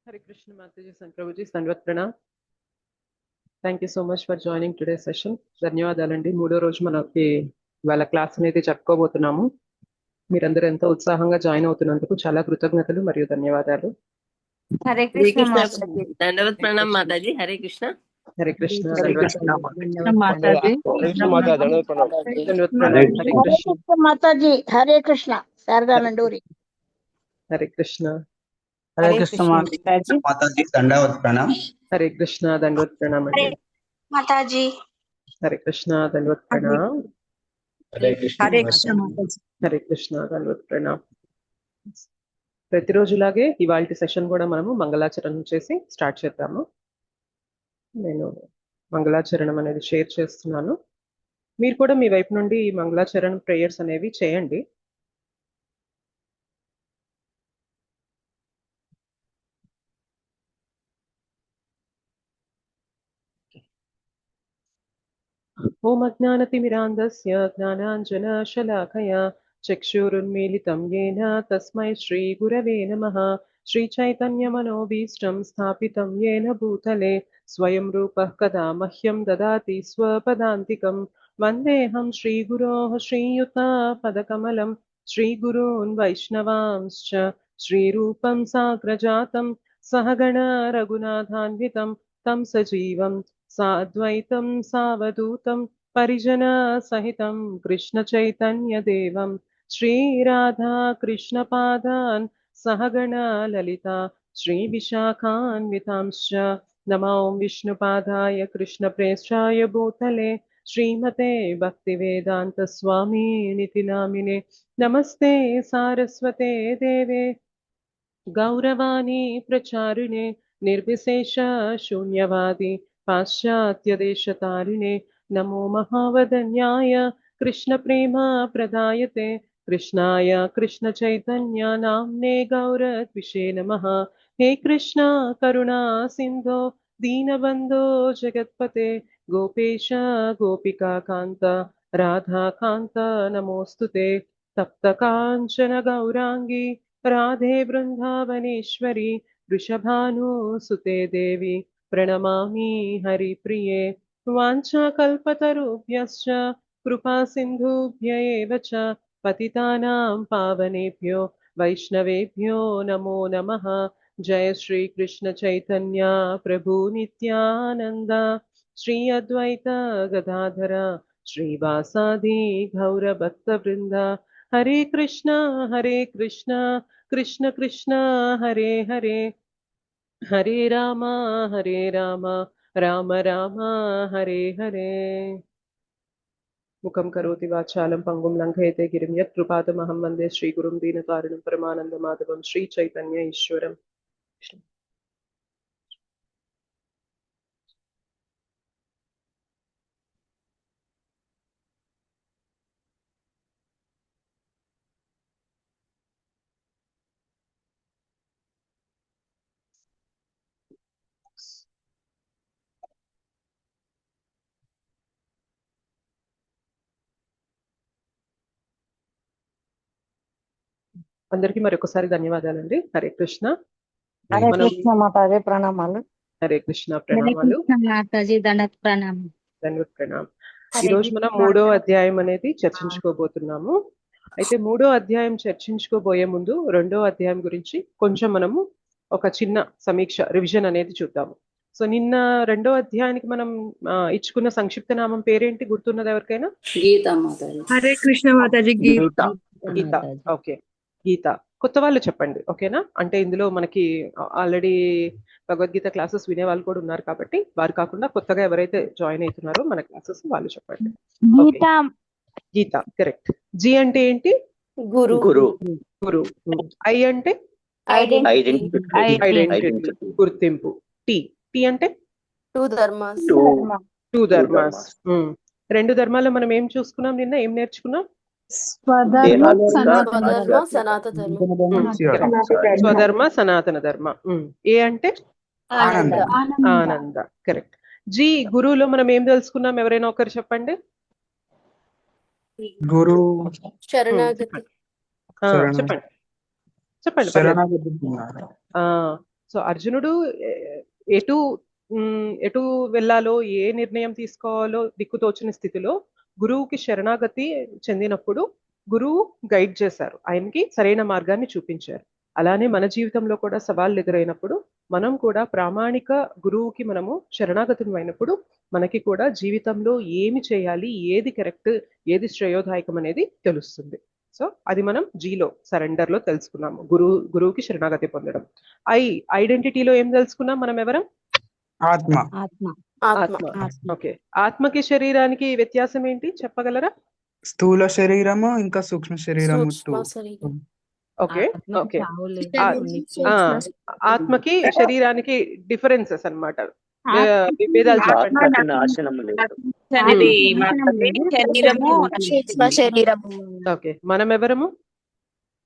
Hare Krishna Mataji and Prabhuji, Sandvat Pranam. Thank you so much for joining today session. ధన్యవాదాలండి. మూడో రోజు మనకి ఇవాళ క్లాస్ అనేది చెప్పుకోబోతున్నాము. మీరందరూ ఎంతో ఉత్సాహంగా జాయిన్ అవుతున్నందుకు చాలా కృతజ్ఞతలు మరియు ధన్యవాదాలు. హరే హరే కృష్ణ కృష్ణ మాతాజీ. దండవత్ ప్రణామ్ మాతాజీ. హరే కృష్ణ. హరే కృష్ణ. హరే ధన్యవాదాలు. కృష్ణ మాతాజీ. కృష్ణ మాతా దండవత్ ప్రణామ్. ధన్యవాదాలు. హరే హరే కృష్ణ. కృష్ణ. మాతాజీ. హరే కృష్ణ. శారదా నండూరి. హరే కృష్ణ. హరే కృష్ణ మాతాజీ. మాతాజీ దండవత్ ప్రణామ్. హరే కృష్ణ. ధన్యవాదాలు ప్రణామ్ అండి. మాతాజీ. హరే కృష్ణ. ధన్యవాదాలు ప్రణామ్. హరే కృష్ణ. హరే కృష్ణ మాతాజీ. హరే కృష్ణ. ధన్యవాదాలు ప్రణామ్. ప్రతిరోజులాగే ఇవాళ సెషన్ కూడా మనము మంగళాచరణం చేసి స్టార్ట్ చేద్దాము. నేను మంగళాచరణం అనేది షేర్ చేస్తున్నాను. మీరు కూడా మీ వైపు నుండి ఈ మంగళాచరణం ప్రేయర్స్ అనేవి చేయండి. ఓం అజ్ఞానతిమిరాంధస్య జ్ఞానాంజనశలాకయా చక్షురున్మీలితం యేన తస్మై శ్రీ గురవే నమః. శ్రీచైతన్యమనోభీష్టం స్థాపితం యేన భూతలే స్వయం రూపః కదా మహ్యం దదాతి స్వపదాంతికం. వందేహం శ్రీగురోః శ్రీయుతపదకమలం శ్రీగురూన్ వైష్ణవాంశ్చ శ్రీరూపం సాగ్రజాతం సహగణ రఘునాథాన్వితం తం సజీవం సాద్వైతం సావధూతం పరిజన సహితం కృష్ణ చైతన్య దేవం శ్రీరాధా కృష్ణ పాదాన్ సహగణ లలిత శ్రీ విశాఖాన్వితాంశ్చ నమో విష్ణుపాదాయ కృష్ణ ప్రేష్టాయ భూతలే శ్రీమతే భక్తి వేదాంత స్వామి నితి నామినే. నమస్తే సారస్వతే దేవే గౌరవాణి ప్రచారిణే నిర్విశేష శూన్యవాది పాశ్చాత్యదేశతారిణే. నమో మహావదన్యాయ కృష్ణ ప్రేమ ప్రదాయతే కృష్ణాయ కృష్ణ చైతన్య నామ్నే గౌరద్విషే నమః. హే కృష్ణ కరుణా సింధో దీనబంధో జగత్పతే గోపేశ గోపికా కాంత రాధాకాంత నమోస్తుతే. తప్త కాంచన గౌరాంగి రాధే బృందావనేశ్వరి వృషభానుసుతే దేవి ప్రణమామి హరిప్రియే. వాంఛాకల్పతరుభ్యశ్చ కృపా సింధుభ్య ఏవ చ పతితానాం పావనేభ్యో వైష్ణవేభ్యో నమో నమః. జయ శ్రీ కృష్ణ చైతన్య ప్రభు నిత్యానంద శ్రీ అద్వైత గదాధర శ్రీవాసాది గౌర భక్త వృంద. హరే కృష్ణ కృష్ణ కృష్ణ హరే హరే హరే రామ రామ రామ హరే హరే. ముఖం కరోతి వాచాలం పంగుం లంఘయతే గిరిం యత్ కృపాతమహం వందే శ్రీగురుం దీనకారుణం పరమానంద మాధవం శ్రీ చైతన్య ఈశ్వరం. అందరికీ మరొకసారి ధన్యవాదాలండి. హరే కృష్ణ. హరే మనం కృష్ణ మాతాజీ. ప్రణామాలు. హరే కృష్ణ. హరే ప్రణామాలు. కృష్ణ మాతాజీ. దండవత్ ప్రణామం. ధన్యవాద ప్రణామ్. ఈ హరే రోజు మనం మూడో అధ్యాయం అనేది చర్చించుకోబోతున్నాము. అయితే మూడో అధ్యాయం చర్చించుకోబోయే ముందు రెండో అధ్యాయం గురించి కొంచెం మనము ఒక చిన్న సమీక్ష రివిజన్ అనేది చూద్దాము. సో నిన్న రెండో అధ్యాయానికి మనం ఇచ్చుకున్న సంక్షిప్త నామం పేరేంటి గుర్తున్నది ఎవరికైనా? గీతా మాతాజీ. హరే కృష్ణ మాతాజీ. గీత. గీత. ఓకే, గీత. కొత్త వాళ్ళు చెప్పండి, ఓకేనా? అంటే ఇందులో మనకి ఆల్రెడీ భగవద్గీత క్లాసెస్ వినే వాళ్ళు కూడా ఉన్నారు కాబట్టి వారు కాకుండా కొత్తగా ఎవరైతే జాయిన్ అవుతున్నారో మన క్లాసెస్ వాళ్ళు చెప్పండి. గీత. గీత కరెక్ట్. జి అంటే ఏంటి? గురు. గురు. గురు. ఐ అంటే ఐడెంటిటీ. ఐడెంటిటీ, గుర్తింపు. టి టి అంటే టూ ధర్మాస్. టూ ధర్మాస్. రెండు ధర్మాల్లో మనం ఏం చూసుకున్నాం నిన్న? ఏం నేర్చుకున్నాం? స్వధర్మ స్వధర్మ సనాతన ధర్మం. స్వధర్మ సనాతన ధర్మ. ఏ అంటే ఆనంద. ఆనంద కరెక్ట్. జి గురువులో మనం ఏం తెలుసుకున్నాం? ఎవరైనా ఒకరు చెప్పండి. గురు. శరణాగతి. చెప్పండి చెప్పండి. పర్లేదు. సో అర్జునుడు ఎటు ఎటు వెళ్ళాలో, ఏ నిర్ణయం తీసుకోవాలో దిక్కుతోచని స్థితిలో గురువుకి శరణాగతి చెందినప్పుడు గురువు గైడ్ చేశారు, ఆయనకి సరైన మార్గాన్ని చూపించారు. అలానే మన జీవితంలో కూడా సవాళ్ళు ఎదురైనప్పుడు మనం కూడా ప్రామాణిక గురువుకి మనము శరణాగతం అయినప్పుడు మనకి కూడా జీవితంలో ఏమి చేయాలి, ఏది కరెక్ట్, ఏది శ్రేయోదాయకం అనేది తెలుస్తుంది. సో అది మనం జీలో సరెండర్ లో తెలుసుకున్నాము, గురువుకి శరణాగతి పొందడం. ఐడెంటిటీలో ఏం తెలుసుకున్నాం మనం? ఎవరం? ఆత్మ. ఆత్మ. ఆత్మ. ఓకే, ఆత్మకి శరీరానికి వ్యత్యాసం ఏంటి చెప్పగలరా? స్థూల శరీరము ఇంకా సూక్ష్మ శరీరము. సూక్ష్మ శరీరం. ఓకే ఓకే, ఆత్మ. ఆత్మకి శరీరానికి డిఫరెన్సెస్ అన్నమాట, విభేదాలు చెప్పండి. ఆశనము లేదు. శరీరము సూక్ష్మ శరీరం. ఓకే, మనం ఎవరము?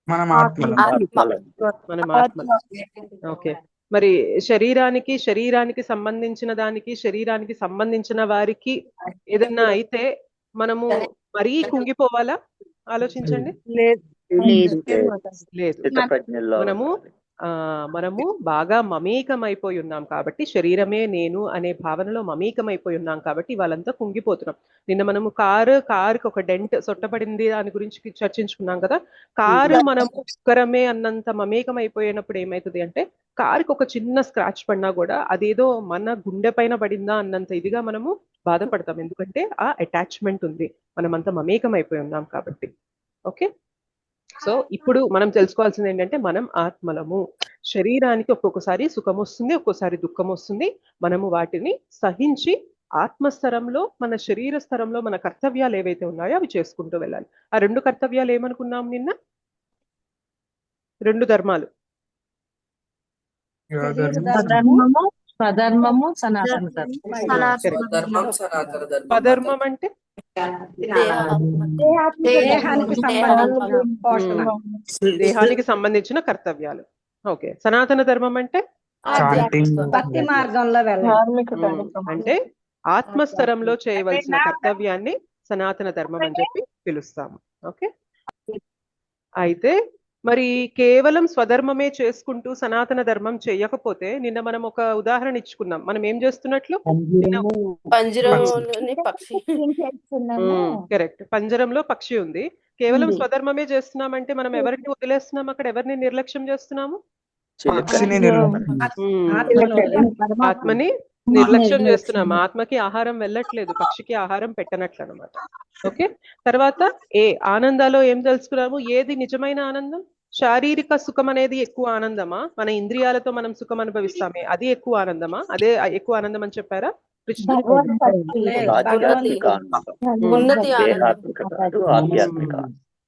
మనం ఆత్మలం. మనం ఆత్మ. ఓకే, మరి శరీరానికి సంబంధించిన దానికి, శరీరానికి సంబంధించిన వారికి ఏదన్నా అయితే మనము మరీ కుంగిపోవాలా? ఆలోచించండి. లేదు. లేదు, చిత్తప్రజ్ఞలో మనము బాగా మమేకమైపోయి ఉన్నాం కాబట్టి, శరీరమే నేను అనే భావనలో మమేకమైపోయి ఉన్నాం కాబట్టి వాళ్ళంతా కుంగిపోతున్నాం. నిన్న మనము కారుకి ఒక డెంట్ సొట్టపడింది దాని గురించి చర్చించుకున్నాం కదా. కారు మనం ఒక్కరమే అన్నంత మమేకమైపోయినప్పుడు ఏమైతుంది అంటే, కారుకి ఒక చిన్న స్క్రాచ్ పడినా కూడా అదేదో మన గుండె పైన పడిందా అన్నంత ఇదిగా మనము బాధపడతాం, ఎందుకంటే ఆ అటాచ్మెంట్ ఉంది, మనం అంత మమేకమైపోయి ఉన్నాం కాబట్టి. ఓకే, సో ఇప్పుడు మనం తెలుసుకోవాల్సింది ఏంటంటే, మనం ఆత్మలము. శరీరానికి ఒక్కొక్కసారి సుఖం వస్తుంది, ఒక్కోసారి దుఃఖం వస్తుంది. మనము వాటిని సహించి ఆత్మస్థరంలో, మన శరీర స్థరంలో మన కర్తవ్యాలు ఏవైతే ఉన్నాయో అవి చేసుకుంటూ వెళ్ళాలి. ఆ 2 కర్తవ్యాలు ఏమనుకున్నాం నిన్న? 2 ధర్మాలు. స్వధర్మము, సనాతన ధర్మం. స్వధర్మం అంటే దేహానికి సంబంధించిన కర్తవ్యాలు. ఓకే, సనాతన ధర్మం అంటే భక్తి మార్గంలో వెళ్ళాలి. అంటే ఆత్మస్థరంలో చేయవలసిన కర్తవ్యాన్ని సనాతన ధర్మం అని చెప్పి పిలుస్తాము. ఓకే, అయితే మరి కేవలం స్వధర్మమే చేసుకుంటూ సనాతన ధర్మం చేయకపోతే, నిన్న మనం ఒక ఉదాహరణ ఇచ్చుకున్నాం. మనం ఏం చేస్తున్నట్లు? పంజరంలోని పక్షి. కరెక్ట్, పంజరంలో పక్షి ఉంది. కేవలం స్వధర్మమే చేస్తున్నామంటే మనం ఎవరిని వదిలేస్తున్నాం అక్కడ? ఎవరిని నిర్లక్ష్యం చేస్తున్నాము? ఆత్మని నిర్లక్ష్యం చేస్తున్నాం. ఆత్మకి ఆహారం వెళ్ళట్లేదు, పక్షికి ఆహారం పెట్టనట్లు అనమాట. ఓకే, తర్వాత ఆనందాలో ఏం తెలుసుకున్నాము? ఏది నిజమైన ఆనందం? శారీరక సుఖం అనేది ఎక్కువ ఆనందమా? మన ఇంద్రియాలతో మనం సుఖం అనుభవిస్తామే అది ఎక్కువ ఆనందమా? అదే ఎక్కువ ఆనందం అని చెప్పారా కృష్ణ?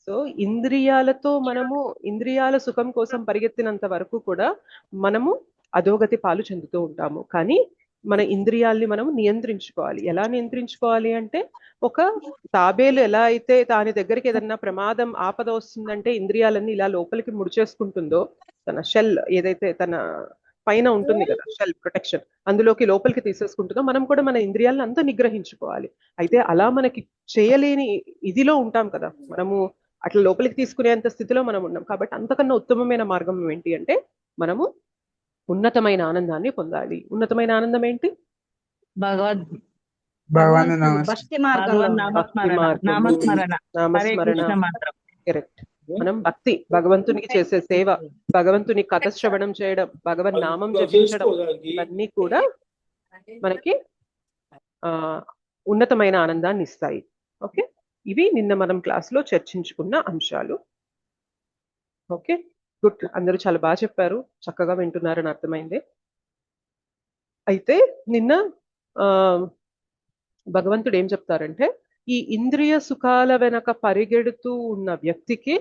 సో ఇంద్రియాలతో మనము ఇంద్రియాల సుఖం కోసం పరిగెత్తినంత వరకు కూడా మనము అధోగతి పాలు చెందుతూ ఉంటాము. కానీ మన ఇంద్రియాల్ని మనం నియంత్రించుకోవాలి. ఎలా నియంత్రించుకోవాలి అంటే, ఒక తాబేలు ఎలా అయితే దాని దగ్గరికి ఏదన్నా ప్రమాదం ఆపద వస్తుందంటే ఇంద్రియాలన్నీ ఇలా లోపలికి ముడిచేసుకుంటుందో, తన షెల్ ఏదైతే తన పైన ఉంటుంది కదా, షెల్ ప్రొటెక్షన్, అందులోకి లోపలికి తీసేసుకుంటుందో, మనం కూడా మన ఇంద్రియాలను అంతా నిగ్రహించుకోవాలి. అయితే అలా మనకి చేయలేని ఇదిలో ఉంటాం కదా, మనము అట్లా లోపలికి తీసుకునేంత స్థితిలో మనం ఉన్నాం. కాబట్టి అంతకన్నా ఉత్తమమైన మార్గం ఏంటి అంటే, మనము ఉన్నతమైన ఆనందాన్ని పొందాలి. ఉన్నతమైన ఆనందం ఏంటి? భక్తి మార్గంలో నామస్మరణ. కరెక్ట్, మనం భక్తి, భగవంతునికి చేసే సేవ, భగవంతుని కథ శ్రవణం చేయడం, భగవన్ నామం జపించడం, ఇవన్నీ కూడా మనకి ఉన్నతమైన ఆనందాన్ని ఇస్తాయి. ఓకే, ఇవి నిన్న మనం క్లాస్లో చర్చించుకున్న అంశాలు. ఓకే, గుడ్, అందరూ చాలా బాగా చెప్పారు, చక్కగా వింటున్నారని అర్థమైంది. అయితే నిన్న భగవంతుడు ఏం చెప్తారంటే, ఈ ఇంద్రియ సుఖాల వెనక పరిగెడుతూ ఉన్న వ్యక్తికి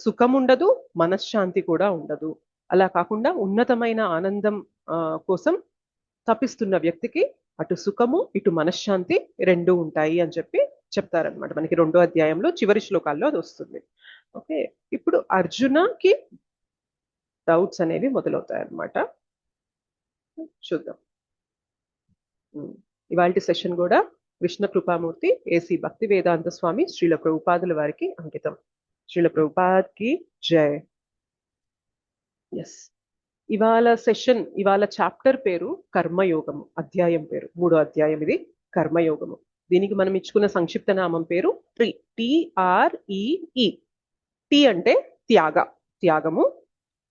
సుఖం ఉండదు, మనశ్శాంతి కూడా ఉండదు. అలా కాకుండా ఉన్నతమైన ఆనందం కోసం తపిస్తున్న వ్యక్తికి అటు సుఖము ఇటు మనశ్శాంతి రెండూ ఉంటాయి అని చెప్పి చెప్తారనమాట. మనకి 2వ అధ్యాయంలో చివరి శ్లోకాల్లో అది వస్తుంది. ఓకే, ఇప్పుడు అర్జునకి డౌట్స్ అనేవి మొదలవుతాయి అన్నమాట. చూద్దాం. ఇవాల్టి సెషన్ కూడా కృష్ణ కృపామూర్తి ఏసీ భక్తి వేదాంత స్వామి శ్రీల ప్రభుపాదుల వారికి అంకితం. శ్రీల ప్రభుపాద్ కి జై. ఎస్, ఇవాళ చాప్టర్ పేరు కర్మయోగము, అధ్యాయం పేరు 3వ అధ్యాయం ఇది కర్మయోగము. దీనికి మనం ఇచ్చుకున్న సంక్షిప్త నామం పేరు TREE. టి అంటే త్యాగము,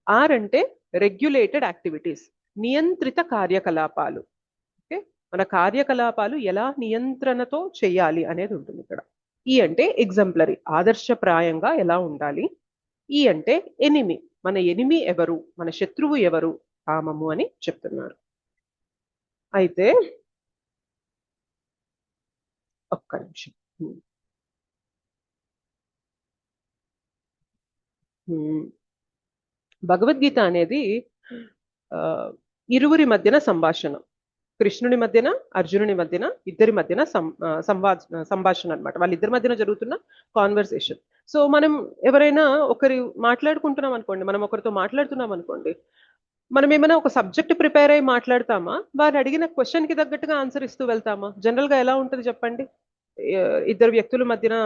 ఆర్ అంటే రెగ్యులేటెడ్ యాక్టివిటీస్, నియంత్రిత కార్యకలాపాలు. ఓకే, మన కార్యకలాపాలు ఎలా నియంత్రణతో చేయాలి అనేది ఉంటుంది ఇక్కడ. ఈ అంటే ఎగ్జాంపులరీ, ఆదర్శప్రాయంగా ఎలా ఉండాలి. ఈ అంటే ఎనిమి, మన ఎనిమి ఎవరు, మన శత్రువు ఎవరు, కామము అని చెప్తున్నారు. అయితే ఒక్క నిమిషం. భగవద్గీత అనేది ఇరువురి మధ్యన సంభాషణ, కృష్ణుని మధ్యన అర్జునుని మధ్యన, ఇద్దరి మధ్యన సంభాషణ అనమాట. వాళ్ళిద్దరి మధ్యన జరుగుతున్న కాన్వర్సేషన్. సో మనం ఎవరైనా ఒకరి మాట్లాడుకుంటున్నాం అనుకోండి, మనం ఒకరితో మాట్లాడుతున్నాం అనుకోండి, మనం ఏమైనా ఒక సబ్జెక్ట్ ప్రిపేర్ అయ్యి మాట్లాడతామా, వారు అడిగిన క్వశ్చన్ కి తగ్గట్టుగా ఆన్సర్ ఇస్తూ వెళ్తామా? జనరల్ గా ఎలా ఉంటుంది చెప్పండి? ఇద్దరు వ్యక్తుల మధ్యన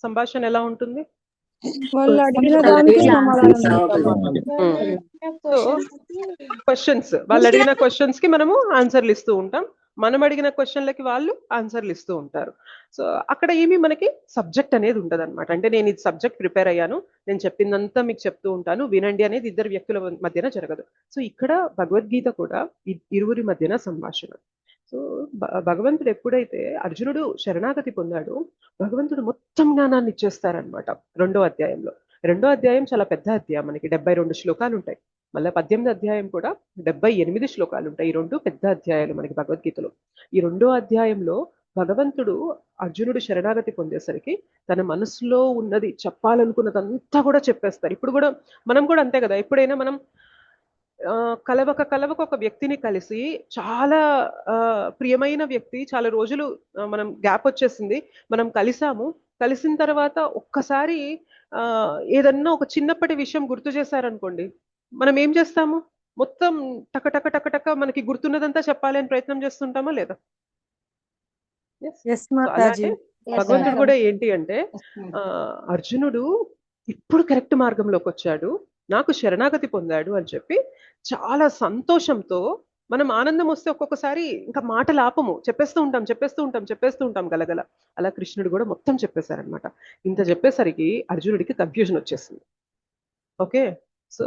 సంభాషణ ఎలా ఉంటుంది? వాళ్ళు అడిగిన దానికి క్వశ్చన్స్, వాళ్ళు అడిగిన క్వశ్చన్స్ కి మనము ఆన్సర్లు ఇస్తూ ఉంటాం, మనం అడిగిన క్వశ్చన్లకి వాళ్ళు ఆన్సర్లు ఇస్తూ ఉంటారు. సో అక్కడ ఏమి మనకి సబ్జెక్ట్ అనేది ఉండదు అనమాట. అంటే నేను ఇది సబ్జెక్ట్ ప్రిపేర్ అయ్యాను, నేను చెప్పిందంతా మీకు చెప్తూ ఉంటాను, వినండి అనేది ఇద్దరు వ్యక్తుల మధ్యన జరగదు. సో ఇక్కడ భగవద్గీత కూడా ఇరువురి మధ్యన సంభాషణ. సో భగవంతుడు ఎప్పుడైతే అర్జునుడు శరణాగతి పొందాడో, భగవంతుడు మొత్తం జ్ఞానాన్ని ఇచ్చేస్తారనమాట 2వ అధ్యాయంలో. 2వ అధ్యాయం చాలా పెద్ద అధ్యాయం, మనకి 72 శ్లోకాలు ఉంటాయి. మళ్ళీ 18వ అధ్యాయం కూడా 78 శ్లోకాలు ఉంటాయి. ఈ 2 పెద్ద అధ్యాయాలు మనకి భగవద్గీతలో. ఈ 2వ అధ్యాయంలో భగవంతుడు అర్జునుడు శరణాగతి పొందేసరికి తన మనసులో ఉన్నది, చెప్పాలనుకున్నదంతా కూడా చెప్పేస్తారు. ఇప్పుడు కూడా మనం కూడా అంతే కదా, ఎప్పుడైనా మనం కలవక ఒక వ్యక్తిని కలిసి, చాలా ప్రియమైన వ్యక్తి, చాలా రోజులు మనం గ్యాప్ వచ్చేసింది, మనం కలిసిన తర్వాత ఒక్కసారి ఏదన్నా ఒక చిన్నప్పటి విషయం గుర్తు చేశారనుకోండి, మనం ఏం చేస్తాము? మొత్తం టక మనకి గుర్తున్నదంతా చెప్పాలి అని ప్రయత్నం చేస్తుంటామా లేదా? అలాగే భగవంతుడు కూడా ఏంటి అంటే, అర్జునుడు ఇప్పుడు కరెక్ట్ మార్గంలోకి వచ్చాడు, నాకు శరణాగతి పొందాడు అని చెప్పి చాలా సంతోషంతో, మనం ఆనందం వస్తే ఒక్కొక్కసారి ఇంకా మాటలు ఆపము, చెప్పేస్తూ ఉంటాం గలగల. అలా కృష్ణుడు కూడా మొత్తం చెప్పేశారనమాట. ఇంత చెప్పేసరికి అర్జునుడికి కన్ఫ్యూజన్ వచ్చేసింది. ఓకే, సో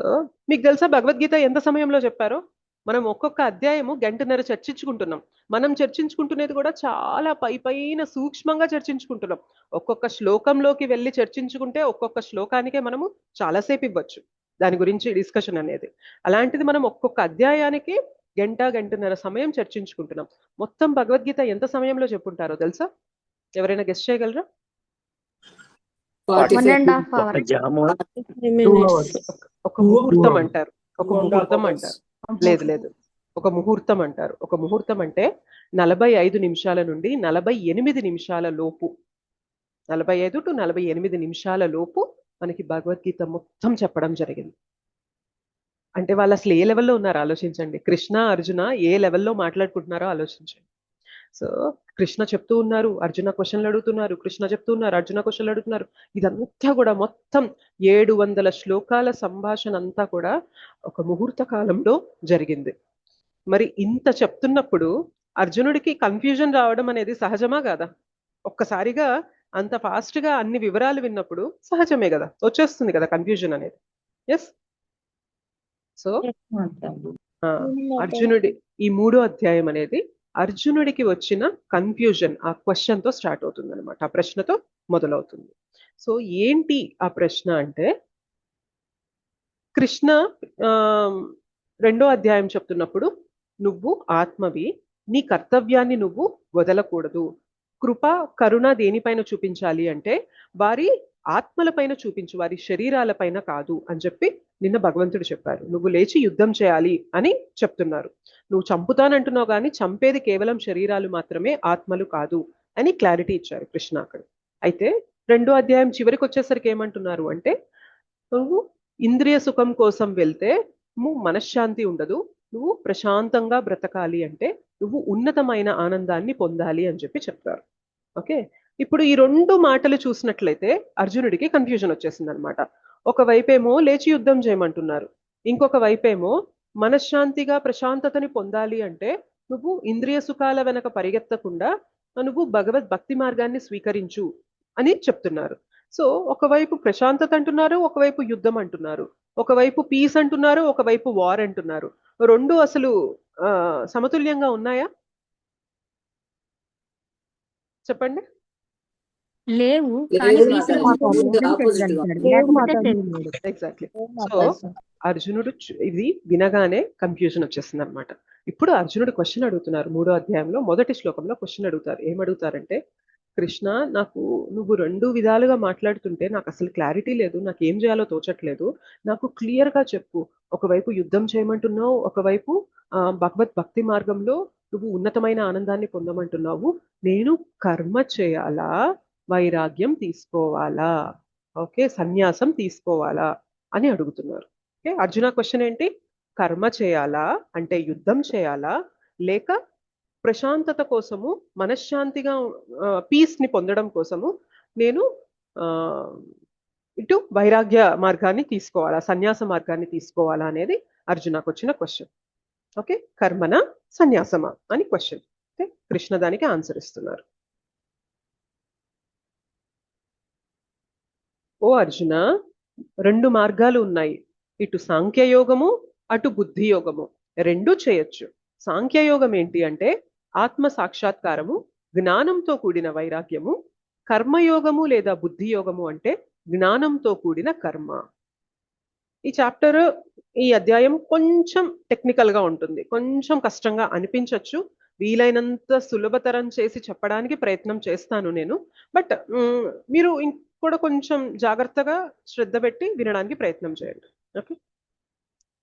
మీకు తెలుసా భగవద్గీత ఎంత సమయంలో చెప్పారో? మనం ఒక్కొక్క అధ్యాయము 1.5 గంటన్నర చర్చించుకుంటున్నాం. మనం చర్చించుకుంటున్నది కూడా చాలా పైన సూక్ష్మంగా చర్చించుకుంటున్నాం. ఒక్కొక్క శ్లోకంలోకి వెళ్ళి చర్చించుకుంటే ఒక్కొక్క శ్లోకానికే మనము చాలాసేపు ఇవ్వచ్చు దాని గురించి డిస్కషన్ అనేది. అలాంటిది మనం ఒక్కొక్క అధ్యాయానికి 1 గంటన్నర సమయం చర్చించుకుంటున్నాం. మొత్తం భగవద్గీత ఎంత సమయంలో చెప్పుంటారో తెలుసా? ఎవరైనా గెస్ట్ చేయగలరా? 1.5 hours. ఒక ముహూర్తం అంటారు. లేదు, ఒక ముహూర్తం అంటారు. ఒక ముహూర్తం అంటే 45 నిమిషాల నుండి 48 నిమిషాల లోపు, 45 to 48 నిమిషాల లోపు మనకి భగవద్గీత మొత్తం చెప్పడం జరిగింది. అంటే వాళ్ళు అసలు ఏ లెవెల్లో ఉన్నారో ఆలోచించండి. కృష్ణ అర్జున ఏ లెవెల్లో మాట్లాడుకుంటున్నారో ఆలోచించండి. సో కృష్ణ చెప్తూ ఉన్నారు, అర్జున క్వశ్చన్లు అడుగుతున్నారు, కృష్ణ చెప్తూ ఉన్నారు, అర్జున క్వశ్చన్లు అడుగుతున్నారు. ఇదంతా కూడా మొత్తం 700 శ్లోకాల సంభాషణ అంతా కూడా ఒక ముహూర్త కాలంలో జరిగింది. మరి ఇంత చెప్తున్నప్పుడు అర్జునుడికి కన్ఫ్యూజన్ రావడం అనేది సహజమా కాదా? ఒక్కసారిగా అంత ఫాస్ట్ గా అన్ని వివరాలు విన్నప్పుడు సహజమే కదా, వచ్చేస్తుంది కదా కన్ఫ్యూజన్ అనేది. ఎస్. సో అర్జునుడి ఈ 3వ అధ్యాయం అనేది అర్జునుడికి వచ్చిన కన్ఫ్యూజన్, ఆ క్వశ్చన్ తో స్టార్ట్ అవుతుంది అనమాట, ఆ ప్రశ్నతో మొదలవుతుంది. సో ఏంటి ఆ ప్రశ్న అంటే, కృష్ణ 2వ అధ్యాయం చెప్తున్నప్పుడు, నువ్వు ఆత్మవి, నీ కర్తవ్యాన్ని నువ్వు వదలకూడదు, కృప కరుణ దేనిపైన చూపించాలి అంటే వారి ఆత్మలపైన చూపించు, వారి శరీరాలపైన కాదు అని చెప్పి నిన్న భగవంతుడు చెప్పారు. నువ్వు లేచి యుద్ధం చేయాలి అని చెప్తున్నారు. నువ్వు చంపుతానంటున్నావు కానీ చంపేది కేవలం శరీరాలు మాత్రమే, ఆత్మలు కాదు అని క్లారిటీ ఇచ్చారు కృష్ణ అక్కడ. అయితే 2వ అధ్యాయం చివరికి వచ్చేసరికి ఏమంటున్నారు అంటే, నువ్వు ఇంద్రియ సుఖం కోసం వెళ్తే నువ్వు మనశ్శాంతి ఉండదు, నువ్వు ప్రశాంతంగా బ్రతకాలి అంటే నువ్వు ఉన్నతమైన ఆనందాన్ని పొందాలి అని చెప్పి చెప్తారు. ఓకే, ఇప్పుడు ఈ 2 మాటలు చూసినట్లయితే అర్జునుడికి కన్ఫ్యూజన్ వచ్చేసింది అనమాట. ఒకవైపేమో లేచి యుద్ధం చేయమంటున్నారు, ఇంకొక వైపేమో మనశ్శాంతిగా ప్రశాంతతని పొందాలి అంటే నువ్వు ఇంద్రియ సుఖాల వెనక పరిగెత్తకుండా నువ్వు భగవద్ భక్తి మార్గాన్ని స్వీకరించు అని చెప్తున్నారు. సో ఒకవైపు ప్రశాంతత అంటున్నారు, ఒకవైపు యుద్ధం అంటున్నారు, ఒకవైపు పీస్ అంటున్నారు, ఒకవైపు వార్ అంటున్నారు. రెండు అసలు సమతుల్యంగా ఉన్నాయా చెప్పండి? లేవు ఎగ్జాక్ట్లీ. సో అర్జునుడు ఇది వినగానే కన్ఫ్యూజన్ వచ్చేసింది అనమాట. ఇప్పుడు అర్జునుడు క్వశ్చన్ అడుగుతున్నారు. 3వ అధ్యాయంలో మొదటి శ్లోకంలో క్వశ్చన్ అడుగుతారు. ఏమడుగుతారంటే, కృష్ణ నాకు నువ్వు 2 విధాలుగా మాట్లాడుతుంటే నాకు అసలు క్లారిటీ లేదు, నాకు ఏం చేయాలో తోచట్లేదు, నాకు క్లియర్ గా చెప్పు. ఒకవైపు యుద్ధం చేయమంటున్నావు, ఒకవైపు భగవత్ భక్తి మార్గంలో నువ్వు ఉన్నతమైన ఆనందాన్ని పొందమంటున్నావు. నేను కర్మ చేయాలా, వైరాగ్యం తీసుకోవాలా, ఓకే సన్యాసం తీసుకోవాలా అని అడుగుతున్నారు. ఓకే, అర్జున క్వశ్చన్ ఏంటి? కర్మ చేయాలా అంటే యుద్ధం చేయాలా, లేక ప్రశాంతత కోసము మనశ్శాంతిగా పీస్ ని పొందడం కోసము నేను ఇటు వైరాగ్య మార్గాన్ని తీసుకోవాలా, సన్యాస మార్గాన్ని తీసుకోవాలా అనేది అర్జునకు వచ్చిన క్వశ్చన్. ఓకే, కర్మన సన్యాసమా అని క్వశ్చన్. ఓకే, కృష్ణ దానికి ఆన్సర్ ఇస్తున్నారు. ఓ అర్జున, 2 మార్గాలు ఉన్నాయి. ఇటు సాంఖ్యయోగము, అటు బుద్ధి యోగము, 2 చేయొచ్చు. సాంఖ్యయోగం ఏంటి అంటే ఆత్మ సాక్షాత్కారము, జ్ఞానంతో కూడిన వైరాగ్యము. కర్మయోగము లేదా బుద్ధి యోగము అంటే జ్ఞానంతో కూడిన కర్మ. ఈ చాప్టర్, ఈ అధ్యాయం కొంచెం టెక్నికల్ గా ఉంటుంది, కొంచెం కష్టంగా అనిపించవచ్చు. వీలైనంత సులభతరం చేసి చెప్పడానికి ప్రయత్నం చేస్తాను నేను. బట్ మీరు కూడా కొంచెం జాగ్రత్తగా శ్రద్ధ పెట్టి వినడానికి ప్రయత్నం చేయండి. ఓకే,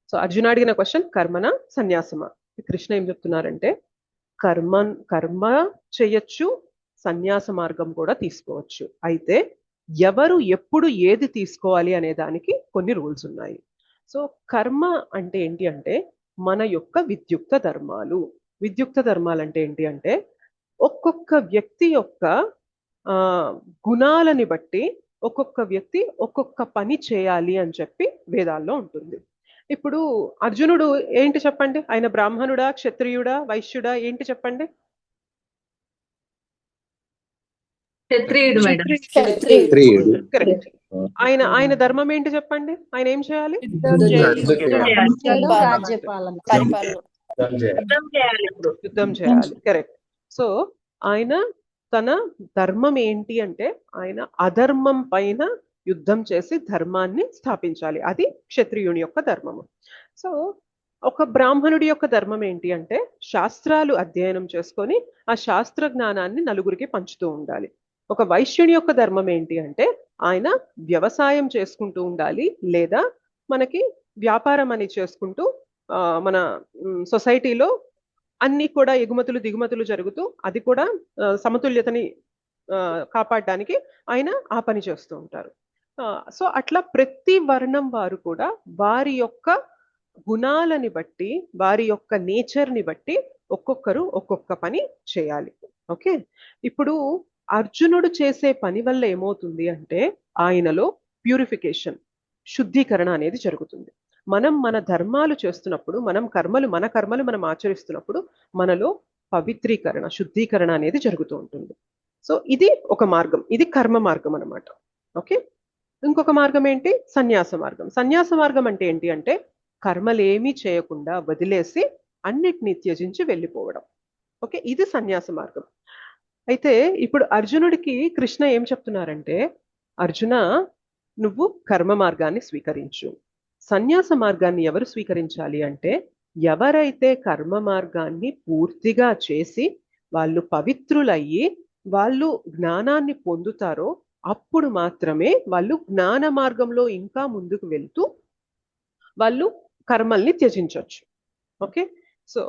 సో అర్జున అడిగిన క్వశ్చన్ కర్మన సన్యాసమా. కృష్ణ ఏం చెప్తున్నారంటే కర్మ చేయొచ్చు, సన్యాస మార్గం కూడా తీసుకోవచ్చు. అయితే ఎవరు ఎప్పుడు ఏది తీసుకోవాలి అనే దానికి కొన్ని రూల్స్ ఉన్నాయి. సో కర్మ అంటే ఏంటి అంటే మన యొక్క విద్యుక్త ధర్మాలు. విద్యుక్త ధర్మాలు అంటే ఏంటి అంటే ఒక్కొక్క వ్యక్తి యొక్క గుణాలని బట్టి ఒక్కొక్క వ్యక్తి ఒక్కొక్క పని చేయాలి అని చెప్పి వేదాల్లో ఉంటుంది. ఇప్పుడు అర్జునుడు ఏంటి చెప్పండి? ఆయన బ్రాహ్మణుడా, క్షత్రియుడా, వైశ్యుడా, ఏంటి చెప్పండి? కరెక్ట్. ఆయన ధర్మం ఏంటి చెప్పండి? ఆయన ఏం చేయాలి? యుద్ధం చేయాలి. కరెక్ట్. సో ఆయన తన ధర్మం ఏంటి అంటే ఆయన అధర్మం పైన యుద్ధం చేసి ధర్మాన్ని స్థాపించాలి. అది క్షత్రియుని యొక్క ధర్మము. సో ఒక బ్రాహ్మణుడి యొక్క ధర్మం ఏంటి అంటే శాస్త్రాలు అధ్యయనం చేసుకొని ఆ శాస్త్ర జ్ఞానాన్ని నలుగురికి పంచుతూ ఉండాలి. ఒక వైశ్యుని యొక్క ధర్మం ఏంటి అంటే ఆయన వ్యవసాయం చేసుకుంటూ ఉండాలి, లేదా మనకి వ్యాపారం అని చేసుకుంటూ మన సొసైటీలో అన్ని కూడా ఎగుమతులు దిగుమతులు జరుగుతూ అది కూడా సమతుల్యతని కాపాడడానికి ఆయన ఆ పని చేస్తూ ఉంటారు. సో అట్లా ప్రతి వర్ణం వారు కూడా వారి యొక్క గుణాలని బట్టి, వారి యొక్క నేచర్ని బట్టి ఒక్కొక్కరు ఒక్కొక్క పని చేయాలి. ఓకే, ఇప్పుడు అర్జునుడు చేసే పని వల్ల ఏమవుతుంది అంటే ఆయనలో ప్యూరిఫికేషన్, శుద్ధీకరణ అనేది జరుగుతుంది. మనం మన ధర్మాలు చేస్తున్నప్పుడు, మన కర్మలు మనం ఆచరిస్తున్నప్పుడు మనలో పవిత్రీకరణ, శుద్ధీకరణ అనేది జరుగుతూ ఉంటుంది. సో ఇది ఒక మార్గం, ఇది కర్మ మార్గం అన్నమాట. ఓకే, ఇంకొక మార్గం ఏంటి? సన్యాస మార్గం. సన్యాస మార్గం అంటే ఏంటి అంటే కర్మలేమీ చేయకుండా వదిలేసి అన్నిటినీ త్యజించి వెళ్ళిపోవడం. ఓకే, ఇది సన్యాస మార్గం. అయితే ఇప్పుడు అర్జునుడికి కృష్ణ ఏం చెప్తున్నారంటే, అర్జున నువ్వు కర్మ మార్గాన్ని స్వీకరించు. సన్యాస మార్గాన్ని ఎవరు స్వీకరించాలి అంటే ఎవరైతే కర్మ మార్గాన్ని పూర్తిగా చేసి వాళ్ళు పవిత్రులయ్యి వాళ్ళు జ్ఞానాన్ని పొందుతారో అప్పుడు మాత్రమే వాళ్ళు జ్ఞాన మార్గంలో ఇంకా ముందుకు వెళ్తూ వాళ్ళు కర్మల్ని త్యజించవచ్చు. ఓకే, సో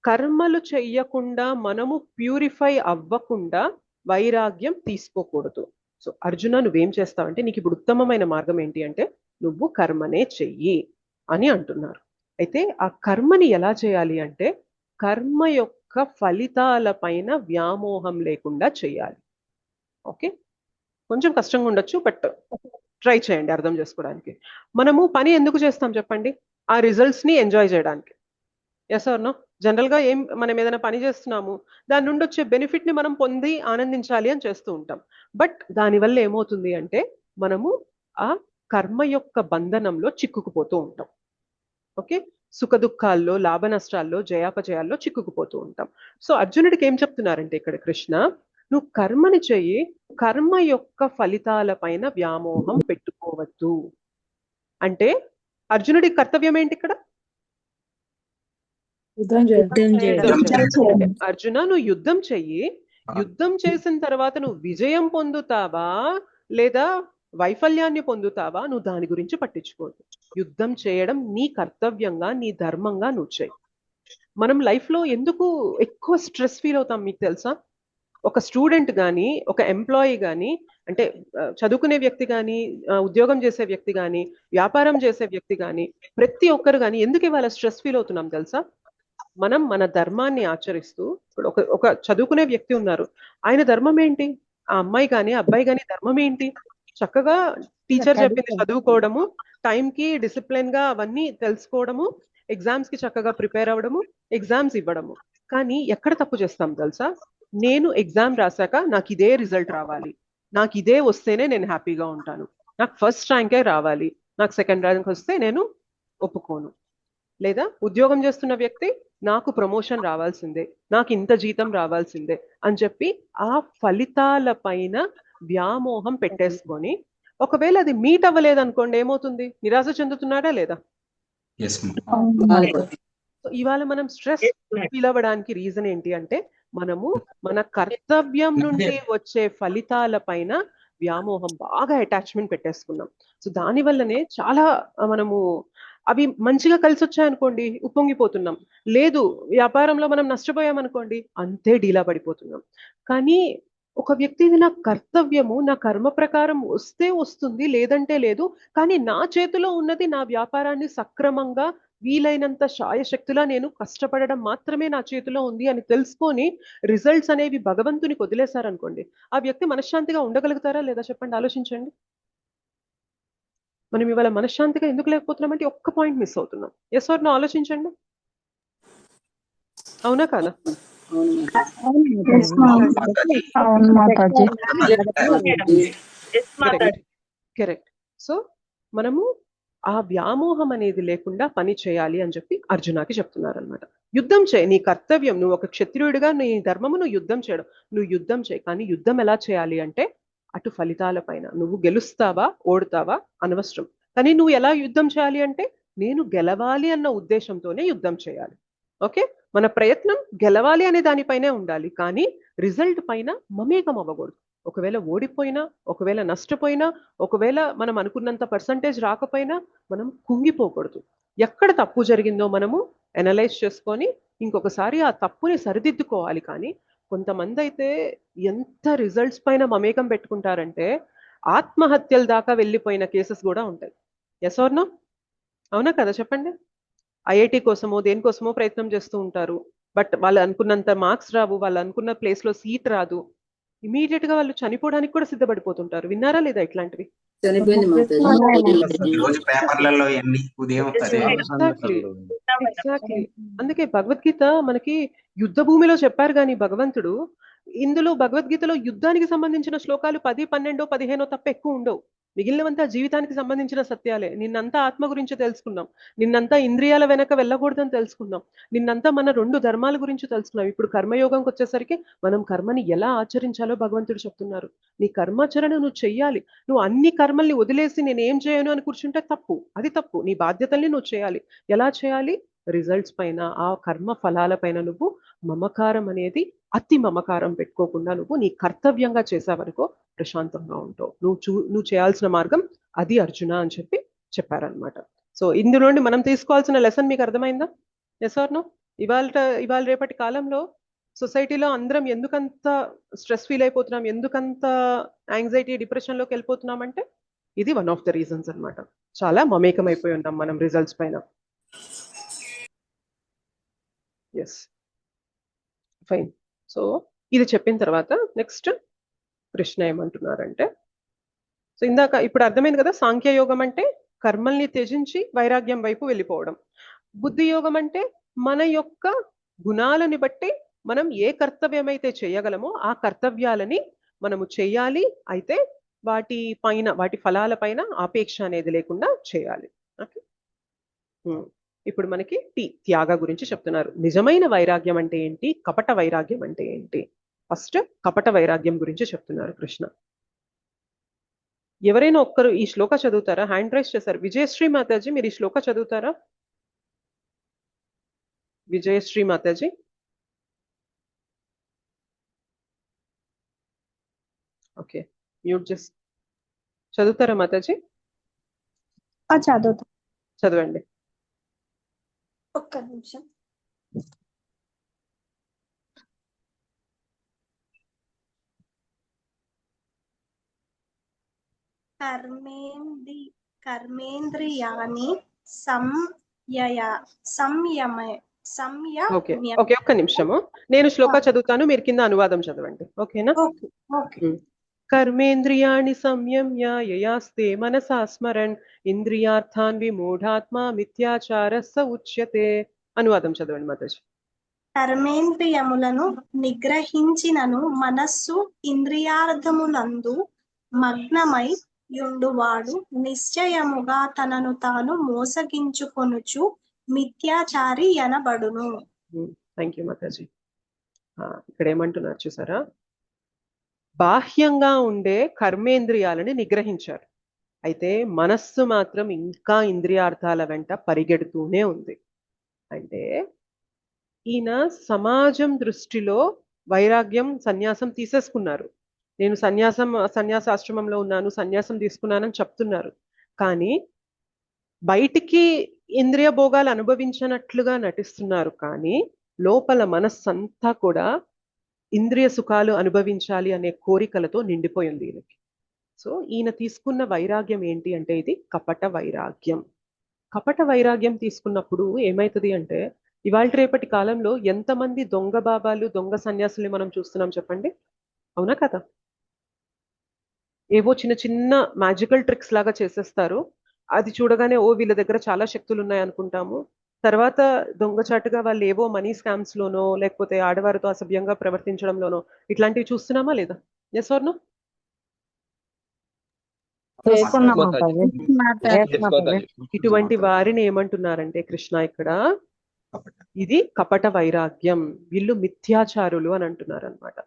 కర్మలు చెయ్యకుండా మనము ప్యూరిఫై అవ్వకుండా వైరాగ్యం తీసుకోకూడదు. సో అర్జున నువ్వేం చేస్తావంటే నీకు ఇప్పుడు ఉత్తమమైన మార్గం ఏంటి అంటే నువ్వు కర్మనే చెయ్యి అని అంటున్నారు. అయితే ఆ కర్మని ఎలా చేయాలి అంటే కర్మ యొక్క ఫలితాల పైన వ్యామోహం లేకుండా చేయాలి. ఓకే, కొంచెం కష్టంగా ఉండొచ్చు, బట్ ట్రై చేయండి అర్థం చేసుకోవడానికి. మనము పని ఎందుకు చేస్తాం చెప్పండి? ఆ రిజల్ట్స్ ని ఎంజాయ్ చేయడానికి. Yes or no? జనరల్ గా మనం ఏదైనా పని చేస్తున్నాము, దాని నుండి వచ్చే బెనిఫిట్ ని మనం పొంది ఆనందించాలి అని చేస్తూ ఉంటాం. బట్ దానివల్ల ఏమవుతుంది అంటే మనము ఆ కర్మ యొక్క బంధనంలో చిక్కుకుపోతూ ఉంటాం. ఓకే, సుఖ దుఃఖాల్లో, లాభ నష్టాల్లో, జయాపజయాల్లో చిక్కుకుపోతూ ఉంటాం. సో అర్జునుడికి ఏం చెప్తున్నారంటే ఇక్కడ కృష్ణ, నువ్వు కర్మని చెయ్యి, కర్మ యొక్క ఫలితాల పైన వ్యామోహం పెట్టుకోవద్దు. అంటే అర్జునుడి కర్తవ్యం ఏంటి ఇక్కడ? యుద్ధం చేయడం. అర్జున, నువ్వు యుద్ధం చెయ్యి. యుద్ధం చేసిన తర్వాత నువ్వు విజయం పొందుతావా లేదా వైఫల్యాన్ని పొందుతావా, నువ్వు దాని గురించి పట్టించుకోవద్దు. యుద్ధం చేయడం నీ కర్తవ్యంగా, నీ ధర్మంగా నువ్వు చేయి. మనం లైఫ్ లో ఎందుకు ఎక్కువ స్ట్రెస్ ఫీల్ అవుతాం మీకు తెలుసా? ఒక స్టూడెంట్ కానీ, ఒక ఎంప్లాయీ కానీ, అంటే చదువుకునే వ్యక్తి కానీ, ఉద్యోగం చేసే వ్యక్తి కానీ, వ్యాపారం చేసే వ్యక్తి కానీ, ప్రతి ఒక్కరు కానీ ఎందుకు ఇవాళ స్ట్రెస్ ఫీల్ అవుతున్నాం తెలుసా? మనం మన ధర్మాన్ని ఆచరిస్తూ, ఇప్పుడు ఒక చదువుకునే వ్యక్తి ఉన్నారు, ఆయన ధర్మం ఏంటి? ఆ అమ్మాయి కానీ అబ్బాయి కానీ ధర్మం ఏంటి? చక్కగా టీచర్ చెప్పింది చదువుకోవడము, టైంకి డిసిప్లిన్ గా అవన్నీ తెలుసుకోవడము, ఎగ్జామ్స్ కి చక్కగా ప్రిపేర్ అవ్వడము, ఎగ్జామ్స్ ఇవ్వడము. కానీ ఎక్కడ తప్పు చేస్తాం తెలుసా? నేను ఎగ్జామ్ రాశాక నాకు ఇదే రిజల్ట్ రావాలి, నాకు ఇదే వస్తేనే నేను హ్యాపీగా ఉంటాను, నాకు ఫస్ట్ ర్యాంకే రావాలి, నాకు సెకండ్ ర్యాంక్ వస్తే నేను ఒప్పుకోను. లేదా ఉద్యోగం చేస్తున్న వ్యక్తి, నాకు ప్రమోషన్ రావాల్సిందే, నాకు ఇంత జీతం రావాల్సిందే అని చెప్పి ఆ ఫలితాల పైన వ్యామోహం పెట్టేసుకొని, ఒకవేళ అది మీట్ అవ్వలేదు అనుకోండి, ఏమవుతుంది? నిరాశ చెందుతున్నాడా లేదా? సో ఇవాళ మనం స్ట్రెస్ ఫీల్ అవ్వడానికి రీజన్ ఏంటి అంటే, మనము మన కర్తవ్యం నుండి వచ్చే ఫలితాల పైన వ్యామోహం, బాగా అటాచ్మెంట్ పెట్టేసుకున్నాం. సో దాని వల్లనే చాలా మనము అవి మంచిగా కలిసి వచ్చాయనుకోండి ఉప్పొంగిపోతున్నాం, లేదు వ్యాపారంలో మనం నష్టపోయామనుకోండి అంతే డీలా పడిపోతున్నాం. కానీ ఒక వ్యక్తి, ఇది నా కర్తవ్యము, నా కర్మ ప్రకారం వస్తే వస్తుంది, లేదంటే లేదు, కానీ నా చేతిలో ఉన్నది నా వ్యాపారాన్ని సక్రమంగా వీలైనంత శాయశక్తులా నేను కష్టపడడం మాత్రమే నా చేతిలో ఉంది అని తెలుసుకొని రిజల్ట్స్ అనేవి భగవంతునికి వదిలేశారనుకోండి, ఆ వ్యక్తి మనశ్శాంతిగా ఉండగలుగుతారా లేదా చెప్పండి, ఆలోచించండి. మనం ఇవాళ మనశ్శాంతిగా ఎందుకు లేకపోతున్నామంటే ఒక్క పాయింట్ మిస్ అవుతున్నాం. Yes or no? ఆలోచించండి. అవునా కాదా? కరెక్ట్. సో మనము ఆ వ్యామోహం అనేది లేకుండా పని చేయాలి అని చెప్పి అర్జునాకి చెప్తున్నారు అనమాట. యుద్ధం చేయి, నీ కర్తవ్యం, నువ్వు ఒక క్షత్రియుడిగా నీ ధర్మము నువ్వు యుద్ధం చేయడం, నువ్వు యుద్ధం చేయి. కానీ యుద్ధం ఎలా చేయాలి అంటే అటు ఫలితాల పైన, నువ్వు గెలుస్తావా ఓడుతావా అనవసరం, కానీ నువ్వు ఎలా యుద్ధం చేయాలి అంటే నేను గెలవాలి అన్న ఉద్దేశంతోనే యుద్ధం చేయాలి. ఓకే, మన ప్రయత్నం గెలవాలి అనే దానిపైనే ఉండాలి, కానీ రిజల్ట్ పైన మమేకం అవ్వకూడదు. ఒకవేళ ఓడిపోయినా, ఒకవేళ నష్టపోయినా, ఒకవేళ మనం అనుకున్నంత పర్సంటేజ్ రాకపోయినా మనం కుంగిపోకూడదు. ఎక్కడ తప్పు జరిగిందో మనము అనలైజ్ చేసుకొని ఇంకొకసారి ఆ తప్పుని సరిదిద్దుకోవాలి. కానీ కొంతమంది అయితే ఎంత రిజల్ట్స్ పైన మమేకం పెట్టుకుంటారంటే ఆత్మహత్యల దాకా వెళ్ళిపోయిన కేసెస్ కూడా ఉంటాయి. Yes or no? అవునా కదా చెప్పండి? ఐఐటి కోసమో దేనికోసమో ప్రయత్నం చేస్తూ ఉంటారు, బట్ వాళ్ళు అనుకున్నంత మార్క్స్ రావు, వాళ్ళు అనుకున్న ప్లేస్ లో సీట్ రాదు, ఇమీడియట్ గా వాళ్ళు చనిపోవడానికి కూడా సిద్ధపడిపోతుంటారు. విన్నారా లేదా ఇట్లాంటివి? ఎగ్జాక్ట్లీ. అందుకే భగవద్గీత మనకి యుద్ధ భూమిలో చెప్పారు కానీ భగవంతుడు, ఇందులో భగవద్గీతలో యుద్ధానికి సంబంధించిన శ్లోకాలు 10, 12, 15 తప్ప ఎక్కువ ఉండవు. మిగిలినవంతా జీవితానికి సంబంధించిన సత్యాలే. నిన్నంతా ఆత్మ గురించి తెలుసుకున్నాం, నిన్నంతా ఇంద్రియాల వెనక వెళ్ళకూడదని తెలుసుకున్నాం, నిన్నంతా మన 2 ధర్మాల గురించి తెలుసుకున్నాం. ఇప్పుడు కర్మయోగంకి వచ్చేసరికి మనం కర్మని ఎలా ఆచరించాలో భగవంతుడు చెప్తున్నారు. నీ కర్మాచరణ నువ్వు చెయ్యాలి. నువ్వు అన్ని కర్మల్ని వదిలేసి నేనేం చేయను అని కూర్చుంటే తప్పు, అది తప్పు. నీ బాధ్యతల్ని నువ్వు చేయాలి. ఎలా చేయాలి? రిజల్ట్స్ పైన, ఆ కర్మ ఫలాల పైన నువ్వు మమకారం అనేది, అతి మమకారం పెట్టుకోకుండా నువ్వు నీ కర్తవ్యంగా చేసావనుకో ప్రశాంతంగా ఉంటావు. నువ్వు చేయాల్సిన మార్గం అది అర్జున అని చెప్పి చెప్పారనమాట. సో ఇందులోండి మనం తీసుకోవాల్సిన లెసన్ మీకు అర్థమైందా? Yes or no? ఇవాళ రేపటి కాలంలో సొసైటీలో అందరం ఎందుకంత స్ట్రెస్ ఫీల్ అయిపోతున్నాం, ఎందుకంత యాంగ్జైటీ డిప్రెషన్లోకి వెళ్ళిపోతున్నామంటే ఇది వన్ ఆఫ్ ద రీజన్స్ అనమాట. చాలా మమేకం అయిపోయి ఉన్నాం మనం రిజల్ట్స్ పైన. Yes, fine. సో ఇది చెప్పిన తర్వాత నెక్స్ట్ కృష్ణ ఏమంటున్నారంటే, సో ఇప్పుడు అర్థమైంది కదా, సాంఖ్యయోగం అంటే కర్మల్ని త్యజించి వైరాగ్యం వైపు వెళ్ళిపోవడం, బుద్ధి యోగం అంటే మన యొక్క గుణాలని బట్టి మనం ఏ కర్తవ్యం అయితే చేయగలమో ఆ కర్తవ్యాలని మనము చేయాలి. అయితే వాటి ఫలాల పైన ఆపేక్ష అనేది లేకుండా చేయాలి. ఓకే. ఇప్పుడు మనకి త్యాగ గురించి చెప్తున్నారు. నిజమైన వైరాగ్యం అంటే ఏంటి, కపట వైరాగ్యం అంటే ఏంటి? ఫస్ట్ కపట వైరాగ్యం గురించి చెప్తున్నారు కృష్ణ. ఎవరైనా ఒక్కరు ఈ శ్లోక చదువుతారా? హ్యాండ్ రైస్ చేశారు. విజయశ్రీ మాతాజీ, మీరు ఈ శ్లోక చదువుతారా? విజయశ్రీ మాతాజీ. ఓకే, మ్యూట్ చేసి చదువుతారా మాతాజీ? చదువుతా. చదవండి. ఒక్క నిమిషం. కర్మేంద్రియాని ఓకే ఓకే, ఒక్క నిమిషము. నేను శ్లోక చదువుతాను, మీరు కింద అనువాదం చదవండి. ఓకేనా? కర్మేంద్రియాణి సంయమ్య యయాస్తే మనసా స్మరన్ ఇంద్రియార్థాన్ విమూఢాత్మా మిథ్యాచారస్స ఉచ్యతే. అనువాదం చదవండి మాతాజీ. కర్మేంద్రియములను నిగ్రహించినను మనస్సు ఇంద్రియార్థములందు మగ్నమై యుండువాడు నిశ్చయముగా తనను తాను మోసగించుకొనుచు మిథ్యాచారి అనబడును. థ్యాంక్ యూ మాతాజీ. ఇక్కడ ఏమంటున్నారు చూసారా? బాహ్యంగా ఉండే కర్మేంద్రియాలని నిగ్రహించారు, అయితే మనస్సు మాత్రం ఇంకా ఇంద్రియార్థాల వెంట పరిగెడుతూనే ఉంది. అంటే ఈయన సమాజం దృష్టిలో వైరాగ్యం, సన్యాసం తీసేసుకున్నారు. నేను సన్యాసాశ్రమంలో ఉన్నాను, సన్యాసం తీసుకున్నానని చెప్తున్నారు. కానీ బయటికి ఇంద్రియ భోగాలు అనుభవించినట్లుగా నటిస్తున్నారు, కానీ లోపల మనస్సంతా కూడా ఇంద్రియ సుఖాలు అనుభవించాలి అనే కోరికలతో నిండిపోయింది ఈయనకి. సో ఈయన తీసుకున్న వైరాగ్యం ఏంటి అంటే ఇది కపట వైరాగ్యం. కపట వైరాగ్యం తీసుకున్నప్పుడు ఏమైతుంది అంటే, ఇవాళ రేపటి కాలంలో ఎంతమంది దొంగ బాబాలు, దొంగ సన్యాసుల్ని మనం చూస్తున్నాం చెప్పండి, అవునా కదా? ఏవో చిన్న చిన్న మ్యాజికల్ ట్రిక్స్ లాగా చేసేస్తారు. అది చూడగానే ఓ వీళ్ళ దగ్గర చాలా శక్తులు ఉన్నాయి అనుకుంటాము. తర్వాత దొంగచాటుగా వాళ్ళు ఏవో మనీ స్కామ్స్ లోనో లేకపోతే ఆడవారితో అసభ్యంగా ప్రవర్తించడంలోనో ఇట్లాంటివి చూస్తున్నామా లేదా? Yes or no? ఇటువంటి వారిని ఏమంటున్నారంటే కృష్ణ ఇక్కడ, ఇది కపట వైరాగ్యం, వీళ్ళు మిథ్యాచారులు అని అంటున్నారు అనమాట.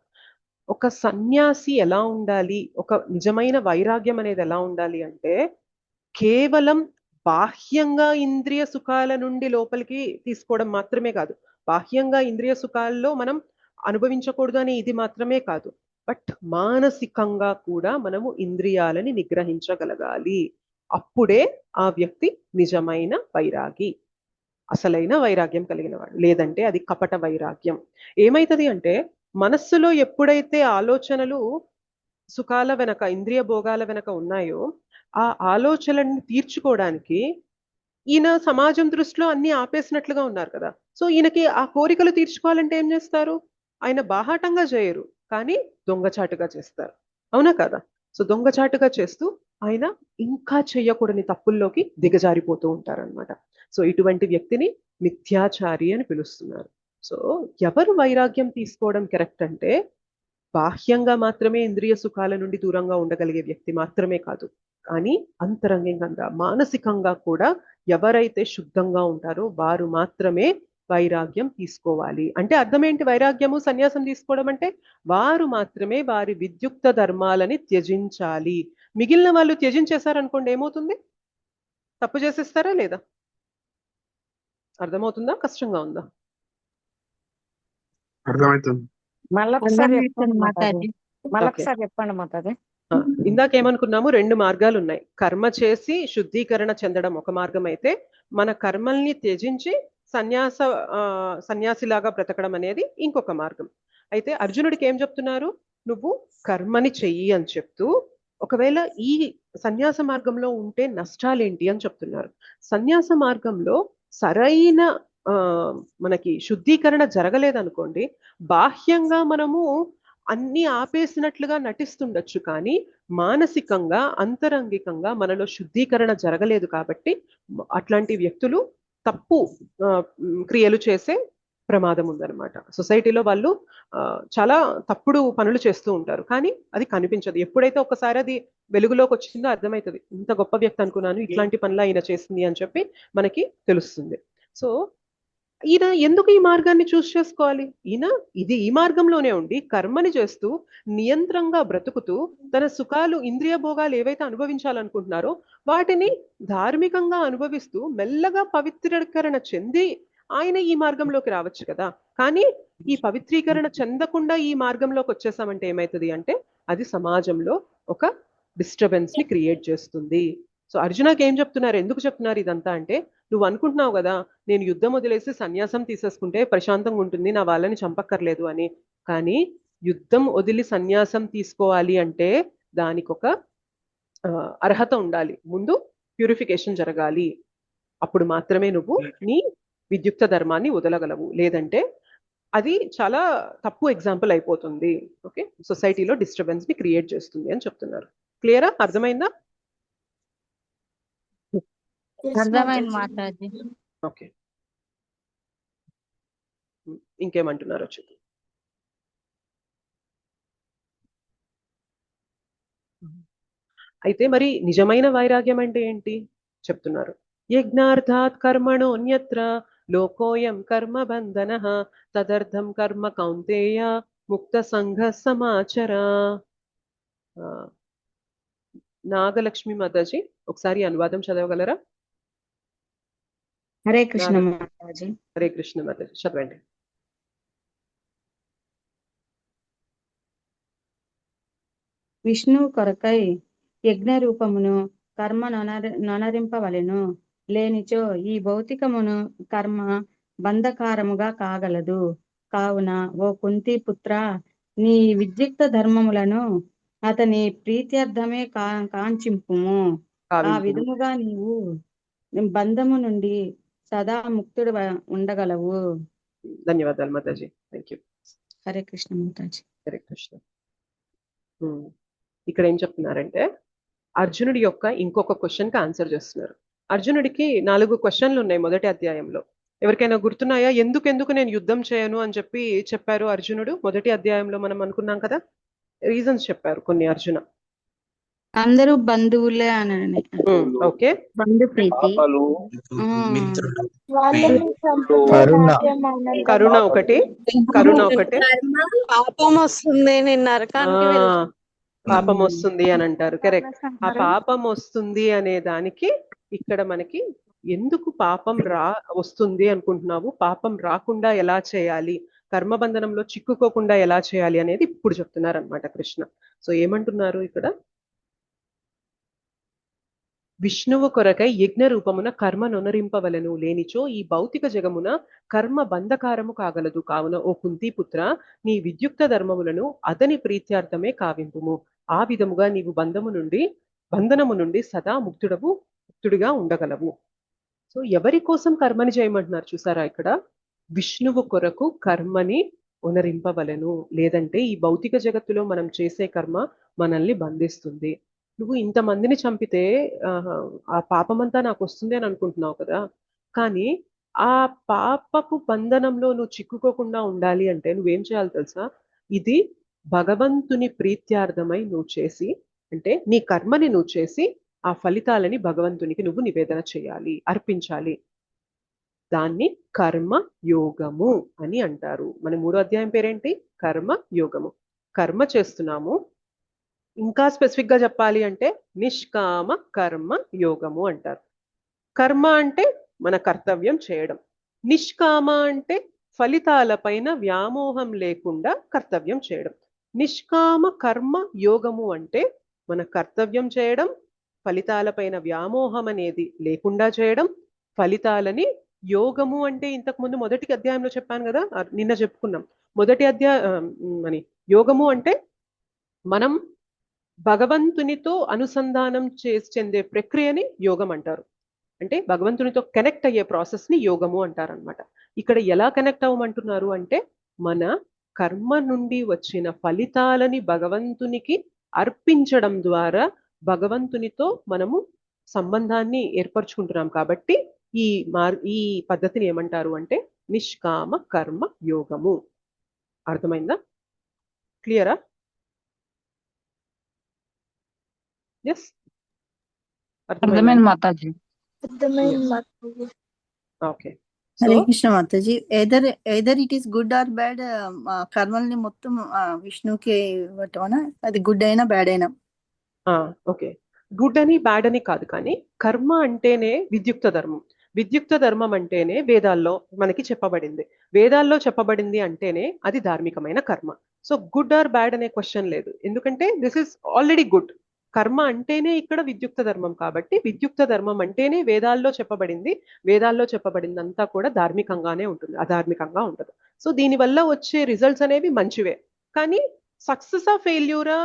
ఒక సన్యాసి ఎలా ఉండాలి, ఒక నిజమైన వైరాగ్యం అనేది ఎలా ఉండాలి అంటే, కేవలం బాహ్యంగా ఇంద్రియ సుఖాల నుండి లోపలికి తీసుకోవడం మాత్రమే కాదు, బాహ్యంగా ఇంద్రియ సుఖాల్లో మనం అనుభవించకూడదు అని ఇది మాత్రమే కాదు, బట్ మానసికంగా కూడా మనము ఇంద్రియాలని నిగ్రహించగలగాలి. అప్పుడే ఆ వ్యక్తి నిజమైన వైరాగి, అసలైన వైరాగ్యం కలిగిన వాడు. లేదంటే అది కపట వైరాగ్యం. ఏమైతుంది అంటే, మనస్సులో ఎప్పుడైతే ఆలోచనలు సుఖాల వెనక, ఇంద్రియ భోగాల వెనక ఉన్నాయో, ఆ ఆలోచనలను తీర్చుకోవడానికి ఈయన సమాజం దృష్టిలో అన్ని ఆపేసినట్లుగా ఉన్నారు కదా. సో ఈయనకి ఆ కోరికలు తీర్చుకోవాలంటే ఏం చేస్తారు? ఆయన బాహాటంగా చేయరు, కానీ దొంగచాటుగా చేస్తారు, అవునా కదా? సో దొంగచాటుగా చేస్తూ ఆయన ఇంకా చెయ్యకూడని తప్పుల్లోకి దిగజారిపోతూ ఉంటారనమాట. సో ఇటువంటి వ్యక్తిని మిథ్యాచారి అని పిలుస్తున్నారు. సో ఎవరు వైరాగ్యం తీసుకోవడం కరెక్ట్ అంటే, బాహ్యంగా మాత్రమే ఇంద్రియ సుఖాల నుండి దూరంగా ఉండగలిగే వ్యక్తి మాత్రమే కాదు, కానీ అంతరంగికంగా మానసికంగా కూడా ఎవరైతే శుద్ధంగా ఉంటారో వారు మాత్రమే వైరాగ్యం తీసుకోవాలి. అంటే అర్థం ఏంటి? వైరాగ్యము, సన్యాసం తీసుకోవడం అంటే వారు మాత్రమే వారి విద్యుక్త ధర్మాలని త్యజించాలి. మిగిలిన వాళ్ళు త్యజించేశారనుకోండి, ఏమవుతుంది? తప్పు చేసేస్తారా లేదా? అర్థమవుతుందా? కష్టంగా ఉందా? అర్థమవుతుంది. చెప్పండి మాతాజీ. ఇందాకేమనుకున్నాము, రెండు మార్గాలు ఉన్నాయి. కర్మ చేసి శుద్ధీకరణ చెందడం ఒక మార్గం అయితే, మన కర్మల్ని త్యజించి సన్యాసిలాగా బ్రతకడం అనేది ఇంకొక మార్గం. అయితే అర్జునుడికి ఏం చెప్తున్నారు? నువ్వు కర్మని చెయ్యి అని చెప్తూ, ఒకవేళ ఈ సన్యాస మార్గంలో ఉంటే నష్టాలేంటి అని చెప్తున్నారు. సన్యాస మార్గంలో సరైన మనకి శుద్ధీకరణ జరగలేదనుకోండి, బాహ్యంగా మనము అన్ని ఆపేసినట్లుగా నటిస్తుండొచ్చు, కానీ మానసికంగా, అంతరంగికంగా మనలో శుద్ధీకరణ జరగలేదు. కాబట్టి అట్లాంటి వ్యక్తులు తప్పు క్రియలు చేసే ప్రమాదం ఉందన్నమాట. సొసైటీలో వాళ్ళు చాలా తప్పుడు పనులు చేస్తూ ఉంటారు, కానీ అది కనిపించదు. ఎప్పుడైతే ఒక్కసారి అది వెలుగులోకి వచ్చిందో అర్థమవుతుంది, ఇంత గొప్ప వ్యక్తి అనుకున్నాను, ఇట్లాంటి పనులు ఈయన చేసింది అని చెప్పి మనకి తెలుస్తుంది. సో ఈయన ఎందుకు ఈ మార్గాన్ని చూస్ చేసుకోవాలి? ఈయన ఈ మార్గంలోనే ఉండి కర్మని చేస్తూ నియంత్రంగా బ్రతుకుతూ తన సుఖాలు, ఇంద్రియ భోగాలు ఏవైతే అనుభవించాలనుకుంటున్నారో వాటిని ధార్మికంగా అనుభవిస్తూ మెల్లగా పవిత్రీకరణ చెంది ఆయన ఈ మార్గంలోకి రావచ్చు కదా. కానీ ఈ పవిత్రీకరణ చెందకుండా ఈ మార్గంలోకి వచ్చేసామంటే ఏమవుతుంది అంటే అది సమాజంలో ఒక డిస్టర్బెన్స్ ని క్రియేట్ చేస్తుంది. సో అర్జునకి ఏం చెప్తున్నారు, ఎందుకు చెప్తున్నారు ఇదంతా అంటే, నువ్వు అనుకుంటున్నావు కదా నేను యుద్ధం వదిలేసి సన్యాసం తీసేసుకుంటే ప్రశాంతంగా ఉంటుంది, నా వాళ్ళని చంపక్కర్లేదు అని. కానీ యుద్ధం వదిలి సన్యాసం తీసుకోవాలి అంటే దానికి ఒక అర్హత ఉండాలి, ముందు ప్యూరిఫికేషన్ జరగాలి. అప్పుడు మాత్రమే నువ్వు నీ విద్యుక్త ధర్మాన్ని వదలగలవు, లేదంటే అది చాలా తప్పు ఎగ్జాంపుల్ అయిపోతుంది. ఓకే, సొసైటీలో డిస్టర్బెన్స్ ని క్రియేట్ చేస్తుంది అని చెప్తున్నారు. క్లియరా? అర్థమైందా? అర్థమైంది మాతాజీ. ఓకే, ఇంకేమంటున్నారు చెప్పు. అయితే మరి నిజమైన వైరాగ్యం అంటే ఏంటి చెప్తున్నారు. యజ్ఞార్థాత్ కర్మణోన్యత్ర లోకోయం కర్మ బంధన తదర్థం కర్మ కౌంతేయ ముక్త సంఘ సమాచర. నాగలక్ష్మి మాతాజీ ఒకసారి అనువాదం చదవగలరా? హరే కృష్ణ మాతాజీ. హరే కృష్ణ మాతాజీ, చదవండి. విష్ణువు కొరకై యజ్ఞ రూపమును కర్మ నొనరింపవలెను, లేనిచో ఈ భౌతికమును కర్మ బంధకారముగా కాగలదు. కావున ఓ కుంతి పుత్ర, నీ విద్యుక్త ధర్మములను అతని ప్రీత్యర్థమే కాంచింపుము. ఆ విధముగా నీవు బంధము నుండి సదా ముక్తుడు ఉండగలవు. ధన్యవాదాలు మాతాజీ, థ్యాంక్ యూ. హరే కృష్ణ మాతాజీ. హరే కృష్ణ. ఇక్కడ ఏం చెప్తున్నారంటే అర్జునుడి యొక్క ఇంకొక క్వశ్చన్ కి ఆన్సర్ చేస్తున్నారు. అర్జునుడికి 4 క్వశ్చన్లు ఉన్నాయి మొదటి అధ్యాయంలో. ఎవరికైనా గుర్తున్నాయా? ఎందుకు నేను యుద్ధం చేయను అని చెప్పి చెప్పారు అర్జునుడు మొదటి అధ్యాయంలో? మనం అనుకున్నాం కదా, రీజన్స్ చెప్పారు కొన్ని అర్జున. అందరూ బంధువులే అని. ఓకే, బంధు ప్రీతి, పాపాలు, కరుణ ఒకటి, పాపం వస్తుంది, నేను నరకానికి వెళ్తాను. పాపం వస్తుంది అని అంటారు. కరెక్ట్. ఆ పాపం వస్తుంది అనే దానికి ఇక్కడ మనకి ఎందుకు పాపం వస్తుంది అనుకుంటున్నావు, పాపం రాకుండా ఎలా చేయాలి, కర్మబంధనంలో చిక్కుకోకుండా ఎలా చేయాలి అనేది ఇప్పుడు చెప్తున్నారు అనమాట కృష్ణ. సో ఏమంటున్నారు ఇక్కడ, విష్ణువు కొరకై యజ్ఞ రూపమున కర్మ నొనరింపవలను, లేనిచో ఈ భౌతిక జగమున కర్మ బంధకారము కాగలదు. కావున ఓ కుంతిపుత్ర, నీ విద్యుక్త ధర్మములను అతని ప్రీత్యార్థమే కావింపుము. ఆ విధముగా నీవు బంధనము నుండి సదా ముక్తుడిగా ఉండగలవు. సో ఎవరి కోసం కర్మని చేయమంటున్నారు చూసారా ఇక్కడ? విష్ణువు కొరకు కర్మని ఉనరింపవలను, లేదంటే ఈ భౌతిక జగత్తులో మనం చేసే కర్మ మనల్ని బంధిస్తుంది. నువ్వు ఇంతమందిని చంపితే ఆ పాపమంతా నాకు వస్తుంది అని అనుకుంటున్నావు కదా, కానీ ఆ పాపపు బంధనంలో నువ్వు చిక్కుకోకుండా ఉండాలి అంటే నువ్వేం చేయాలి తెలుసా? ఇది భగవంతుని ప్రీత్యార్థమై నువ్వు చేసి, అంటే నీ కర్మని నువ్వు చేసి ఆ ఫలితాలని భగవంతునికి నువ్వు నివేదన చేయాలి, అర్పించాలి. దాన్ని కర్మ యోగము అని అంటారు. మన 3వ అధ్యాయం పేరేంటి? కర్మ యోగము. కర్మ చేస్తున్నాము, ఇంకా స్పెసిఫిక్ గా చెప్పాలి అంటే నిష్కామ కర్మ యోగము అంటారు. కర్మ అంటే మన కర్తవ్యం చేయడం, నిష్కామ అంటే ఫలితాలపైన వ్యామోహం లేకుండా కర్తవ్యం చేయడం. నిష్కామ కర్మ యోగము అంటే మన కర్తవ్యం చేయడం, ఫలితాలపైన వ్యామోహం అనేది లేకుండా చేయడం, ఫలితాలని యోగము అంటే ఇంతకుముందు మొదటి అధ్యాయంలో చెప్పాను కదా, నిన్న చెప్పుకున్నాం. మొదటి అధ్యాయం యోగము అంటే మనం భగవంతునితో అనుసంధానం చెందే ప్రక్రియని యోగం అంటారు. అంటే భగవంతునితో కనెక్ట్ అయ్యే ప్రాసెస్ ని యోగము అంటారు అనమాట. ఇక్కడ ఎలా కనెక్ట్ అవ్వమంటున్నారు అంటే మన కర్మ నుండి వచ్చిన ఫలితాలని భగవంతునికి అర్పించడం ద్వారా భగవంతునితో మనము సంబంధాన్ని ఏర్పరచుకుంటున్నాం. కాబట్టి ఈ పద్ధతిని ఏమంటారు అంటే నిష్కామ కర్మ యోగము. అర్థమైందా? క్లియరా? ఎస్, అర్థమైందా? అర్థమైంది మాతాజీ. అర్థమైంది Mataji. Okay. Hare so Krishna Mataji, either it is good or bad, కర్మల్ని మొత్తం విష్ణుకి ఇవ్వటం, అది గుడ్ అయినా బ్యాడ్ అయినా. ఓకే, గుడ్ అని బ్యాడ్ అని కాదు, కానీ కర్మ అంటేనే విద్యుక్త ధర్మం. విద్యుక్త ధర్మం అంటేనే వేదాల్లో మనకి చెప్పబడింది. వేదాల్లో చెప్పబడింది అంటేనే అది ధార్మికమైన కర్మ. సో గుడ్ ఆర్ బ్యాడ్ అనే క్వశ్చన్ లేదు, ఎందుకంటే దిస్ ఇస్ ఆల్రెడీ గుడ్. కర్మ అంటేనే ఇక్కడ విద్యుక్త ధర్మం, కాబట్టి విద్యుక్త ధర్మం అంటేనే వేదాల్లో చెప్పబడింది. వేదాల్లో చెప్పబడిందంతా కూడా ధార్మికంగానే ఉంటుంది, అధార్మికంగా ఉండదు. సో దీనివల్ల వచ్చే రిజల్ట్స్ అనేవి మంచివే, కానీ సక్సెస్ ఆ ఫెయిల్యూరా,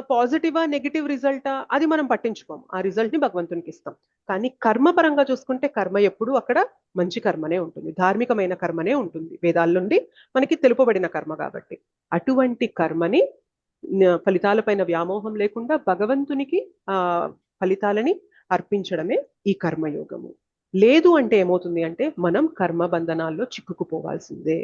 పాజిటివా నెగిటివ్ రిజల్టా అది మనం పట్టించుకోము. ఆ రిజల్ట్ ని భగవంతునికి ఇస్తాం. కానీ కర్మ పరంగా చూసుకుంటే కర్మ ఎప్పుడు అక్కడ మంచి కర్మనే ఉంటుంది, ధార్మికమైన కర్మనే ఉంటుంది. వేదాల నుండి మనకి తెలుపబడిన కర్మ కాబట్టి అటువంటి కర్మని ఫలితాలపైన వ్యామోహం లేకుండా భగవంతునికి ఆ ఫలితాలని అర్పించడమే ఈ కర్మయోగము. లేదు అంటే ఏమవుతుంది అంటే మనం కర్మ బంధనాల్లో చిక్కుకుపోవాల్సిందే.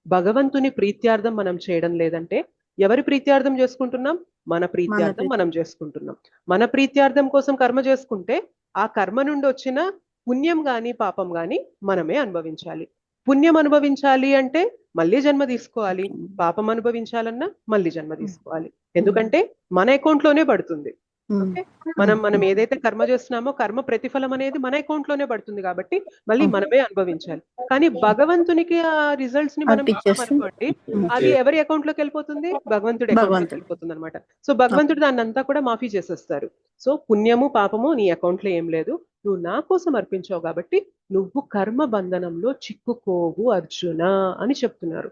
భగవంతుని ప్రీత్యార్థం మనం చేయడం లేదంటే ఎవరి ప్రీత్యార్థం చేసుకుంటున్నాం? మన ప్రీత్యార్థం మనం చేసుకుంటున్నాం. మన ప్రీత్యార్థం కోసం కర్మ చేసుకుంటే ఆ కర్మ నుండి వచ్చిన పుణ్యం గాని పాపం గాని మనమే అనుభవించాలి. పుణ్యం అనుభవించాలి అంటే మళ్ళీ జన్మ తీసుకోవాలి, పాపం అనుభవించాలన్నా మళ్ళీ జన్మ తీసుకోవాలి. ఎందుకంటే మన అకౌంట్ లోనే పడుతుంది. ఓకే, మనం ఏదైతే కర్మ చేస్తున్నామో కర్మ ప్రతిఫలం అనేది మన అకౌంట్ లోనే పడుతుంది, కాబట్టి మళ్ళీ మనమే అనుభవించాలి. కానీ భగవంతునికి ఆ రిజల్ట్స్ ని మనం అనుకోండి, అది ఎవరి అకౌంట్ లోకి వెళ్ళిపోతుంది? భగవంతుడి అకౌంట్ లోకి వెళ్ళిపోతుంది అనమాట. సో భగవంతుడు దాన్ని అంతా కూడా మాఫీ చేసేస్తారు. సో పుణ్యము పాపము నీ అకౌంట్ లో ఏం లేదు, నువ్వు నా కోసం అర్పించావు కాబట్టి నువ్వు కర్మ బంధనంలో చిక్కుకోవు అర్జున అని చెప్తున్నారు.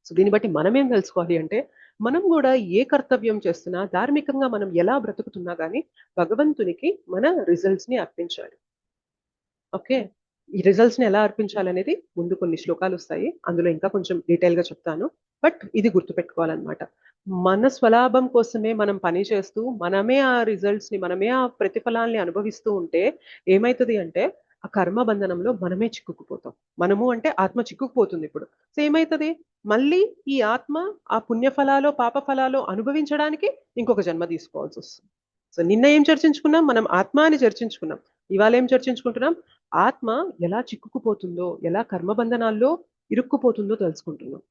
సో దీన్ని బట్టి మనం ఏం తెలుసుకోవాలి అంటే మనం కూడా ఏ కర్తవ్యం చేస్తున్నా, ధార్మికంగా మనం ఎలా బ్రతుకుతున్నా కానీ భగవంతునికి మన రిజల్ట్స్ ని అర్పించాలి. ఓకే, ఈ రిజల్ట్స్ ని ఎలా అర్పించాలనేది ముందు కొన్ని శ్లోకాలు వస్తాయి, అందులో ఇంకా కొంచెం డీటెయిల్ గా చెప్తాను. బట్ ఇది గుర్తుపెట్టుకోవాలన్నమాట, మన స్వలాభం కోసమే మనం పని చేస్తూ మనమే ఆ రిజల్ట్స్ ని, మనమే ఆ ప్రతిఫలాల్ని అనుభవిస్తూ ఉంటే ఏమైతుంది అంటే ఆ కర్మ బంధనంలో మనమే చిక్కుకుపోతాం. మనము అంటే ఆత్మ చిక్కుకుపోతుంది. ఇప్పుడు సో ఏమైతుంది, మళ్ళీ ఈ ఆత్మ ఆ పుణ్యఫలాలో పాప ఫలాలో అనుభవించడానికి ఇంకొక జన్మ తీసుకోవాల్సి వస్తుంది. సో నిన్న ఏం చర్చించుకున్నాం? మనం ఆత్మ అని చర్చించుకున్నాం. ఇవాళ ఏం చర్చించుకుంటున్నాం? ఆత్మ ఎలా చిక్కుకుపోతుందో, ఎలా కర్మబంధనాల్లో ఇరుక్కుపోతుందో తెలుసుకుంటున్నాం.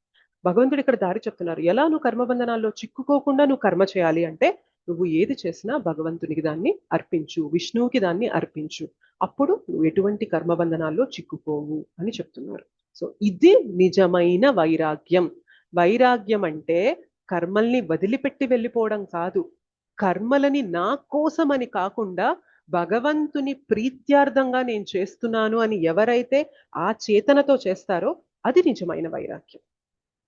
భగవంతుడు ఇక్కడ దారి చెప్తున్నారు. ఎలా నువ్వు కర్మబంధనాల్లో చిక్కుకోకుండా నువ్వు కర్మ చేయాలి అంటే నువ్వు ఏది చేసినా భగవంతునికి దాన్ని అర్పించు, విష్ణువుకి దాన్ని అర్పించు, అప్పుడు నువ్వు ఎటువంటి కర్మబంధనాల్లో చిక్కుకోవు అని చెప్తున్నారు. సో ఇది నిజమైన వైరాగ్యం. వైరాగ్యం అంటే కర్మల్ని వదిలిపెట్టి వెళ్ళిపోవడం కాదు, కర్మలని నా కోసమని కాకుండా భగవంతుని ప్రీత్యార్థంగా నేను చేస్తున్నాను అని ఎవరైతే ఆ చేతనతో చేస్తారో అది నిజమైన వైరాగ్యం.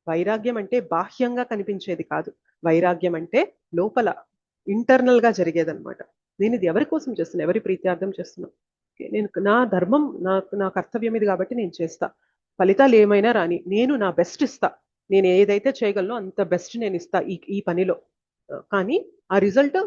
వైరాగ్యం అంటే బాహ్యంగా కనిపించేది కాదు, వైరాగ్యం అంటే లోపల ఇంటర్నల్ గా జరిగేదన్నమాట. నేను ఇది ఎవరి కోసం చేస్తున్నా, ఎవరి ప్రీత్యార్థం చేస్తున్నా, నేను నా ధర్మం, నా కర్తవ్యం ఇది కాబట్టి నేను చేస్తా, ఫలితాలు ఏమైనా రాని నేను నా బెస్ట్ ఇస్తా, నేను ఏదైతే చేయగలనో అంత బెస్ట్ నేను ఇస్తా ఈ పనిలో. కానీ ఆ రిజల్ట్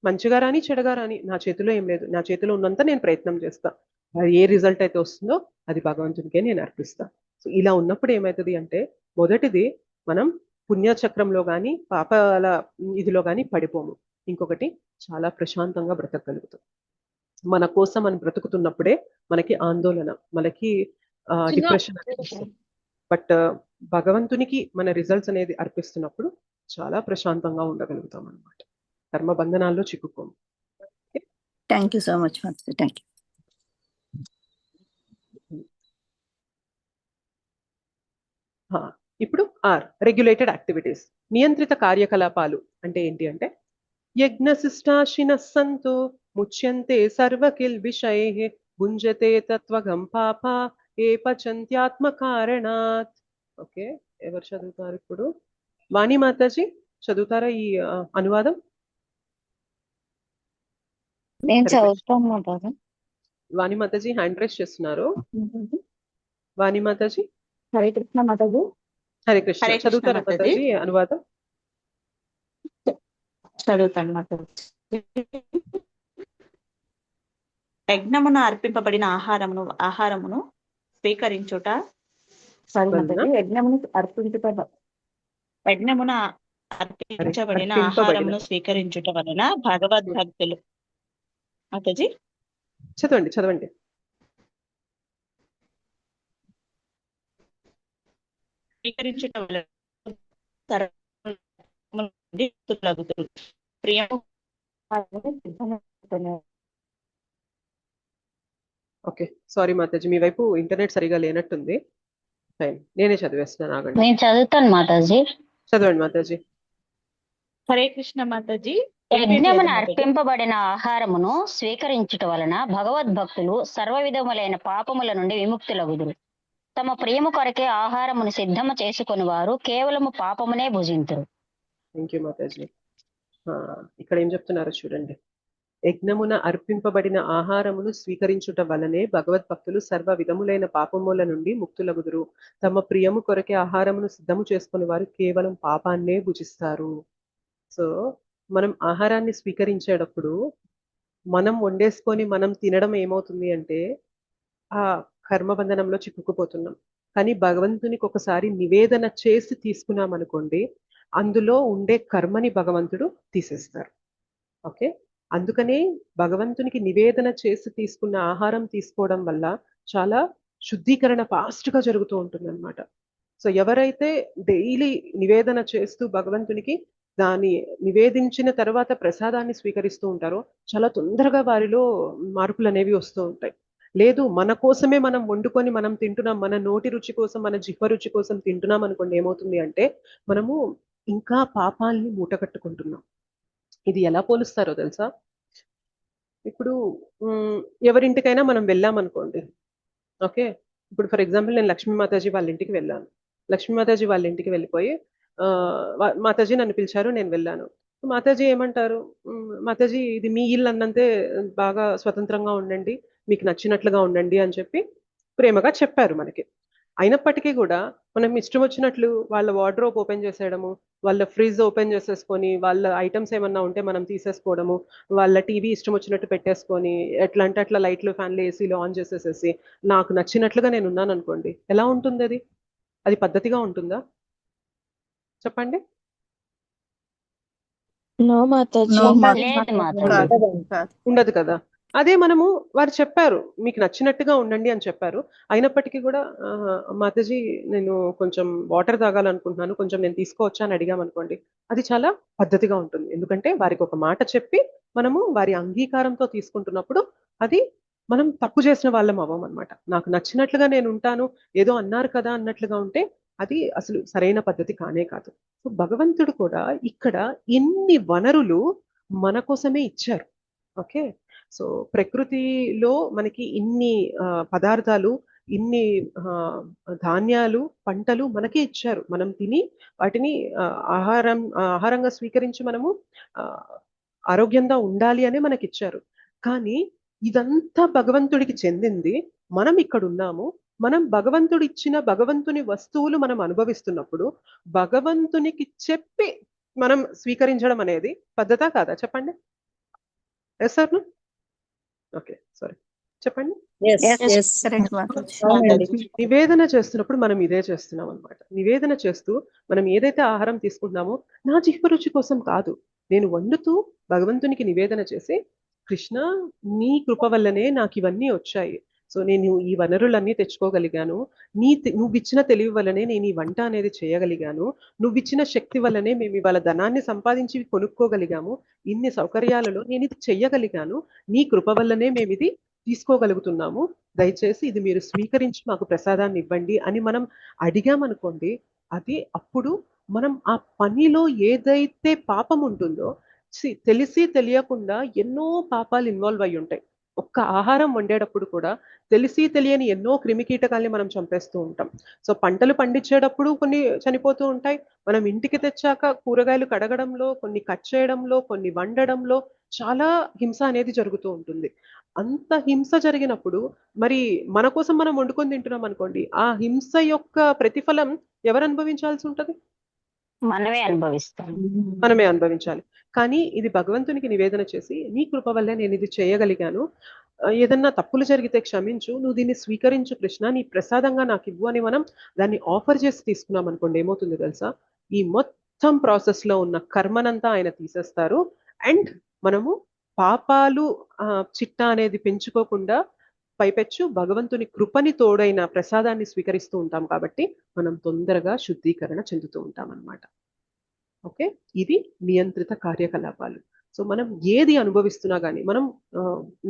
మంచిగా రాని చెడగా రాని నా చేతిలో ఏం లేదు, నా చేతిలో ఉన్నంత నేను ప్రయత్నం చేస్తా, అది ఏ రిజల్ట్ అయితే వస్తుందో అది భగవంతునికే నేను అర్పిస్తా. సో ఇలా ఉన్నప్పుడు ఏమవుతుంది అంటే మొదటిది మనం పుణ్యచక్రంలో కానీ పాపాల ఇదిలో కానీ పడిపోము. ఇంకొకటి చాలా ప్రశాంతంగా బ్రతకగలుగుతాం. మన కోసం మనం బ్రతుకుతున్నప్పుడే మనకి ఆందోళన, మనకి డిప్రెషన్ అనిపిస్తుంది. బట్ భగవంతునికి మన రిజల్ట్స్ అనేది అర్పిస్తున్నప్పుడు చాలా ప్రశాంతంగా ఉండగలుగుతాం అన్నమాట, కర్మ బంధనాల్లో చిక్కుకోము. Thank you so much. Thank you. ఇప్పుడు రెగ్యులేటెడ్ యాక్టివిటీస్, నియంత్రిత కార్యకలాపాలు అంటే ఏంటి అంటే యజ్ఞశిష్టాశిన సంతు ముచ్యంతే సర్వకిల్ విషయైః భుంజతే తత్వగం పాప ఏ పచంత్యాత్మ కారణాత్. ఓకే, ఎవరు చదువుతారు ఇప్పుడు? వాణి మాతాజీ చదువుతారా ఈ అనువాదం? నేను చదువుతాను మాతాజీ. వాణి మాతాజీ హ్యాండ్ రైస్ చేస్తున్నారు. వాణి మాతాజీ. హరే కృష్ణ మాతాజీ. హరే కృష్ణ. చదువుతారా మాతాజీ అనువాదం? చదువుతాను మాతాజీ. యజ్ఞమున అర్పింపబడిన ఆహారమును స్వీకరించుట సారీ వలన మాతాజీ యజ్ఞమును యజ్ఞమున అర్పించబడిన ఆహారమును స్వీకరించుట వలన భగవద్భక్తులు మాతాజీ చదవండి స్వీకరించుట వలన సర్వముల నుండి ముక్తులగుదురు. ప్రియము ఓకే, సారీ మాతాజీ, మీ వైపు ఇంటర్నెట్ సరిగా లేనట్టుంది. ఫైన్, నేనే చదివేస్తున్నాను, ఆగండి. నేను చదువుతాను మాతాజీ. చదవండి మాతాజీ. హరే కృష్ణ మాతాజీ. యజ్ఞమున అర్పింపబడిన ఆహారమును స్వీకరించుట వలన భగవద్భక్తులు సర్వ విధములైన పాపముల నుండి విముక్తులగుదురు. తమ ప్రియము కొరకే ఆహారమును సిద్ధము చేసుకుని వారు కేవలము పాపమునే భుజింతురు. థ్యాంక్ యూ మాతాజీ. ఇక్కడ ఏం చెప్తున్నారో చూడండి. యజ్ఞమున అర్పింపబడిన ఆహారమును స్వీకరించుట వలనే భగవద్భక్తులు సర్వ విధములైన పాపముల నుండి ముక్తులగుదురు. తమ ప్రియము కొరకే ఆహారమును సిద్ధము చేసుకుని వారు కేవలం పాపాన్నే భుజిస్తారు. సో మనం ఆహారాన్ని స్వీకరించేటప్పుడు మనం వండేసుకొని మనం తినడం ఏమవుతుంది అంటే ఆ కర్మబంధనంలో చిక్కుకుపోతున్నాం. కానీ భగవంతునికి ఒకసారి నివేదన చేసి తీసుకున్నాం అనుకోండి, అందులో ఉండే కర్మని భగవంతుడు తీసేస్తారు. ఓకే, అందుకనే భగవంతునికి నివేదన చేసి తీసుకున్న ఆహారం తీసుకోవడం వల్ల చాలా శుద్ధీకరణ ఫాస్ట్గా జరుగుతూ ఉంటుంది అనమాట. సో ఎవరైతే డైలీ నివేదన చేస్తూ భగవంతునికి దాన్ని నివేదించిన తర్వాత ప్రసాదాన్ని స్వీకరిస్తూ ఉంటారో చాలా తొందరగా వారిలో మార్పులు అనేవి వస్తూ ఉంటాయి. లేదు, మన కోసమే మనం వండుకొని మనం తింటున్నాం, మన నోటి రుచి కోసం, మన జిహ్వ రుచి కోసం తింటున్నాం అనుకోండి, ఏమవుతుంది అంటే మనము ఇంకా పాపాలని మూటగట్టుకుంటున్నాం. ఇది ఎలా పోలుస్తారో తెలుసా? ఇప్పుడు ఎవరింటికైనా మనం వెళ్ళాం అనుకోండి. ఓకే, ఇప్పుడు ఫర్ ఎగ్జాంపుల్ నేను లక్ష్మీ మాతాజీ వాళ్ళ ఇంటికి వెళ్ళాను. లక్ష్మీ మాతాజీ వాళ్ళ ఇంటికి వెళ్ళిపోయి మాతాజీ నన్ను పిలిచారు, నేను వెళ్ళాను. మాతాజీ ఏమంటారు? మాతాజీ ఇది మీ ఇల్లు అన్నంతే బాగా స్వతంత్రంగా ఉండండి, మీకు నచ్చినట్లుగా ఉండండి అని చెప్పి ప్రేమగా చెప్పారు మనకి. అయినప్పటికీ కూడా మనం ఇష్టం వచ్చినట్లు వాళ్ళ వార్డ్రోబ్ ఓపెన్ చేసేయడము, వాళ్ళ ఫ్రిడ్జ్ ఓపెన్ చేసేసుకొని వాళ్ళ ఐటమ్స్ ఏమన్నా ఉంటే మనం తీసేసుకోవడము, వాళ్ళ టీవీ ఇష్టం వచ్చినట్టు పెట్టేసుకొని ఎట్లా అంటే అట్లా లైట్లు ఫ్యాన్లు ఏసీలు ఆన్ చేసేసేసి నాకు నచ్చినట్లుగా నేను ఉన్నాను అనుకోండి, ఎలా ఉంటుంది అది? అది పద్ధతిగా ఉంటుందా చెప్పండి? ఉండదు కదా. అదే మనము వారు చెప్పారు మీకు నచ్చినట్టుగా ఉండండి అని చెప్పారు, అయినప్పటికీ కూడా మాతాజీ నేను కొంచెం వాటర్ తాగాలనుకుంటున్నాను, కొంచెం నేను తీసుకోవచ్చా అని అడిగామనుకోండి, అది చాలా పద్ధతిగా ఉంటుంది. ఎందుకంటే వారికి ఒక మాట చెప్పి మనము వారి అంగీకారంతో తీసుకుంటున్నప్పుడు అది మనం తప్పు చేసిన వాళ్ళం అవ్వం అనమాట. నాకు నచ్చినట్లుగా నేను ఉంటాను, ఏదో అన్నారు కదా అన్నట్లుగా ఉంటే అది అసలు సరైన పద్ధతి కానే కాదు. సో భగవంతుడు కూడా ఇక్కడ ఎన్ని వనరులు మన కోసమే ఇచ్చారు. ఓకే, సో ప్రకృతిలో మనకి ఇన్ని పదార్థాలు, ఇన్ని ధాన్యాలు, పంటలు మనకే ఇచ్చారు. మనం తిని వాటిని ఆహారంగా స్వీకరించి మనము ఆరోగ్యంగా ఉండాలి అనే మనకి ఇచ్చారు. కానీ ఇదంతా భగవంతుడికి చెందింది. మనం ఇక్కడ ఉన్నాము, మనం భగవంతుడు ఇచ్చిన భగవంతుని వస్తువులు మనం అనుభవిస్తున్నప్పుడు భగవంతునికి చెప్పి మనం స్వీకరించడం అనేది పద్ధతా కాదా చెప్పండి? Yes sir? ఓకే, సారీ, చెప్పండి. నివేదన చేస్తున్నప్పుడు మనం ఇదే చేస్తున్నాం అనమాట. నివేదన చేస్తూ మనం ఏదైతే ఆహారం తీసుకుంటున్నామో నా జిహ్వ రుచి కోసం కాదు, నేను వండుతూ భగవంతునికి నివేదన చేసి కృష్ణ నీ కృప వల్లనే నాకు ఇవన్నీ వచ్చాయి, సో నేను ఈ వనరులన్నీ తెచ్చుకోగలిగాను, నువ్వు ఇచ్చిన తెలివి వల్లనే నేను ఈ వంట అనేది చేయగలిగాను, నువ్వు ఇచ్చిన శక్తి వల్లనే మేము ఇవాళ ధనాన్ని సంపాదించి కొనుక్కోగలిగాము, ఇన్ని సౌకర్యాలలో నేను ఇది చెయ్యగలిగాను, నీ కృప వల్లనే మేము ఇది తీసుకోగలుగుతున్నాము, దయచేసి ఇది మీరు స్వీకరించి మాకు ప్రసాదాన్ని ఇవ్వండి అని మనం అడిగామనుకోండి, అది అప్పుడు మనం ఆ పనిలో ఏదైతే పాపం ఉంటుందో తెలిసి తెలియకుండా ఎన్నో పాపాలు ఇన్వాల్వ్ అయి ఉంటాయి. ఒక్క ఆహారం వండేటప్పుడు కూడా తెలిసి తెలియని ఎన్నో క్రిమికీటకాల్ని మనం చంపేస్తూ ఉంటాం. సో పంటలు పండించేటప్పుడు కొన్ని చనిపోతూ ఉంటాయి, మనం ఇంటికి తెచ్చాక కూరగాయలు కడగడంలో, కొన్ని కట్ చేయడంలో, కొన్ని వండడంలో చాలా హింస అనేది జరుగుతూ ఉంటుంది. అంత హింస జరిగినప్పుడు మరి మన కోసం మనం వండుకొని తింటున్నాం అనుకోండి, ఆ హింస యొక్క ప్రతిఫలం ఎవరు అనుభవించాల్సి ఉంటది? మనమే అనుభవిస్తాం. మనమే అనుభవించాలి. కానీ ఇది భగవంతునికి నివేదన చేసి నీ కృప వల్లే నేను ఇది చేయగలిగాను, ఏదన్నా తప్పులు జరిగితే క్షమించు, నువ్వు దీన్ని స్వీకరించు కృష్ణ, నీ ప్రసాదంగా నాకు ఇవ్వు అని మనం దాన్ని ఆఫర్ చేసి తీసుకున్నాం అనుకోండి, ఏమవుతుంది తెలుసా, ఈ మొత్తం ప్రాసెస్ లో ఉన్న కర్మనంతా ఆయన తీసేస్తారు. అండ్ మనము పాపాలు చిట్టా అనేది పెంచుకోకుండా పైపెచ్చు భగవంతుని కృపని తోడైన ప్రసాదాన్ని స్వీకరిస్తూ ఉంటాం కాబట్టి మనం తొందరగా శుద్ధీకరణ చెందుతూ ఉంటాం అన్నమాట. ఓకే, ఇది నియంత్రిత కార్యకలాపాలు. సో మనం ఏది అనుభవిస్తున్నా కానీ మనం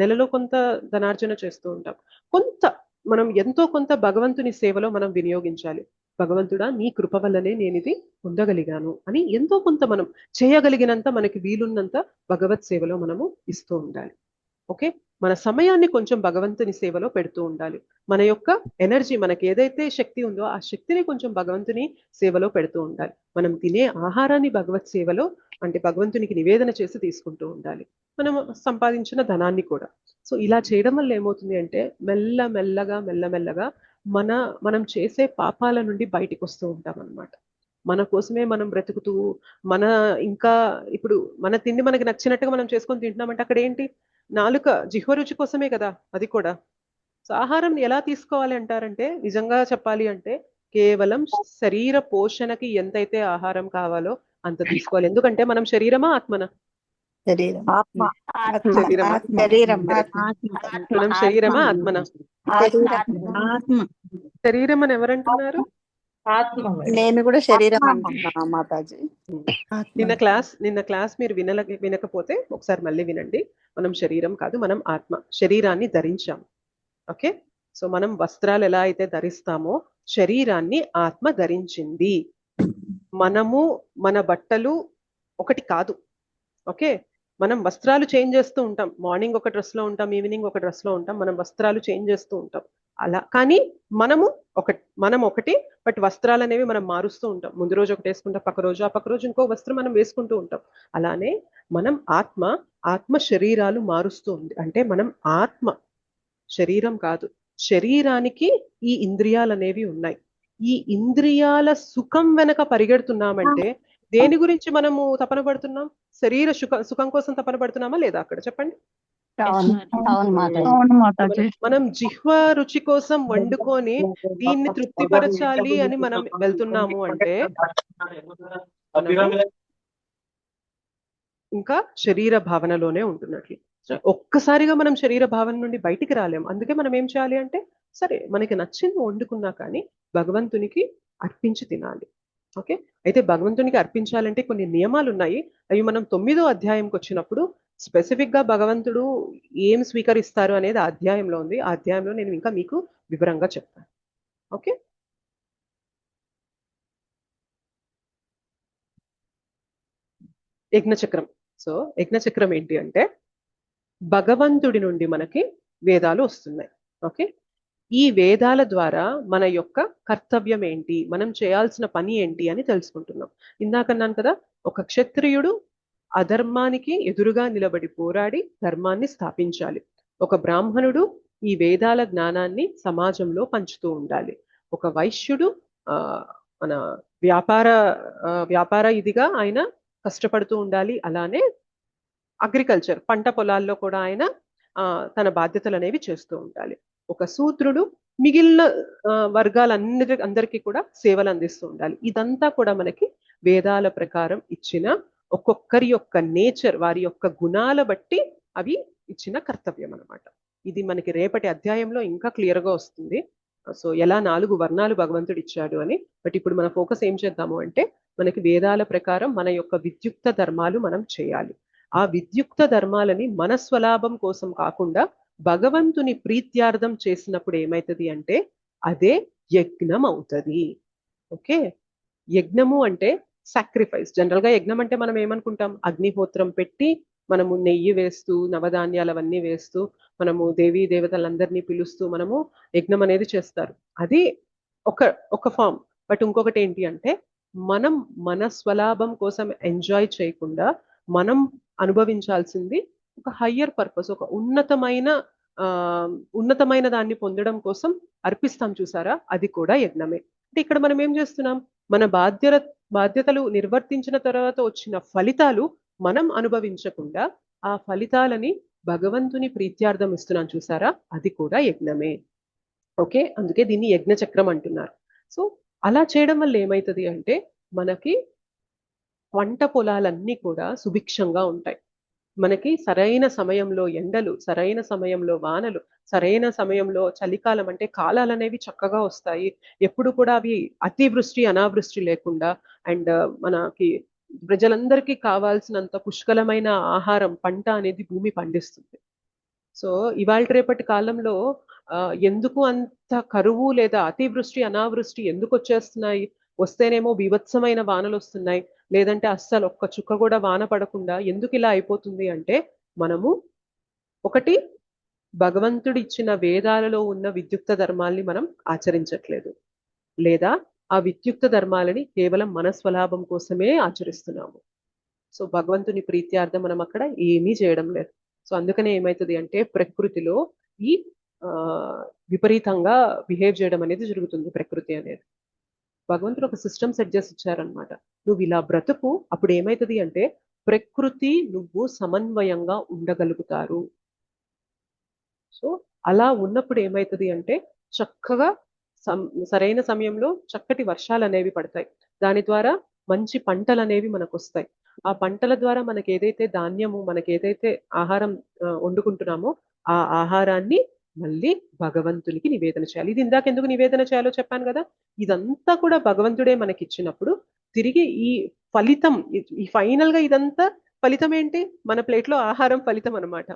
నెలలో కొంత ధనార్జన చేస్తూ ఉంటాం, కొంత మనం ఎంతో కొంత భగవంతుని సేవలో మనం వినియోగించాలి. భగవంతుడా నీ కృప వల్లనే నేను ఇది పొందగలిగాను అని ఎంతో కొంత మనం చేయగలిగినంత మనకి వీలున్నంత భగవత్ సేవలో మనము ఇస్తూ ఉండాలి. ఓకే, మన సమయాన్ని కొంచెం భగవంతుని సేవలో పెడుతూ ఉండాలి. మన యొక్క ఎనర్జీ, మనకి ఏదైతే శక్తి ఉందో ఆ శక్తిని కొంచెం భగవంతుని సేవలో పెడుతూ ఉండాలి. మనం తినే ఆహారాన్ని భగవత్ సేవలో అంటే భగవంతునికి నివేదన చేసి తీసుకుంటూ ఉండాలి, మనం సంపాదించిన ధనాన్ని కూడా. సో ఇలా చేయడం వల్ల ఏమవుతుంది అంటే మెల్లమెల్లగా మనం చేసే పాపాల నుండి బయటికి వస్తూ ఉంటాం అన్నమాట. మన కోసమే మనం బ్రతుకుతూ ఇంకా ఇప్పుడు మన తిండి మనకి నచ్చినట్టుగా మనం చేసుకొని తింటున్నామంటే అక్కడ ఏంటి, నాలుక జిహ్వ రుచి కోసమే కదా అది కూడా. సో ఆహారం ఎలా తీసుకోవాలి అంటారంటే, నిజంగా చెప్పాలి అంటే కేవలం శరీర పోషణకి ఎంతైతే ఆహారం కావాలో అంత తీసుకోవాలి. ఎందుకంటే మనం శరీరమా ఆత్మనా? మనం శరీరమా ఆత్మనా? శరీరం అని ఎవరంటున్నారు? నేను కూడా శరీరం అంటున్నా మాతాజీ. నిన్న క్లాస్ మీరు వినకపోతే ఒకసారి మళ్ళీ వినండి. మనం శరీరం కాదు, మనం ఆత్మ. శరీరాన్ని ధరించాం. ఓకే, సో మనం వస్త్రాలు ఎలా అయితే ధరిస్తామో శరీరాన్ని ఆత్మ ధరించింది. మనము మన బట్టలు ఒకటి కాదు. ఓకే, మనం వస్త్రాలు చేంజ్ చేస్తూ ఉంటాం, మార్నింగ్ ఒక డ్రెస్ లో ఉంటాం, ఈవినింగ్ ఒక డ్రెస్ లో ఉంటాం, మనం వస్త్రాలు చేంజ్ చేస్తూ ఉంటాం. అలా కానీ మనం ఒకటి, బట్ వస్త్రాలు అనేవి మనం మారుస్తూ ఉంటాం. ముందు రోజు ఒకటి వేసుకుంటాం, పక్క రోజు ఇంకో వస్త్రం మనం వేసుకుంటూ ఉంటాం. అలానే మనం ఆత్మ శరీరాలు మారుస్తూ ఉంది. అంటే మనం ఆత్మ, శరీరం కాదు. శరీరానికి ఈ ఇంద్రియాలు అనేవి ఉన్నాయి. ఈ ఇంద్రియాల సుఖం వెనక పరిగెడుతున్నామంటే దేని గురించి మనము తపన పడుతున్నాం? శరీర సుఖం కోసం తపన పడుతున్నామా లేదా? అక్కడ చెప్పండి. మనం జిహ్వ రుచి కోసం వండుకొని దీన్ని తృప్తిపరచాలి అని మనం వెళ్తున్నాము అంటే ఇంకా శరీర భావనలోనే ఉంటున్నట్లు. ఒక్కసారిగా మనం శరీర భావన నుండి బయటికి రాలేము. అందుకే మనం ఏం చేయాలి అంటే, సరే మనకి నచ్చింది వండుకున్నా కానీ భగవంతునికి అర్పించి తినాలి. ఓకే, అయితే భగవంతునికి అర్పించాలంటే కొన్ని నియమాలు ఉన్నాయి. అవి మనం 9వ అధ్యాయంకి వచ్చినప్పుడు స్పెసిఫిక్ గా భగవంతుడు ఏం స్వీకరిస్తారు అనేది ఆ అధ్యాయంలో ఉంది. ఆ అధ్యాయంలో నేను ఇంకా మీకు వివరంగా చెప్తాను. ఓకే, యజ్ఞచక్రం. సో యజ్ఞచక్రం ఏంటి అంటే, భగవంతుడి నుండి మనకి వేదాలు వస్తున్నాయి. ఓకే, ఈ వేదాల ద్వారా మన యొక్క కర్తవ్యం ఏంటి, మనం చేయాల్సిన పని ఏంటి అని తెలుసుకుంటున్నాం. ఇందాకన్నాను కదా, ఒక క్షత్రియుడు అధర్మానికి ఎదురుగా నిలబడి పోరాడి ధర్మాన్ని స్థాపించాలి. ఒక బ్రాహ్మణుడు ఈ వేదాల జ్ఞానాన్ని సమాజంలో పంచుతూ ఉండాలి. ఒక వైశ్యుడు మన వ్యాపార ఇదిగా ఆయన కష్టపడుతూ ఉండాలి. అలానే అగ్రికల్చర్ పంట పొలాల్లో కూడా ఆయన తన బాధ్యతలు అనేవి చేస్తూ ఉండాలి. ఒక శూద్రుడు మిగిలిన అందరికీ కూడా సేవలు అందిస్తూ ఉండాలి. ఇదంతా కూడా మనకి వేదాల ప్రకారం ఇచ్చిన ఒక్కొక్కరి యొక్క నేచర్, వారి యొక్క గుణాల బట్టి అవి ఇచ్చిన కర్తవ్యం అన్నమాట. ఇది మనకి రేపటి అధ్యాయంలో ఇంకా క్లియర్ గా వస్తుంది. సో ఎలా 4 వర్ణాలు భగవంతుడు ఇచ్చాడు అని. బట్ ఇప్పుడు మన ఫోకస్ ఏం చేద్దాము అంటే, మనకి వేదాల ప్రకారం మన యొక్క విద్యుక్త ధర్మాలు మనం చేయాలి. ఆ విద్యుక్త ధర్మాలని మన స్వలాభం కోసం కాకుండా భగవంతుని ప్రీత్యార్థం చేసినప్పుడు ఏమైతుంది అంటే అదే యజ్ఞం అవుతుంది. ఓకే, యజ్ఞము అంటే సాక్రిఫైస్. జనరల్ గా యజ్ఞం అంటే మనం ఏమనుకుంటాం, అగ్నిహోత్రం పెట్టి మనము నెయ్యి వేస్తూ నవధాన్యాలు అవన్నీ వేస్తూ మనము దేవీ దేవతలందరినీ పిలుస్తూ మనము యజ్ఞం అనేది చేస్తారు. అది ఒక ఫామ్. బట్ ఇంకొకటి ఏంటి అంటే, మనం మన స్వలాభం కోసం ఎంజాయ్ చేయకుండా మనం అనుభవించాల్సింది ఒక హయ్యర్ పర్పస్, ఒక ఉన్నతమైన దాన్ని పొందడం కోసం అర్పిస్తాం చూసారా, అది కూడా యజ్ఞమే. అంటే ఇక్కడ మనం ఏం చేస్తున్నాం, మన బాధ్యతలు నిర్వర్తించిన తర్వాత వచ్చిన ఫలితాలు మనం అనుభవించకుండా ఆ ఫలితాలని భగవంతుని ప్రీత్యార్థం ఇస్తున్నాం చూసారా, అది కూడా యజ్ఞమే. ఓకే, అందుకే దీన్ని యజ్ఞ చక్రం అంటున్నారు. సో అలా చేయడం వల్ల ఏమవుతుంది అంటే మనకి పంట పొలాలన్నీ కూడా సుభిక్షంగా ఉంటాయి. మనకి సరైన సమయంలో ఎండలు, సరైన సమయంలో వానలు, సరైన సమయంలో చలికాలం అంటే కాలాలు అనేవి చక్కగా వస్తాయి. ఎప్పుడు కూడా అవి అతివృష్టి అనావృష్టి లేకుండా అండ్ మనకి ప్రజలందరికీ కావాల్సినంత పుష్కలమైన ఆహారం పంట అనేది భూమి పండిస్తుంది. సో ఇవాళ రేపటి కాలంలో ఎందుకు అంత కరువు లేదా అతివృష్టి అనావృష్టి ఎందుకు వచ్చేస్తున్నాయి? వస్తేనేమో బీభత్సమైన వానలు వస్తున్నాయి, లేదంటే అస్సలు ఒక్క చుక్క కూడా వాన పడకుండా ఎందుకు ఇలా అయిపోతుంది అంటే మనము ఒకటి భగవంతుడు ఇచ్చిన వేదాలలో ఉన్న విద్యుక్త ధర్మాల్ని మనం ఆచరించట్లేదు, లేదా ఆ విద్యుక్త ధర్మాలని కేవలం మన స్వలాభం కోసమే ఆచరిస్తున్నాము. సో భగవంతుని ప్రీత్యార్థం మనం అక్కడ ఏమీ చేయడం లేదు. సో అందుకనే ఏమవుతుంది అంటే ప్రకృతిలో ఈ విపరీతంగా బిహేవ్ చేయడం అనేది జరుగుతుంది. ప్రకృతి అనేది భగవంతుడు ఒక సిస్టమ్ సెట్ చేసి ఇచ్చారనమాట. నువ్వు ఇలా బ్రతుకు, అప్పుడు ఏమవుతుంది అంటే ప్రకృతి నువ్వు సమన్వయంగా ఉండగలుగుతారు. సో అలా ఉన్నప్పుడు ఏమవుతుంది అంటే చక్కగా సరైన సమయంలో చక్కటి వర్షాలు అనేవి పడతాయి. దాని ద్వారా మంచి పంటలు అనేవి మనకు వస్తాయి. ఆ పంటల ద్వారా మనకి ఏదైతే ధాన్యము, మనకి ఏదైతే ఆహారం వండుకుంటున్నామో ఆ ఆహారాన్ని మళ్ళీ భగవంతునికి నివేదన చేయాలి. ఇది ఇందాక ఎందుకు నివేదన చేయాలో చెప్పాను కదా. ఇదంతా కూడా భగవంతుడే మనకి ఇచ్చినప్పుడు తిరిగి ఈ ఫలితం, ఈ ఫైనల్ గా ఇదంతా ఫలితం ఏంటి? మన ప్లేట్లో ఆహారం ఫలితం అన్నమాట.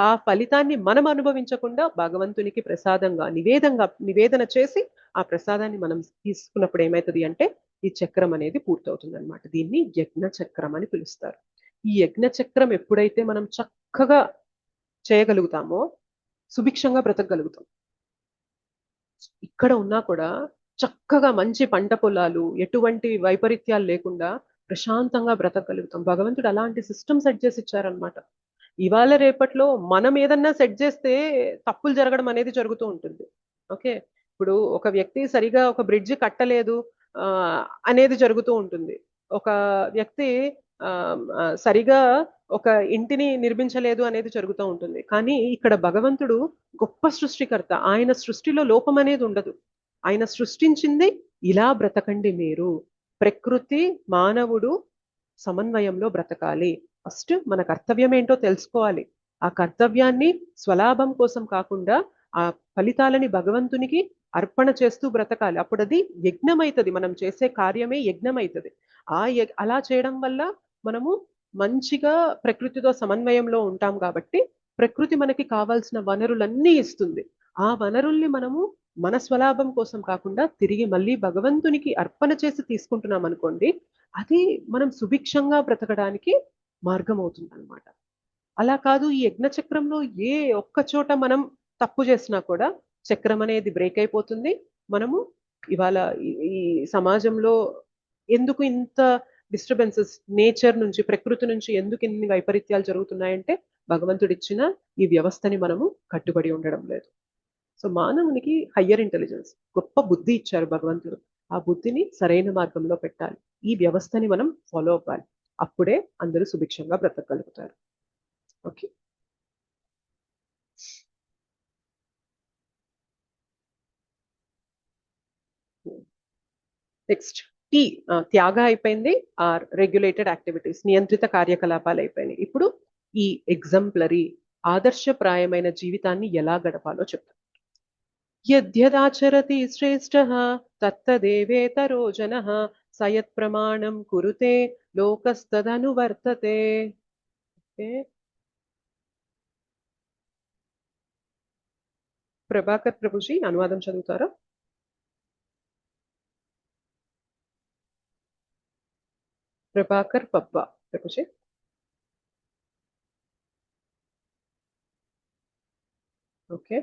ఆ ఫలితాన్ని మనం అనుభవించకుండా భగవంతునికి ప్రసాదంగా నివేదన చేసి ఆ ప్రసాదాన్ని మనం తీసుకున్నప్పుడు ఏమవుతుంది అంటే ఈ చక్రం అనేది పూర్తవుతుంది అనమాట. దీన్ని యజ్ఞ చక్రం అని పిలుస్తారు. ఈ యజ్ఞ చక్రం ఎప్పుడైతే మనం చక్కగా చేయగలుగుతామో సుభిక్షంగా బ్రతకగలుగుతాం. ఇక్కడ ఉన్నా కూడా చక్కగా మంచి పంట పొలాలు, ఎటువంటి వైపరీత్యాలు లేకుండా ప్రశాంతంగా బ్రతకగలుగుతాం. భగవంతుడు అలాంటి సిస్టమ్ సెట్ చేసి ఇచ్చారనమాట. ఇవాళ రేపట్లో మనం ఏదన్నా సెట్ చేస్తే తప్పులు జరగడం అనేది జరుగుతూ ఉంటుంది. ఓకే, ఇప్పుడు ఒక వ్యక్తి సరిగా ఒక బ్రిడ్జ్ కట్టలేదు అనేది జరుగుతూ ఉంటుంది. ఒక వ్యక్తి సరిగా ఒక ఇంటిని నిర్మించలేదు అనేది జరుగుతూ ఉంటుంది. కానీ ఇక్కడ భగవంతుడు గొప్ప సృష్టికర్త. ఆయన సృష్టిలో లోపం అనేది ఉండదు. ఆయన సృష్టించింది ఇలా బ్రతకండి మీరు. ప్రకృతి మానవుడు సమన్వయంలో బ్రతకాలి. ఫస్ట్ మన కర్తవ్యం ఏంటో తెలుసుకోవాలి. ఆ కర్తవ్యాన్ని స్వలాభం కోసం కాకుండా ఆ ఫలితాలని భగవంతునికి అర్పణ చేస్తూ బ్రతకాలి. అప్పుడు అది యజ్ఞం అవుతుంది. మనం చేసే కార్యమే యజ్ఞం అవుతుంది. అలా చేయడం వల్ల మనము మంచిగా ప్రకృతితో సమన్వయంలో ఉంటాం కాబట్టి ప్రకృతి మనకి కావాల్సిన వనరులన్నీ ఇస్తుంది. ఆ వనరుల్ని మనము మన స్వలాభం కోసం కాకుండా తిరిగి మళ్ళీ భగవంతునికి అర్పణ చేసి తీసుకుంటున్నాం అనుకోండి, అది మనం సుభిక్షంగా బ్రతకడానికి మార్గం అవుతుంది అనమాట. అలా కాదు, ఈ యజ్ఞ చక్రంలో ఏ ఒక్క చోట మనం తప్పు చేసినా కూడా చక్రం అనేది బ్రేక్ అయిపోతుంది. మనము ఇవాళ ఈ సమాజంలో ఎందుకు ఇంత డిస్టర్బెన్సెస్, నేచర్ నుంచి, ప్రకృతి నుంచి ఎందుకు ఇన్ని వైపరీత్యాలు జరుగుతున్నాయంటే భగవంతుడు ఇచ్చిన ఈ వ్యవస్థని మనము కట్టుబడి ఉండడం లేదు. సో మానవునికి హయ్యర్ ఇంటెలిజెన్స్, గొప్ప బుద్ధి ఇచ్చారు భగవంతుడు. ఆ బుద్ధిని సరైన మార్గంలో పెట్టాలి. ఈ వ్యవస్థని మనం ఫాలో అవ్వాలి. అప్పుడే అందరూ సుభిక్షంగా బ్రతకగలుగుతారు. Okay, next tea. త్యాగ అయిపోయింది. ఆర్ రెగ్యులేటెడ్ యాక్టివిటీస్, నియంత్రిత కార్యకలాపాలు అయిపోయినాయి. ఇప్పుడు ఈ ఎగ్జంప్లరీ ఆదర్శప్రాయమైన జీవితాన్ని ఎలా గడపాలో చెప్తాను. యద్యదాచరతి శ్రేష్ఠః తత్తదేవేతరో జనః సయత్ ప్రమాణం కురుతే లోకస్తదనువర్తతే. ప్రభాకర్ ప్రభుజీ అనువాదం చదువుతారా? ప్రభాకర్ పబ్బా ప్రభుజీ. ఓకే,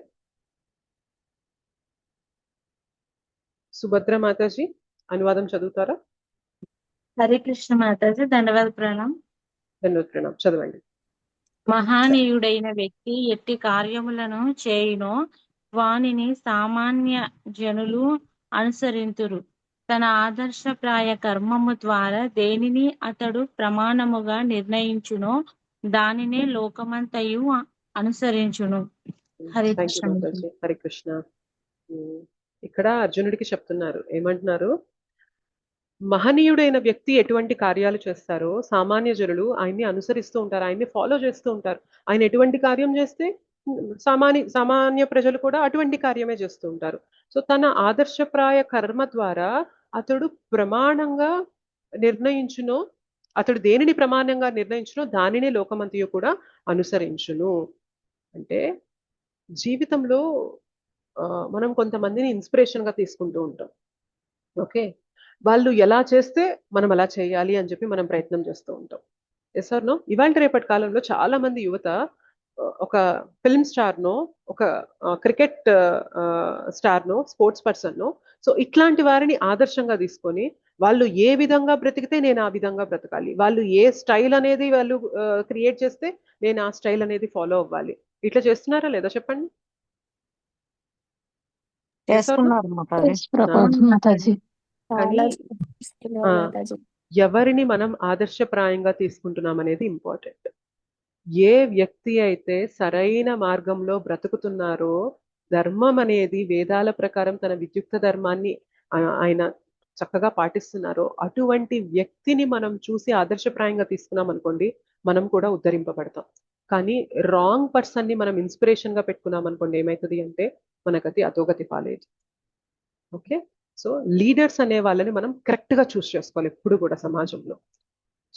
సుభద్ర మాతాజీ అనువాదం చదువుతారా? హరే కృష్ణ మాతాజీ, ధన్యవాద ప్రణాం. ధన్యవాద ప్రణాం, చదవండి. మహానీయుడైన వ్యక్తి ఎట్టి కార్యములను చేయునో వానిని సామాన్య జనులు అనుసరింతురు. తన ఆదర్శప్రాయ కర్మము ద్వారా దేనిని అతడు ప్రమాణముగా నిర్ణయించునో దానినే లోకమంతయు అనుసరించును. Hare thank you Krishna. మాతాజీ. హరే కృష్ణ. ఇక్కడ అర్జునుడికి చెప్తున్నారు, ఏమంటున్నారు? మహనీయుడైన వ్యక్తి ఎటువంటి కార్యాలు చేస్తారో సామాన్య జనులు ఆయన్ని అనుసరిస్తూ ఉంటారు, ఆయన్ని ఫాలో చేస్తూ ఉంటారు. ఆయన ఎటువంటి కార్యం చేస్తే సామాన్య ప్రజలు కూడా అటువంటి కార్యమే చేస్తూ ఉంటారు. సో తన ఆదర్శప్రాయ కర్మ ద్వారా అతడు ప్రమాణంగా నిర్ణయించునో, అతడు దేనిని ప్రమాణంగా నిర్ణయించునో దానినే లోకమంతయు కూడా అనుసరించును. అంటే జీవితంలో మనం కొంతమందిని ఇన్స్పిరేషన్ గా తీసుకుంటూ ఉంటాం. ఓకే, వాళ్ళు ఎలా చేస్తే మనం అలా చేయాలి అని చెప్పి మనం ప్రయత్నం చేస్తూ ఉంటాం. Yes or no? ఇవాళ రేపటి కాలంలో చాలా మంది యువత ఒక ఫిల్మ్ స్టార్నో, ఒక క్రికెట్ స్టార్నో, స్పోర్ట్స్ పర్సన్నో, సో ఇట్లాంటి వారిని ఆదర్శంగా తీసుకొని వాళ్ళు ఏ విధంగా బ్రతికితే నేను ఆ విధంగా బ్రతకాలి, వాళ్ళు ఏ స్టైల్ అనేది వాళ్ళు క్రియేట్ చేస్తే నేను ఆ స్టైల్ అనేది ఫాలో అవ్వాలి. ఇట్లా చేస్తున్నారా లేదా చెప్పండి? చేస్తున్నారు మాతాజీ. కానీ ఆ, మాతాజీ. ఎవరిని మనం ఆదర్శప్రాయంగా తీసుకుంటున్నాం అనేది ఇంపార్టెంట్. ఏ వ్యక్తి అయితే సరైన మార్గంలో బ్రతుకుతున్నారో, ధర్మం అనేది వేదాల ప్రకారం తన విద్యుక్త ధర్మాన్ని ఆయన చక్కగా పాటిస్తున్నారో అటువంటి వ్యక్తిని మనం చూసి ఆదర్శప్రాయంగా తీసుకున్నాం అనుకోండి, మనం కూడా ఉద్ధరింపబడతాం. కానీ రాంగ్ పర్సన్ ని మనం ఇన్స్పిరేషన్ గా పెట్టుకున్నాం అనుకోండి, ఏమవుతుంది అంటే మనకది అధోగతి పాలేదు. ఓకే, సో లీడర్స్ అనే వాళ్ళని మనం కరెక్ట్ గా చూస్ చేసుకోవాలి ఎప్పుడు కూడా సమాజంలో.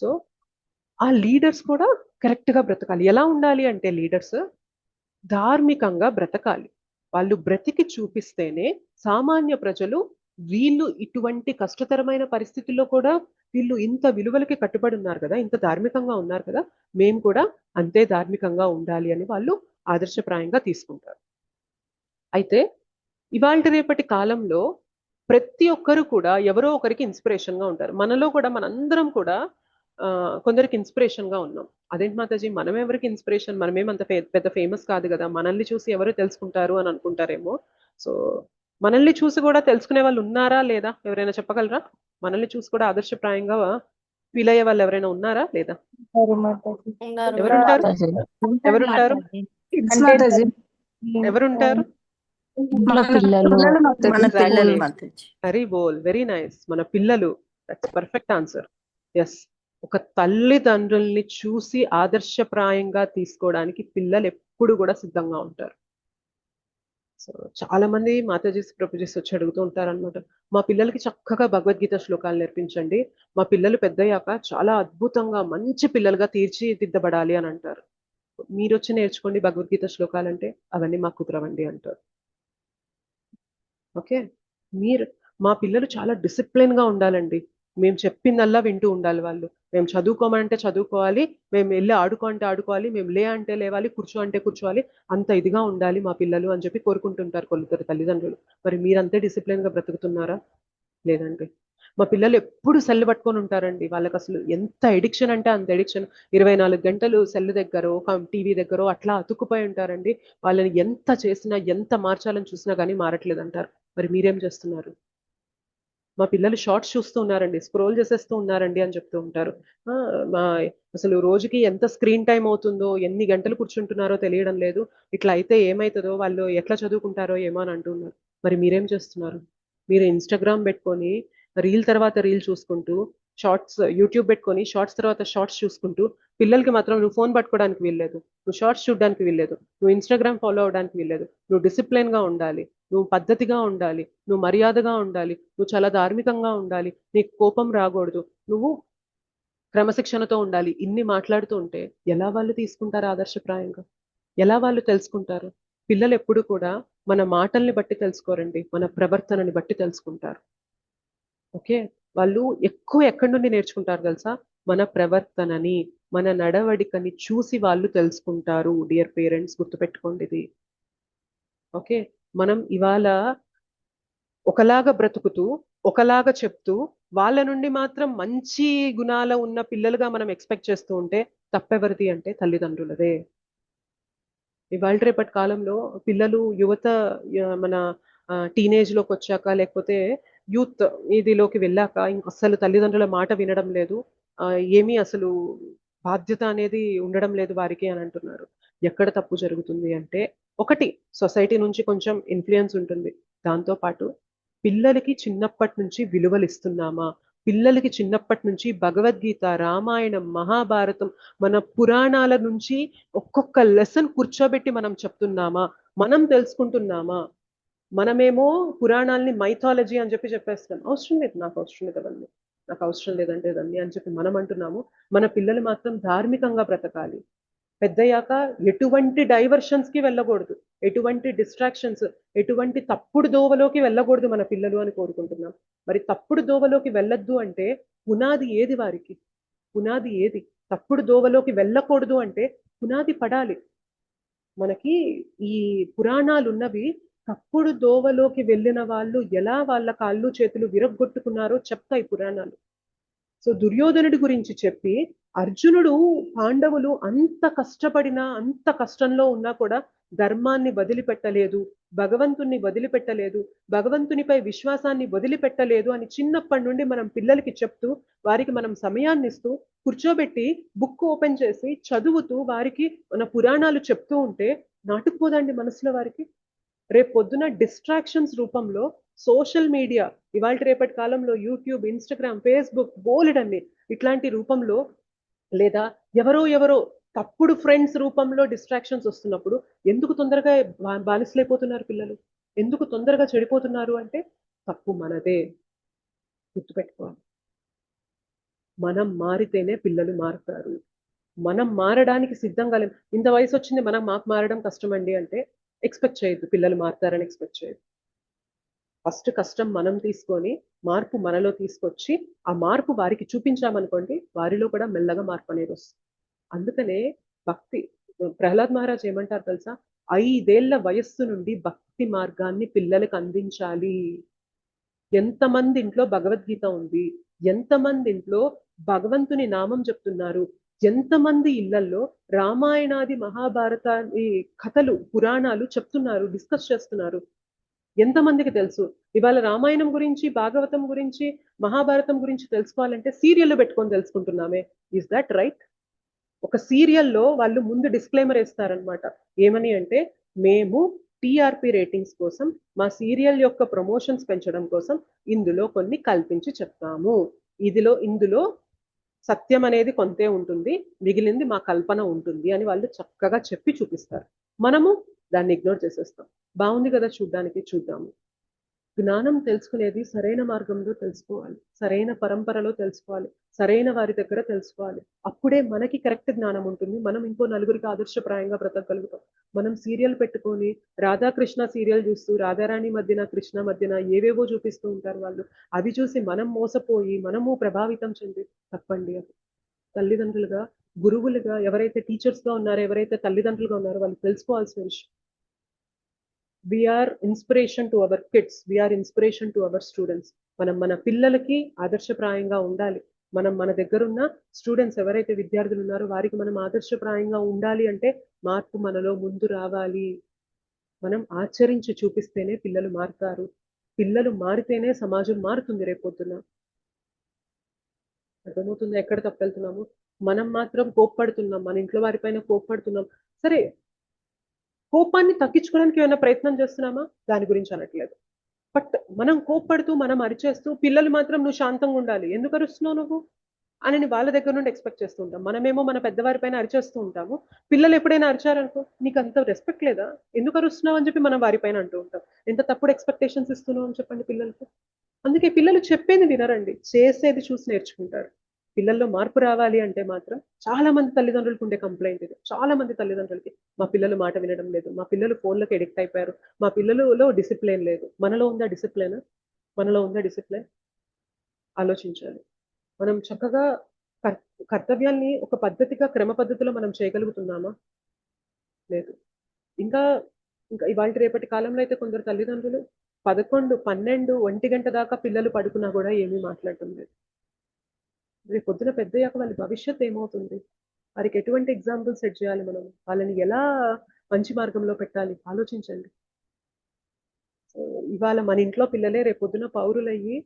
సో ఆ లీడర్స్ కూడా కరెక్ట్ గా బ్రతకాలి. ఎలా ఉండాలి అంటే లీడర్స్ ధార్మికంగా బ్రతకాలి. వాళ్ళు బ్రతికి చూపిస్తేనే సామాన్య ప్రజలు వీళ్ళు ఇటువంటి కష్టతరమైన పరిస్థితుల్లో కూడా వీళ్ళు ఇంత విలువలకి కట్టుబడి ఉన్నారు కదా, ఇంత ధార్మికంగా ఉన్నారు కదా, మేము కూడా అంతే ధార్మికంగా ఉండాలి అని వాళ్ళు ఆదర్శప్రాయంగా తీసుకుంటారు. అయితే ఇవాళ రేపటి కాలంలో ప్రతి ఒక్కరు కూడా ఎవరో ఒకరికి ఇన్స్పిరేషన్ గా ఉంటారు. మనలో కూడా మనందరం కూడా కొందరికి ఇన్స్పిరేషన్ గా ఉన్నాం. అదేంటి మాతాజీ, మనం ఎవరికి ఇన్స్పిరేషన్? మనమేమంత పెద్ద ఫేమస్ కాదు కదా, మనల్ని చూసి ఎవరు తెలుసుకుంటారు అని అనుకుంటారేమో. సో మనల్ని చూసి కూడా తెలుసుకునే వాళ్ళు ఉన్నారా లేదా ఎవరైనా చెప్పగలరా? మనల్ని చూసి కూడా ఆదర్శప్రాయంగా ఫీల్ అయ్యే వాళ్ళు ఎవరైనా ఉన్నారా లేదా? ఎవరుంటారు? ఎవరుంటారు? ఎవరుంటారు? మన పిల్లలు మన పిల్లలు మాతాజీ. వెరీ బోల్, వెరీ నైస్. మన పిల్లలు, దట్స్ పర్ఫెక్ట్ ఆన్సర్. ఎస్, ఒక తల్లిదండ్రుల్ని చూసి ఆదర్శప్రాయంగా తీసుకోవడానికి పిల్లలు ఎప్పుడు కూడా సిద్ధంగా ఉంటారు. సో చాలా మంది మాతాజీస్ ప్రభుజీస్ వచ్చి అడుగుతూ ఉంటారు అనమాట, మా పిల్లలకి చక్కగా భగవద్గీత శ్లోకాలు నేర్పించండి, మా పిల్లలు పెద్దయ్యాక చాలా అద్భుతంగా మంచి పిల్లలుగా తీర్చిదిద్దబడాలి అని అంటారు. మీరు వచ్చి నేర్చుకోండి భగవద్గీత శ్లోకాలు అంటే అవన్నీ మాకు కుదరవండి అంటారు. ఓకే, మా పిల్లలు చాలా డిసిప్లిన్ గా ఉండాలండి, మేము చెప్పిందల్లా వింటూ ఉండాలి వాళ్ళు, మేము చదువుకోమంటే చదువుకోవాలి, మేము వెళ్ళి ఆడుకో అంటే ఆడుకోవాలి, మేము లే అంటే లేవాలి, కూర్చో అంటే కూర్చోవాలి, అంత ఇదిగా ఉండాలి మా పిల్లలు అని చెప్పి కోరుకుంటుంటారు కొందరు తల్లిదండ్రులు. మరి మీరంతే డిసిప్లిన్ గా బ్రతుకుతున్నారా? లేదండి. మా పిల్లలు ఎప్పుడు సెల్ పట్టుకొని ఉంటారండి, వాళ్ళకి అసలు ఎంత ఎడిక్షన్ అంటే అంత ఎడిక్షన్. 24 గంటలు సెల్ దగ్గర టీవీ దగ్గర అట్లా అతుక్కుపోయి ఉంటారండి. వాళ్ళని ఎంత చేసినా ఎంత మార్చాలని చూసినా కానీ మారట్లేదు అంటారు. మరి మీరేం చేస్తున్నారు? మా పిల్లలు షార్ట్స్ చూస్తూ ఉన్నారండి, స్క్రోల్ చేసేస్తూ ఉన్నారండి అని చెప్తూ ఉంటారు. అసలు రోజుకి ఎంత స్క్రీన్ టైం అవుతుందో, ఎన్ని గంటలు కూర్చుంటున్నారో తెలియడం లేదు, ఇట్లా అయితే ఏమవుతుందో, వాళ్ళు ఎట్లా చదువుకుంటారో ఏమో అని అంటున్నారు. మరి మీరేం చేస్తున్నారు? మీరు ఇన్స్టాగ్రామ్ పెట్టుకొని రీల్ తర్వాత రీల్ చూసుకుంటూ, షార్ట్స్ యూట్యూబ్ పెట్టుకొని షార్ట్స్ తర్వాత షార్ట్స్ చూసుకుంటూ, పిల్లలకి మాత్రం నువ్వు ఫోన్ పట్టుకోవడానికి వీల్లేదు, నువ్వు షార్ట్స్ చూడడానికి వీల్లేదు, నువ్వు ఇన్స్టాగ్రామ్ ఫాలో అవడానికి వీల్లేదు, నువ్వు డిసిప్లిన్ గా ఉండాలి, నువ్వు పద్ధతిగా ఉండాలి, నువ్వు మర్యాదగా ఉండాలి, నువ్వు చాలా ధార్మికంగా ఉండాలి, నీకు కోపం రాకూడదు, నువ్వు క్రమశిక్షణతో ఉండాలి, ఇన్ని మాట్లాడుతూ ఉంటే ఎలా వాళ్ళు తీసుకుంటారు ఆదర్శప్రాయంగా? ఎలా వాళ్ళు తెలుసుకుంటారు? పిల్లలు ఎప్పుడు కూడా మన మాటల్ని బట్టి తెలుసుకోరండి, మన ప్రవర్తనని బట్టి తెలుసుకుంటారు. ఓకే, వాళ్ళు ఎక్కువ ఎక్కడి నుండి నేర్చుకుంటారు తెలుసా? మన ప్రవర్తనని, మన నడవడికని చూసి వాళ్ళు తెలుసుకుంటారు. డియర్ పేరెంట్స్, గుర్తుపెట్టుకోండి ఇది. ఓకే, మనం ఇవాళ ఒకలాగా బ్రతుకుతూ ఒకలాగా చెప్తూ వాళ్ళ నుండి మాత్రం మంచి గుణాల ఉన్న పిల్లలుగా మనం ఎక్స్పెక్ట్ చేస్తూ ఉంటే తప్పెవరిది అంటే తల్లిదండ్రులదే. ఇవాళ రేపటి కాలంలో పిల్లలు యువత మన టీనేజ్ లోకి వచ్చాక, లేకపోతే యూత్ ఇదిలోకి వెళ్ళాక ఇంక అస్సలు తల్లిదండ్రుల మాట వినడం లేదు, ఏమీ అసలు బాధ్యత అనేది ఉండడం లేదు వారికి అని అంటున్నారు. ఎక్కడ తప్పు జరుగుతుంది అంటే, ఒకటి సొసైటీ నుంచి కొంచెం ఇన్ఫ్లుయెన్స్ ఉంటుంది. దాంతో పాటు పిల్లలకి చిన్నప్పటి నుంచి విలువలు ఇస్తున్నామా? పిల్లలకి చిన్నప్పటి నుంచి భగవద్గీత, రామాయణం, మహాభారతం, మన పురాణాల నుంచి ఒక్కొక్క లెసన్ కూర్చోబెట్టి మనం చెప్తున్నామా? మనం తెలుసుకుంటున్నామా? మనమేమో పురాణాలని మైథాలజీ అని చెప్పి చెప్పేస్తున్నాం. అవసరం లేదు, నాకు అవసరం లేదు అవన్నీ, నాకు అవసరం లేదంటే ఇదన్నీ అని చెప్పి మనం అంటున్నాము. మన పిల్లలు మాత్రం ధార్మికంగా బ్రతకాలి. పెద్దయ్యాక ఎటువంటి డైవర్షన్స్ కి వెళ్ళకూడదు, ఎటువంటి డిస్ట్రాక్షన్స్, ఎటువంటి తప్పుడు దోవలోకి వెళ్ళకూడదు మన పిల్లలు అని కోరుకుంటున్నాం. మరి తప్పుడు దోవలోకి వెళ్ళొద్దు అంటే పునాది ఏది వారికి? పునాది ఏది? తప్పుడు దోవలోకి వెళ్ళకూడదు అంటే పునాది పడాలి. మనకి ఈ పురాణాలు ఉన్నవి తప్పుడు దోవలోకి వెళ్ళిన వాళ్ళు ఎలా వాళ్ళ కాళ్ళు చేతులు విరగ్గొట్టుకున్నారో చెప్తాయి పురాణాలు. సో దుర్యోధనుడి గురించి చెప్పి, అర్జునుడు పాండవులు అంత కష్టపడినా, అంత కష్టంలో ఉన్నా కూడా ధర్మాన్ని వదిలిపెట్టలేదు, భగవంతుణ్ణి వదిలిపెట్టలేదు, భగవంతునిపై విశ్వాసాన్ని వదిలిపెట్టలేదు అని చిన్నప్పటి నుండి మనం పిల్లలకి చెప్తూ, వారికి మనం సమయాన్ని ఇస్తూ కూర్చోబెట్టి బుక్ ఓపెన్ చేసి చదువుతూ వారికి మన పురాణాలు చెప్తూ ఉంటే నాటుకుపోదండి మనసులో వారికి? రేపు పొద్దున డిస్ట్రాక్షన్స్ రూపంలో సోషల్ మీడియా, ఇవాళ రేపటి కాలంలో యూట్యూబ్, ఇన్స్టాగ్రామ్, ఫేస్బుక్, బోలెడన్ని ఇట్లాంటి రూపంలో, లేదా ఎవరో తప్పుడు ఫ్రెండ్స్ రూపంలో డిస్ట్రాక్షన్స్ వస్తున్నప్పుడు ఎందుకు తొందరగా బానిసలైపోతున్నారు పిల్లలు? ఎందుకు తొందరగా చెడిపోతున్నారు అంటే తప్పు మనదే. గుర్తుపెట్టుకోవాలి, మనం మారితేనే పిల్లలు మారుతారు. మనం మారడానికి సిద్ధంగా లేం. ఇంత వయసు వచ్చింది మాకు మారడం కష్టమండి అంటే ఎక్స్పెక్ట్ చేయొద్దు, పిల్లలు మారుతారని ఎక్స్పెక్ట్ చేయొద్దు. ఫస్ట్ కష్టం మనం తీసుకొని మార్పు మనలో తీసుకొచ్చి ఆ మార్పు వారికి చూపించామనుకోండి, వారిలో కూడా మెల్లగా మార్పు అనేది వస్తుంది. అందుకనే భక్తి, ప్రహ్లాద్ మహారాజ్ ఏమంటారు తెలుసా? 5 ఏళ్ల వయస్సు నుండి భక్తి మార్గాన్ని పిల్లలకు అందించాలి. ఎంతమంది ఇంట్లో భగవద్గీత ఉంది? ఎంతమంది ఇంట్లో భగవంతుని నామం చెప్తున్నారు? ఎంతమంది ఇళ్లలో రామాయణాది మహాభారతాది కథలు, పురాణాలు చెప్తున్నారు, డిస్కస్ చేస్తున్నారు? ఎంతమందికి తెలుసు? ఇవాళ రామాయణం గురించి, భాగవతం గురించి, మహాభారతం గురించి తెలుసుకోవాలంటే సీరియల్ పెట్టుకొని తెలుసుకుంటున్నామే. Is that right? ఒక సీరియల్లో వాళ్ళు ముందు డిస్క్లైమర్ వేస్తారనమాట. ఏమని అంటే, మేము టీఆర్పీ రేటింగ్స్ కోసం, మా సీరియల్ యొక్క ప్రమోషన్స్ పెంచడం కోసం ఇందులో కొన్ని కల్పించి చెప్తాము. ఇందులో సత్యం అనేది కొంతే ఉంటుంది, మిగిలింది మా కల్పన ఉంటుంది అని వాళ్ళు చక్కగా చెప్పి చూపిస్తారు. మనము దాన్ని ఇగ్నోర్ చేసేస్తాం. బాగుంది కదా చూడ్డానికి, చూద్దాము. జ్ఞానం తెలుసుకునేది సరైన మార్గంలో తెలుసుకోవాలి, సరైన పరంపరలో తెలుసుకోవాలి, సరైన వారి దగ్గర తెలుసుకోవాలి. అప్పుడే మనకి కరెక్ట్ జ్ఞానం ఉంటుంది. మనం ఇంకో నలుగురికి ఆదర్శప్రాయంగా బ్రతకగలుగుతాం. మనం సీరియల్ పెట్టుకొని రాధాకృష్ణ సీరియల్ చూస్తూ రాధారాణి మధ్యన, కృష్ణ మధ్యన ఏవేవో చూపిస్తూ ఉంటారు వాళ్ళు. అవి చూసి మనం మోసపోయి మనము ప్రభావితం చెంది తప్పండి. అది తల్లిదండ్రులుగా, గురువులుగా, ఎవరైతే టీచర్స్ గా ఉన్నారో, ఎవరైతే తల్లిదండ్రులుగా ఉన్నారో వాళ్ళు తెలుసుకోవాల్సిన విషయం. We are inspiration to our kids, we are inspiration to our students. మనం మన పిల్లలకి ఆదర్శప్రాయంగా ఉండాలి. మనం మన దగ్గర ఉన్న స్టూడెంట్స్ ఎవరైతే విద్యార్థులు ఉన్నారో వారికి మనం ఆదర్శప్రాయంగా ఉండాలి అంటే మార్పు మనలో ముందు రావాలి. మనం ఆచరించి చూపిస్తేనే పిల్లలు మారుతారు. పిల్లలు మారితేనే సమాజం మారుతుంది రేపొద్దున. అర్థమవుతుందా ఎక్కడ తప్పెళ్తున్నాము? మనం మాత్రం కోప్పడుతున్నాం, మన ఇంట్లో వారిపైన కోప్పడుతున్నాం. సరే, కోపాన్ని తగ్గించుకోవడానికి ఏమైనా ప్రయత్నం చేస్తున్నామా? దాని గురించి అనట్లేదు. బట్ మనం కోప్పడుతూ, మనం అరిచేస్తూ, పిల్లలు మాత్రం నువ్వు శాంతంగా ఉండాలి, ఎందుకు అరుస్తున్నావు నువ్వు అని వాళ్ళ దగ్గర నుండి ఎక్స్పెక్ట్ చేస్తూ ఉంటాం. మనమేమో మన పెద్దవారి పైన అరిచేస్తూ ఉంటాము. పిల్లలు ఎప్పుడైనా అరిచారనుకో, నీకు అంత రెస్పెక్ట్ లేదా, ఎందుకు అరుస్తున్నావు అని చెప్పి మనం వారిపైన అంటూ ఉంటాం. ఎంత తప్పుడు ఎక్స్పెక్టేషన్స్ ఇస్తున్నావు అని చెప్పండి పిల్లలకి. అందుకే పిల్లలు చెప్పేది వినరండి, చేసేది చూసి నేర్చుకుంటారు. పిల్లల్లో మార్పు రావాలి అంటే మాత్రం చాలా మంది తల్లిదండ్రులకు ఉండే కంప్లైంట్ ఇది. చాలా మంది తల్లిదండ్రులకి, మా పిల్లలు మాట వినడం లేదు, మా పిల్లలు ఫోన్లకు ఎడిక్ట్ అయిపోయారు, మా పిల్లలలో డిసిప్లిన్ లేదు. మనలో ఉందా డిసిప్లిన్? మనలో ఉందా డిసిప్లిన్? ఆలోచించాలి. మనం చక్కగా కర్తవ్యాన్ని ఒక పద్ధతిగా, క్రమ పద్ధతిలో మనం చేయగలుగుతున్నామా? లేదు. ఇంకా ఇవాళ రేపటి కాలంలో అయితే కొందరు తల్లిదండ్రులు 11, 12, 1 గంట దాకా పిల్లలు పడుకున్నా కూడా ఏమీ మాట్లాడటం లేదు. రేపు పొద్దున పెద్దయ్యాక వాళ్ళ భవిష్యత్ ఏమవుతుంది? వారికి ఎటువంటి ఎగ్జాంపుల్ సెట్ చేయాలి మనం? వాళ్ళని ఎలా మంచి మార్గంలో పెట్టాలి? ఆలోచించండి. ఇవాళ మన ఇంట్లో పిల్లలే రేపొద్దున పౌరులయ్యి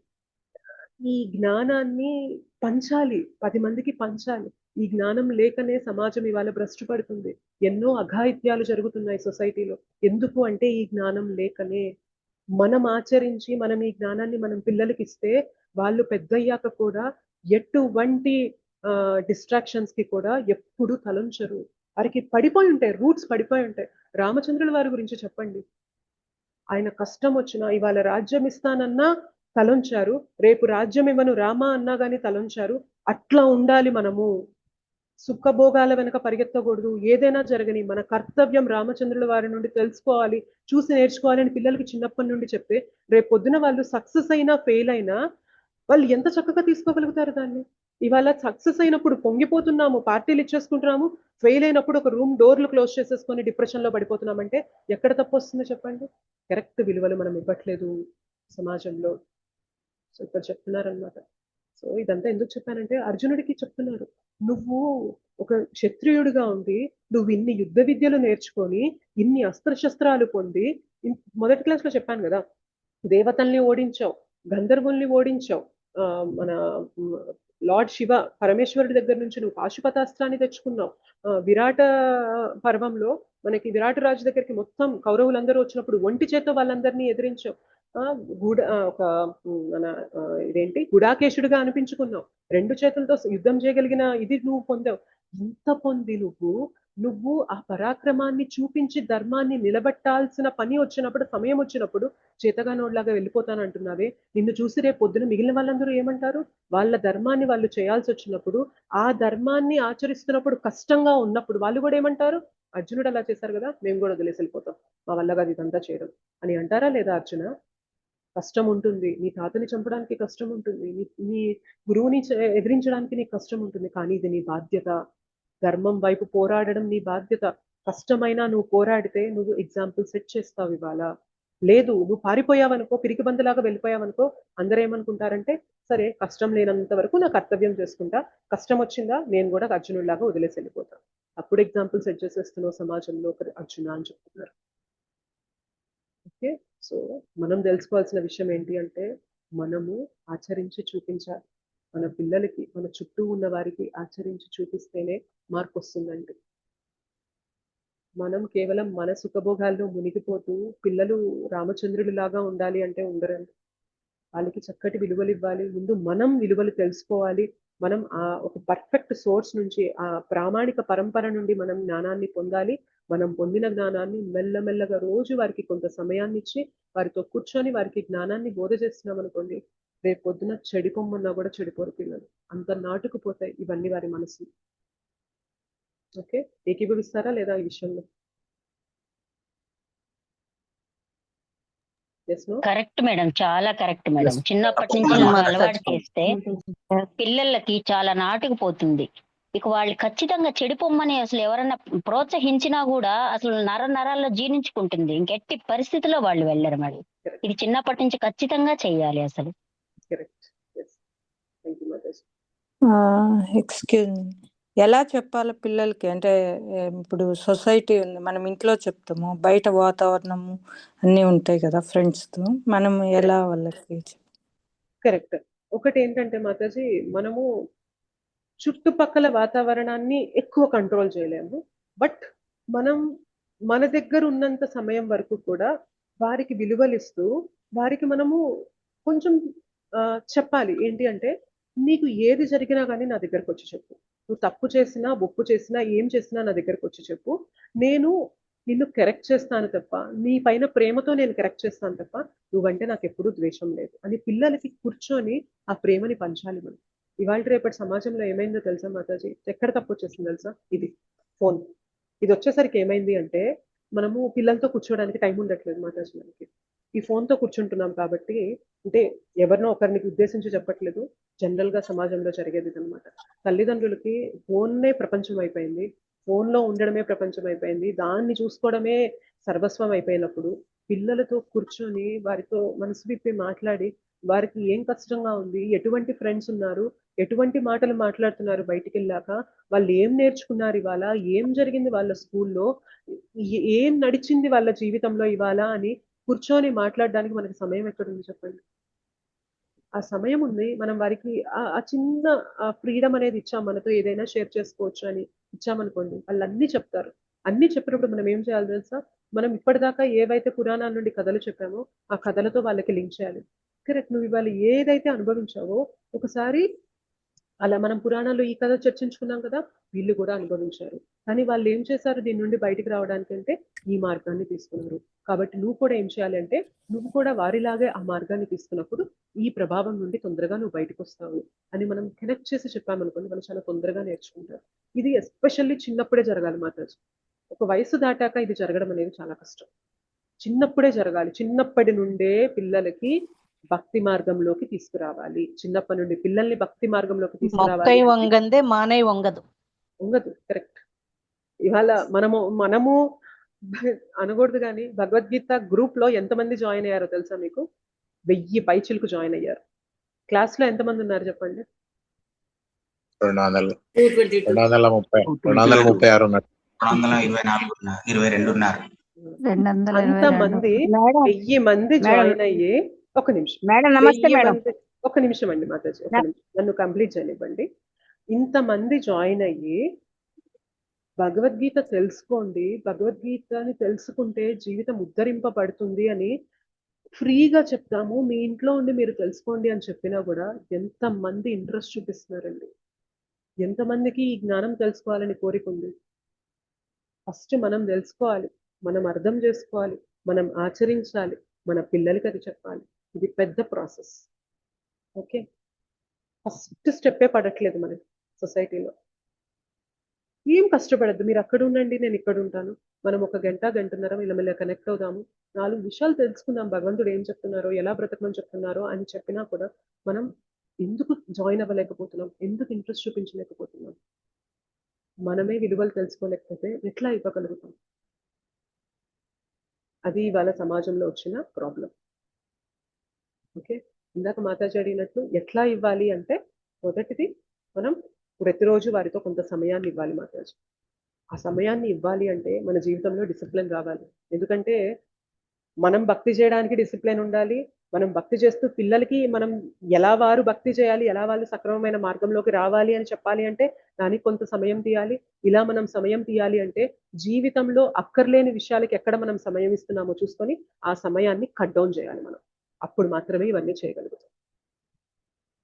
ఈ జ్ఞానాన్ని పంచాలి, 10 మందికి పంచాలి. ఈ జ్ఞానం లేకనే సమాజం ఇవాళ భ్రష్టు పడుతుంది. ఎన్నో అఘాయిత్యాలు జరుగుతున్నాయి సొసైటీలో. ఎందుకు అంటే ఈ జ్ఞానం లేకనే. మనం ఆచరించి మనం ఈ జ్ఞానాన్ని మనం పిల్లలకి ఇస్తే వాళ్ళు పెద్దయ్యాక కూడా ఎటువంటి డిస్ట్రాక్షన్స్ కి కూడా ఎప్పుడు తలంచరు. వారికి పడిపోయి ఉంటాయి, రూట్స్ పడిపోయి ఉంటాయి. రామచంద్రుల వారి గురించి చెప్పండి. ఆయన కష్టం వచ్చినా ఇవాళ రాజ్యం ఇస్తానన్నా తలంచారు, రేపు రాజ్యం ఇవ్వను రామా అన్నా గానీ తలంచారు. అట్లా ఉండాలి మనము. సుఖభోగాల వెనక పరిగెత్తకూడదు. ఏదైనా జరగని మన కర్తవ్యం రామచంద్రుల వారి నుండి తెలుసుకోవాలి, చూసి నేర్చుకోవాలి అని పిల్లలకి చిన్నప్పటి నుండి చెప్తే రేపు పొద్దున వాళ్ళు సక్సెస్ అయినా ఫెయిల్ అయినా వాళ్ళు ఎంత చక్కగా తీసుకోగలుగుతారు దాన్ని. ఇవాళ సక్సెస్ అయినప్పుడు పొంగిపోతున్నాము, పార్టీలు ఇచ్చేసుకుంటున్నాము, ఫెయిల్ అయినప్పుడు ఒక రూమ్ డోర్లు క్లోజ్ చేసేసుకొని డిప్రెషన్ లో పడిపోతున్నామంటే ఎక్కడ తప్పు వస్తుంది చెప్పండి? కరెక్ట్ విలువలు మనం ఇవ్వట్లేదు సమాజంలో. సో ఇక్కడ చెప్తున్నారనమాట. సో ఇదంతా ఎందుకు చెప్పానంటే అర్జునుడికి చెప్తున్నారు, నువ్వు ఒక క్షత్రియుడిగా ఉండి నువ్వు ఇన్ని యుద్ధ విద్యలు నేర్చుకొని ఇన్ని అస్త్రశస్త్రాలు పొంది మొదటి క్లాస్ లో చెప్పాను కదా, దేవతల్ని ఓడించావు, గంధర్వుల్ని ఓడించావు, మన లార్డ్ శివ పరమేశ్వరుడి దగ్గర నుంచి నువ్వు పాశుపతాస్త్రాన్ని తెచ్చుకున్నావు. విరాట పర్వంలో మనకి విరాట రాజు దగ్గరికి మొత్తం కౌరవులందరూ వచ్చినప్పుడు ఒంటి చేత వాళ్ళందరినీ ఎదిరించావు. ఒక మన ఇదేంటి గుడాకేశుడిగా అనిపించుకున్నావు, 2 చేతులతో యుద్ధం చేయగలిగిన ఇది నువ్వు పొందావు. ఇంత పొంది నువ్వు ఆ పరాక్రమాన్ని చూపించి ధర్మాన్ని నిలబెట్టాల్సిన పని వచ్చినప్పుడు, సమయం వచ్చినప్పుడు చేతగానోడ్లాగా వెళ్ళిపోతానంటున్నావే. నిన్ను చూసి రేపు పొద్దున మిగిలిన వాళ్ళందరూ ఏమంటారు? వాళ్ళ ధర్మాన్ని వాళ్ళు చేయాల్సి వచ్చినప్పుడు, ఆ ధర్మాన్ని ఆచరిస్తున్నప్పుడు కష్టంగా ఉన్నప్పుడు వాళ్ళు కూడా ఏమంటారు? అర్జునుడు అలా చేశారు కదా, మేము కూడా వదిలేసి వెళ్ళిపోతాం, మా వల్ల కాదు ఇదంతా చేయడం అని అంటారా లేదా? అర్జున, కష్టం ఉంటుంది, నీ తాతని చంపడానికి కష్టం ఉంటుంది, నీ గురువుని ఎదిరించడానికి నీకు కష్టం ఉంటుంది, కానీ ఇది నీ బాధ్యత. ధర్మం వైపు పోరాడడం నీ బాధ్యత. కష్టమైనా నువ్వు పోరాడితే నువ్వు ఎగ్జాంపుల్ సెట్ చేస్తావు ఇవాళ. లేదు నువ్వు పారిపోయావనుకో, పిరికి బందులాగా వెళ్ళిపోయావనుకో, అందరూ ఏమనుకుంటారంటే సరే కష్టం లేనంత వరకు నా కర్తవ్యం చేసుకుంటా, కష్టం వచ్చిందా నేను కూడా అర్జునుడిలాగా వదిలేసి వెళ్ళిపోతా. అప్పుడు ఎగ్జాంపుల్ సెట్ చేసేస్తున్నావు సమాజంలో అర్జున అని చెప్తున్నారు. ఓకే, సో మనం తెలుసుకోవాల్సిన విషయం ఏంటి అంటే మనము ఆచరించి చూపించాలి. మన పిల్లలకి, మన చుట్టూ ఉన్న వారికి ఆచరించి చూపిస్తేనే మార్పు వస్తుందండి. మనం కేవలం మన సుఖభోగాల్లో మునిగిపోతూ పిల్లలు రామచంద్రుడి లాగా ఉండాలి అంటే ఉండరండి. వాళ్ళకి చక్కటి విలువలు ఇవ్వాలి. ముందు మనం విలువలు తెలుసుకోవాలి. మనం ఒక పర్ఫెక్ట్ సోర్స్ నుంచి, ఆ ప్రామాణిక పరంపర నుండి మనం జ్ఞానాన్ని పొందాలి. మనం పొందిన జ్ఞానాన్ని మెల్లమెల్లగా రోజు వారికి కొంత సమయాన్ని ఇచ్చి వారితో కూర్చొని వారికి జ్ఞానాన్ని బోధ చేస్తున్నాం అనుకోండి, రేపు పొద్దున చెడిపోమన్నా కూడా చెడిపోరు పిల్లలు. అంత నాటుకుపోతాయి ఇవన్నీ వారి మనసు. ఓకే, ఏకీభవిస్తారా లేదా ఈ విషయంలో? కరెక్ట్ మేడం, చాలా కరెక్ట్ మేడం. చిన్నప్పటి నుంచి ఇలాగ అలవాటు చేస్తే పిల్లలకి చాలా నాటుకుపోతుంది. ఇక వాళ్ళు ఖచ్చితంగా చెడిపోమ్మని అసలు ఎవరైనా ప్రోత్సహించినా కూడా అసలు నరాల్లో జీర్ణించుకుంటుంది. ఇంకెట్టి పరిస్థితిలో వాళ్ళు వెళ్ళరు మరి. ఇది చిన్నప్పటి నుంచి ఖచ్చితంగా చెయ్యాలి అసలు. ఎక్స్క్యూజ్ మీ, ఎలా చెప్పాలి పిల్లలకి? అంటే ఇప్పుడు సొసైటీ ఉంది, మనం ఇంట్లో చెప్తాము, బయట వాతావరణము అన్నీ ఉంటాయి కదా ఫ్రెండ్స్తో, మనం ఎలా వాళ్ళకి? కరెక్ట్. ఒకటి ఏంటంటే మాతాజీ, మనము చుట్టుపక్కల వాతావరణాన్ని ఎక్కువ కంట్రోల్ చేయలేము. బట్ మనం మన దగ్గర ఉన్నంత సమయం వరకు కూడా వారికి విలువలిస్తూ వారికి మనము కొంచెం చెప్పాలి. ఏంటి అంటే, నీకు ఏది జరిగినా కానీ నా దగ్గరకు వచ్చి చెప్పు. నువ్వు తప్పు చేసినా, ఒప్పు చేసినా, ఏం చేసినా నా దగ్గరకు వచ్చి చెప్పు. నేను నిన్ను కరెక్ట్ చేస్తాను తప్ప, నీ పైన ప్రేమతో నేను కరెక్ట్ చేస్తాను తప్ప నువ్వంటే నాకు ఎప్పుడూ ద్వేషం లేదు అని పిల్లలకి కూర్చొని ఆ ప్రేమని పంచాలి మనం. ఇవాళ రేపటి సమాజంలో ఏమైందో తెలుసా మాతాజీ? ఎక్కడ తప్పు వచ్చేసింది తెలుసా? ఇది ఫోన్. ఇది వచ్చేసరికి ఏమైంది అంటే మనము పిల్లలతో కూర్చోడానికి టైం ఉండట్లేదు మాతాజీ. మనకి ఈ ఫోన్తో కూర్చుంటున్నాం కాబట్టి, అంటే ఎవరినో ఒకరిని ఉద్దేశించి చెప్పట్లేదు, జనరల్ గా సమాజంలో జరిగేది అనమాట. తల్లిదండ్రులకి ఫోన్నే ప్రపంచం అయిపోయింది, ఫోన్లో ఉండడమే ప్రపంచం అయిపోయింది, దాన్ని చూసుకోవడమే సర్వస్వం అయిపోయినప్పుడు పిల్లలతో కూర్చొని వారితో మనసు విప్పి మాట్లాడి వారికి ఏం కష్టంగా ఉంది, ఎటువంటి ఫ్రెండ్స్ ఉన్నారు, ఎటువంటి మాటలు మాట్లాడుతున్నారు బయటికి వెళ్ళాక, వాళ్ళు ఏం నేర్చుకున్నారు ఇవాళ, ఏం జరిగింది వాళ్ళ స్కూల్లో, ఏం నడిచింది వాళ్ళ జీవితంలో ఇవాళ అని కూర్చొని మాట్లాడడానికి మనకి సమయం ఎక్కడుంది చెప్పండి? ఆ సమయం ఉంది, మనం వారికి ఆ చిన్న ఫ్రీడమ్ అనేది ఇచ్చాం, మనతో ఏదైనా షేర్ చేసుకోవచ్చు అని ఇచ్చామనుకోండి, వాళ్ళు అన్ని చెప్తారు. అన్ని చెప్పినప్పుడు మనం ఏం చేయాలి తెలుసా? మనం ఇప్పటిదాకా ఏవైతే పురాణాల నుండి కథలు చెప్పామో ఆ కథలతో వాళ్ళకి లింక్ చేయాలి. కరెక్ట్, నువ్వు ఇవాళ ఏదైతే అనుభవించావో ఒకసారి అలా మనం పురాణాల్లో ఈ కథ చర్చించుకున్నాం కదా, వీళ్ళు కూడా అనుభవించారు, కానీ వాళ్ళు ఏం చేశారు దీని నుండి బయటికి రావడానికంటే ఈ మార్గాన్ని తీసుకున్నారు. కాబట్టి నువ్వు కూడా ఏం చేయాలి అంటే, నువ్వు కూడా వారిలాగే ఆ మార్గాన్ని తీసుకున్నప్పుడు ఈ ప్రభావం నుండి తొందరగా నువ్వు బయటకు వస్తావు అని మనం కనెక్ట్ చేసి చెప్పామనుకోండి, వాళ్ళు చాలా తొందరగా నేర్చుకుంటారు. ఇది ఎస్పెషల్లీ చిన్నప్పుడే జరగాలి మాతాజీ. ఒక వయసు దాటాక ఇది జరగడం అనేది చాలా కష్టం. చిన్నప్పుడే జరగాలి. చిన్నప్పటి నుండే పిల్లలకి భక్తి మార్గంలోకి తీసుకురావాలి. చిన్నప్పటి నుండి పిల్లల్ని భక్తి మార్గంలోకి తీసుకురావాలి. మొక్కై వంగందే మానై వంగదు. వంగదు, కరెక్ట్. ఇవాళ మనము అనకూడదు కానీ భగవద్గీత గ్రూప్ లో ఎంతమంది జాయిన్ అయ్యారో తెలుసా మీకు? 1000 పైచిలకు జాయిన్ అయ్యారు. క్లాస్ లో ఎంతమంది ఉన్నారు చెప్పండి? 236 ఉన్నారు. 222 ఉన్నారు. అంతమంది 1000 మంది జాయిన్ అయ్యి, ఒక నిమిషం మేడం నమస్తే 1000 మేడం. మంది, ఒక నిమిషం అండి మాతాజీ, ఒక నిమిషం నన్ను కంప్లీట్ చేయనివ్వండి. ఇంతమంది జాయిన్ అయ్యి భగవద్గీత తెలుసుకోండి, భగవద్గీతని తెలుసుకుంటే జీవితం ఉద్ధరింపబడుతుంది అని ఫ్రీగా చెప్తాము, మీ ఇంట్లో ఉండి మీరు తెలుసుకోండి అని చెప్పినా కూడా ఎంతమంది ఇంట్రెస్ట్ చూపిస్తున్నారండి. ఎంతమందికి ఈ జ్ఞానం తెలుసుకోవాలని కోరిక ఉంది? ఫస్ట్ మనం తెలుసుకోవాలి, మనం అర్థం చేసుకోవాలి, మనం ఆచరించాలి, మన పిల్లలకి అది చెప్పాలి. ఇది పెద్ద ప్రాసెస్. ఓకే, ఫస్ట్ స్టెప్పే పడట్లేదు మనకి సొసైటీలో. ఏం కష్టపడద్దు, మీరు అక్కడ ఉండండి, నేను ఇక్కడ ఉంటాను, మనం ఒక గంటన్నర ఇలా కనెక్ట్ అవుదాము, 4 విషయాలు తెలుసుకుందాం, భగవంతుడు ఏం చెప్తున్నారో, ఎలా బ్రతకమని చెప్తున్నారో అని చెప్పినా కూడా మనం ఎందుకు జాయిన్ అవ్వలేకపోతున్నాం? ఎందుకు ఇంట్రెస్ట్ చూపించలేకపోతున్నాం? మనమే విలువలు తెలుసుకోలేకపోతే ఎట్లా ఇవ్వగలుగుతాం? అది ఇవాళ సమాజంలో వచ్చిన ప్రాబ్లం. ఓకే, ఇందాక మాతాజీ అడిగినట్లు ఎట్లా ఇవ్వాలి అంటే, మొదటిది మనం ప్రతిరోజు వారితో కొంత సమయాన్ని ఇవ్వాలి మాతాజీ. ఆ సమయాన్ని ఇవ్వాలి అంటే మన జీవితంలో డిసిప్లిన్ రావాలి. ఎందుకంటే మనం భక్తి చేయడానికి డిసిప్లిన్ ఉండాలి. మనం భక్తి చేస్తూ పిల్లలకి మనం ఎలా వారు భక్తి చేయాలి, ఎలా వాళ్ళు సక్రమమైన మార్గంలోకి రావాలి అని చెప్పాలి అంటే దానికి కొంత సమయం తీయాలి. ఇలా మనం సమయం తీయాలి అంటే జీవితంలో అక్కర్లేని విషయాలకి ఎక్కడ మనం సమయం ఇస్తున్నామో చూసుకొని ఆ సమయాన్ని కట్ డౌన్ చేయాలి మనం. అప్పుడు మాత్రమే ఇవన్నీ చేయగలుగుతాం.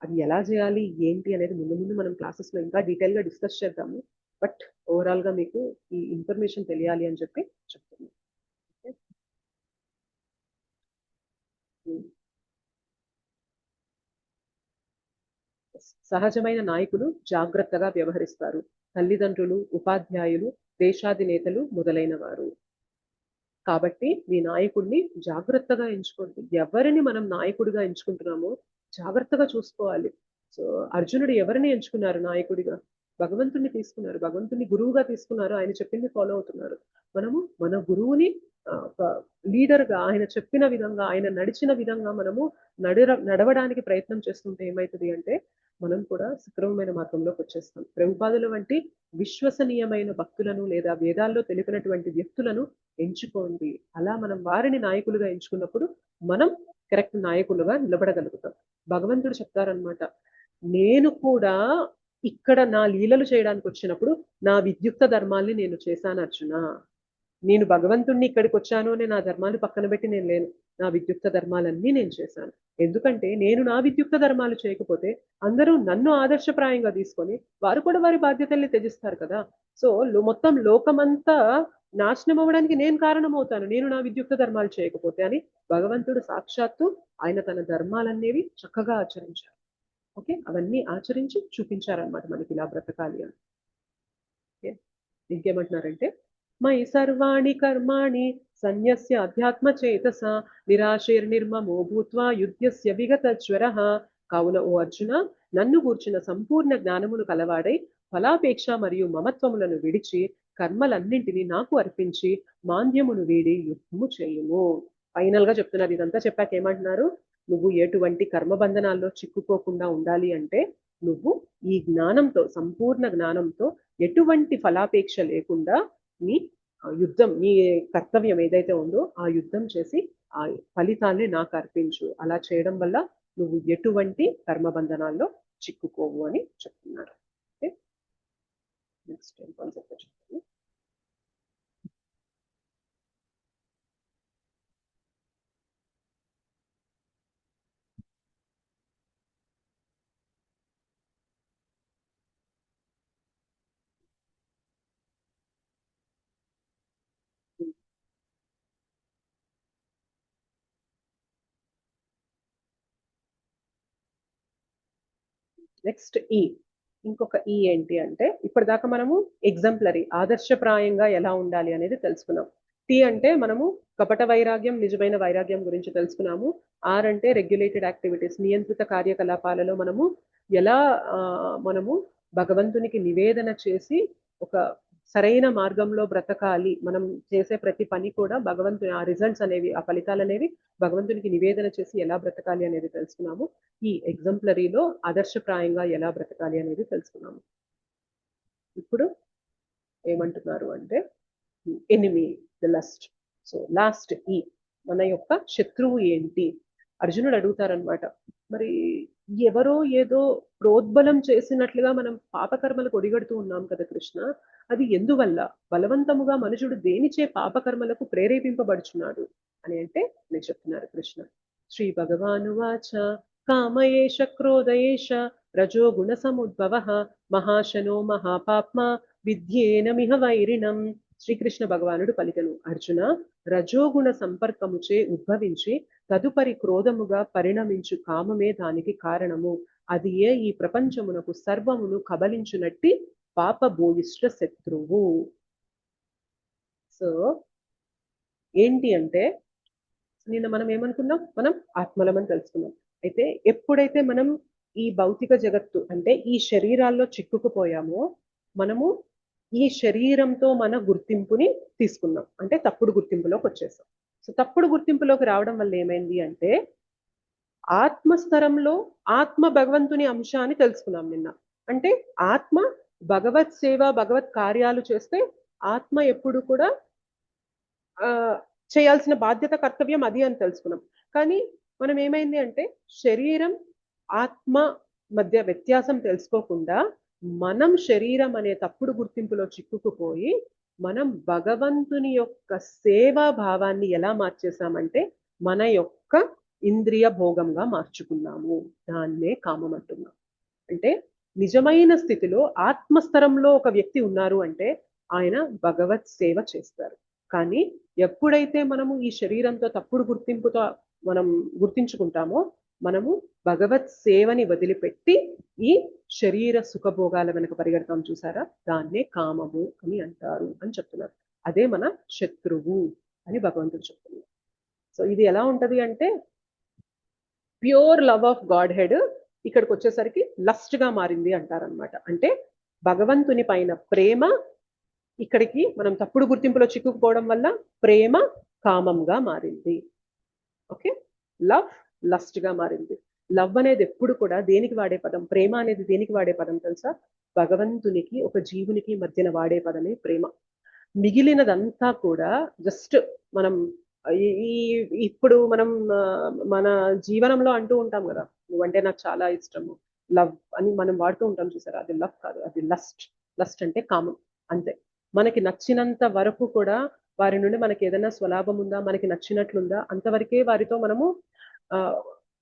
అది ఎలా చేయాలి ఏంటి అనేది ముందు మనం క్లాసెస్లో ఇంకా డీటెయిల్గా డిస్కస్ చేద్దాము. బట్ ఓవరాల్గా మీకు ఈ ఇన్ఫర్మేషన్ తెలియాలి అని చెప్పి చెప్తున్నాను. సహజమైన నాయకులు జాగ్రత్తగా వ్యవహరిస్తారు. తల్లిదండ్రులు, ఉపాధ్యాయులు, దేశాధినేతలు మొదలైన వారు. కాబట్టి మీ నాయకుడిని జాగ్రత్తగా ఎంచుకోండి. ఎవరిని మనం నాయకుడిగా ఎంచుకుంటున్నామో జాగ్రత్తగా చూసుకోవాలి. సో అర్జునుడు ఎవరిని ఎంచుకున్నారు నాయకుడిగా? భగవంతుడిని తీసుకున్నారు, భగవంతుని గురువుగా తీసుకున్నారు, ఆయన చెప్పింది ఫాలో అవుతున్నారు. మనము మన గురువుని లీడర్గా ఆయన చెప్పిన విధంగా, ఆయన నడిచిన విధంగా మనము నడవడానికి ప్రయత్నం చేస్తుంటే ఏమవుతుంది అంటే మనం కూడా సక్రమమైన మార్గంలోకి వచ్చేస్తాం. ప్రభుపాదుల వంటి విశ్వసనీయమైన భక్తులను లేదా వేదాల్లో తెలిపినటువంటి వ్యక్తులను ఎంచుకోండి. అలా మనం వారిని నాయకులుగా ఎంచుకున్నప్పుడు మనం కరెక్ట్ నాయకులుగా నిలబడగలుగుతాం. భగవంతుడు చెప్తారనమాట, నేను కూడా ఇక్కడ నా లీలలు చేయడానికి వచ్చినప్పుడు నా విద్యుక్త ధర్మాల్ని నేను చేశాను అర్జున. నేను భగవంతుణ్ణి ఇక్కడికి వచ్చాను అని నా ధర్మాలు పక్కన పెట్టి నేను లేను. నా విద్యుక్త ధర్మాలన్నీ నేను చేశాను. ఎందుకంటే నేను నా విద్యుక్త ధర్మాలు చేయకపోతే అందరూ నన్ను ఆదర్శప్రాయంగా తీసుకొని వారు కూడా వారి బాధ్యతల్ని త్యజిస్తారు కదా. సో మొత్తం లోకమంతా నాశనం అవ్వడానికి నేను కారణమవుతాను, నేను నా విద్యుక్త ధర్మాలు చేయకపోతే అని భగవంతుడు సాక్షాత్తు ఆయన తన ధర్మాలనేవి చక్కగా ఆచరించారు. ఓకే, అవన్నీ ఆచరించి చూపించారనమాట మనకి ఇలా బ్రతకాలి అని. ఓకే, ఇంకేమంటున్నారంటే మయి సర్వాణి కర్మాణి సన్యస్య అధ్యాత్మ చేతస నిరాశైర్నిర్మమో భూత్వా యుద్ధస్య విగత జ్వరః. కావున ఓ అర్జున, నన్ను గూర్చిన సంపూర్ణ జ్ఞానమును కలవాడై ఫలాపేక్ష మరియు మమత్వములను విడిచి కర్మలన్నింటినీ నాకు అర్పించి మాంద్యమును వీడి యుద్ధము చేయుము. ఫైనల్ గా చెప్తున్నారు. ఇదంతా చెప్పాక ఏమంటున్నారు? నువ్వు ఎటువంటి కర్మబంధనాల్లో చిక్కుకోకుండా ఉండాలి అంటే నువ్వు ఈ జ్ఞానంతో, సంపూర్ణ జ్ఞానంతో ఎటువంటి ఫలాపేక్ష లేకుండా నీ యుద్ధం, నీ కర్తవ్యం ఏదైతే ఉందో ఆ యుద్ధం చేసి ఆ ఫలితాన్ని నాకు అర్పించు. అలా చేయడం వల్ల నువ్వు ఎటువంటి కర్మబంధనాల్లో చిక్కుకోవు అని చెప్తున్నారు. ఓకే, నెక్స్ట్ ఏం కాన్సెప్ట్ చెప్తాను. నెక్స్ట్ ఈ ఇంకొక ఈ ఏంటి అంటే, ఇప్పటిదాకా మనము ఎగ్జాంపులరీ ఆదర్శప్రాయంగా ఎలా ఉండాలి అనేది తెలుసుకున్నాం. టీ అంటే మనము కపట వైరాగ్యం, నిజమైన వైరాగ్యం గురించి తెలుసుకున్నాము. ఆర్ అంటే రెగ్యులేటెడ్ యాక్టివిటీస్, నియంత్రిత కార్యకలాపాలలో మనము ఎలా మనము భగవంతునికి నివేదన చేసి ఒక సరైన మార్గంలో బ్రతకాలి. మనం చేసే ప్రతి పని కూడా భగవంతుని ఆ రిజల్ట్స్ అనేవి, ఆ ఫలితాలు అనేవి భగవంతునికి నివేదన చేసి ఎలా బ్రతకాలి అనేది తెలుసుకున్నాము. ఈ ఎగ్జాంపులరీలో ఆదర్శప్రాయంగా ఎలా బ్రతకాలి అనేది తెలుసుకున్నాము. ఇప్పుడు ఏమంటున్నారు అంటే enemy, the lust. So last ఈ మన యొక్క శత్రువు ఏంటి? అర్జునుడు అడుగుతారనమాట. మరి ఎవరో ఏదో ప్రోద్బలం చేసినట్లుగా మనం పాపకర్మలకు ఒడిగడుతూ ఉన్నాం కదా కృష్ణ, అది ఎందువల్ల? బలవంతముగా మనుషుడు దేనిచే పాపకర్మలకు ప్రేరేపింపబడుచున్నాడు అని అంటే నేను చెప్తున్నారు కృష్ణ. శ్రీ భగవానువాచ కామయేష క్రోధయేష రజో గుణ సముద్భవ మహాశనో మహాపాప్మా విద్యేనమిహ వైరిణం. శ్రీకృష్ణ భగవానుడు పలికెను, అర్జున, రజోగుణ సంపర్కముచే ఉద్భవించి తదుపరి క్రోధముగా పరిణమించు కామమే దానికి కారణము. అది ఈ ప్రపంచమునకు సర్వమును కబలించునట్టి పాప భూయిష్ట శత్రువు. సో ఏంటి అంటే, నిన్న మనం ఏమనుకున్నాం? మనం ఆత్మలమని తెలుసుకున్నాం. అయితే ఎప్పుడైతే మనం ఈ భౌతిక జగత్తు అంటే ఈ శరీరాల్లో చిక్కుకుపోయామో, మనము ఈ శరీరంతో మన గుర్తింపుని తీసుకున్నాం, అంటే తప్పుడు గుర్తింపులోకి వచ్చేసాం. సో తప్పుడు గుర్తింపులోకి రావడం వల్ల ఏమైంది అంటే, ఆత్మస్థరంలో ఆత్మ భగవంతుని అంశాన్ని తెలుసుకున్నాం నిన్న. అంటే ఆత్మ భగవత్ సేవ, భగవత్ కార్యాలు చేస్తే ఆత్మ ఎప్పుడు కూడా చేయాల్సిన బాధ్యత, కర్తవ్యం అది అని తెలుసుకున్నాం. కానీ మనం ఏమైంది అంటే, శరీరం ఆత్మ మధ్య వ్యత్యాసం తెలుసుకోకుండా మనం శరీరం అనే తప్పుడు గుర్తింపులో చిక్కుకుపోయి మనం భగవంతుని యొక్క సేవా భావాన్ని ఎలా మార్చేసామంటే మన యొక్క ఇంద్రియ భోగంగా మార్చుకున్నాము. దాన్నే కామం అంటున్నాం. అంటే నిజమైన స్థితిలో ఆత్మస్థరంలో ఒక వ్యక్తి ఉన్నారు అంటే ఆయన భగవత్ సేవ చేస్తారు. కానీ ఎప్పుడైతే మనము ఈ శరీరంతో తప్పుడు గుర్తింపుతో మనం గుర్తించుకుంటామో, మనము భగవత్ సేవని వదిలిపెట్టి ఈ శరీర సుఖభోగాల వెనక పరిగెడతాం. చూసారా? దాన్నే కామము అని అంటారు అని చెప్తున్నారు. అదే మన శత్రువు అని భగవంతుడు చెప్తున్నారు. సో ఇది ఎలా ఉంటది అంటే, pure love of God head ఇక్కడికి వచ్చేసరికి లస్ట్ గా మారింది అంటారనమాట. అంటే భగవంతుని పైన ప్రేమ ఇక్కడికి మనం తప్పుడు గుర్తింపులో చిక్కుకుపోవడం వల్ల ప్రేమ కామంగా మారింది. ఓకే, లవ్ లస్ట్ గా మారింది. లవ్ అనేది ఎప్పుడు కూడా దేనికి వాడే పదం? ప్రేమ అనేది దేనికి వాడే పదం తెలుసా? భగవంతునికి ఒక జీవునికి మధ్యన వాడే పదమే ప్రేమ. మిగిలినదంతా కూడా జస్ట్ మనం ఇప్పుడు మనం మన జీవనంలో అంటూ ఉంటాం కదా, నువ్వంటే నాకు చాలా ఇష్టము, లవ్ అని మనం వాడుతూ ఉంటాం. చూసారా? అది లవ్ కాదు, అది లస్ట్. లస్ట్ అంటే కామం. అంతే. మనకి నచ్చినంత వరకు కూడా వారి నుండి మనకి ఏదైనా స్వలాభం ఉందా, మనకి నచ్చినట్లుందా, అంతవరకే వారితో మనము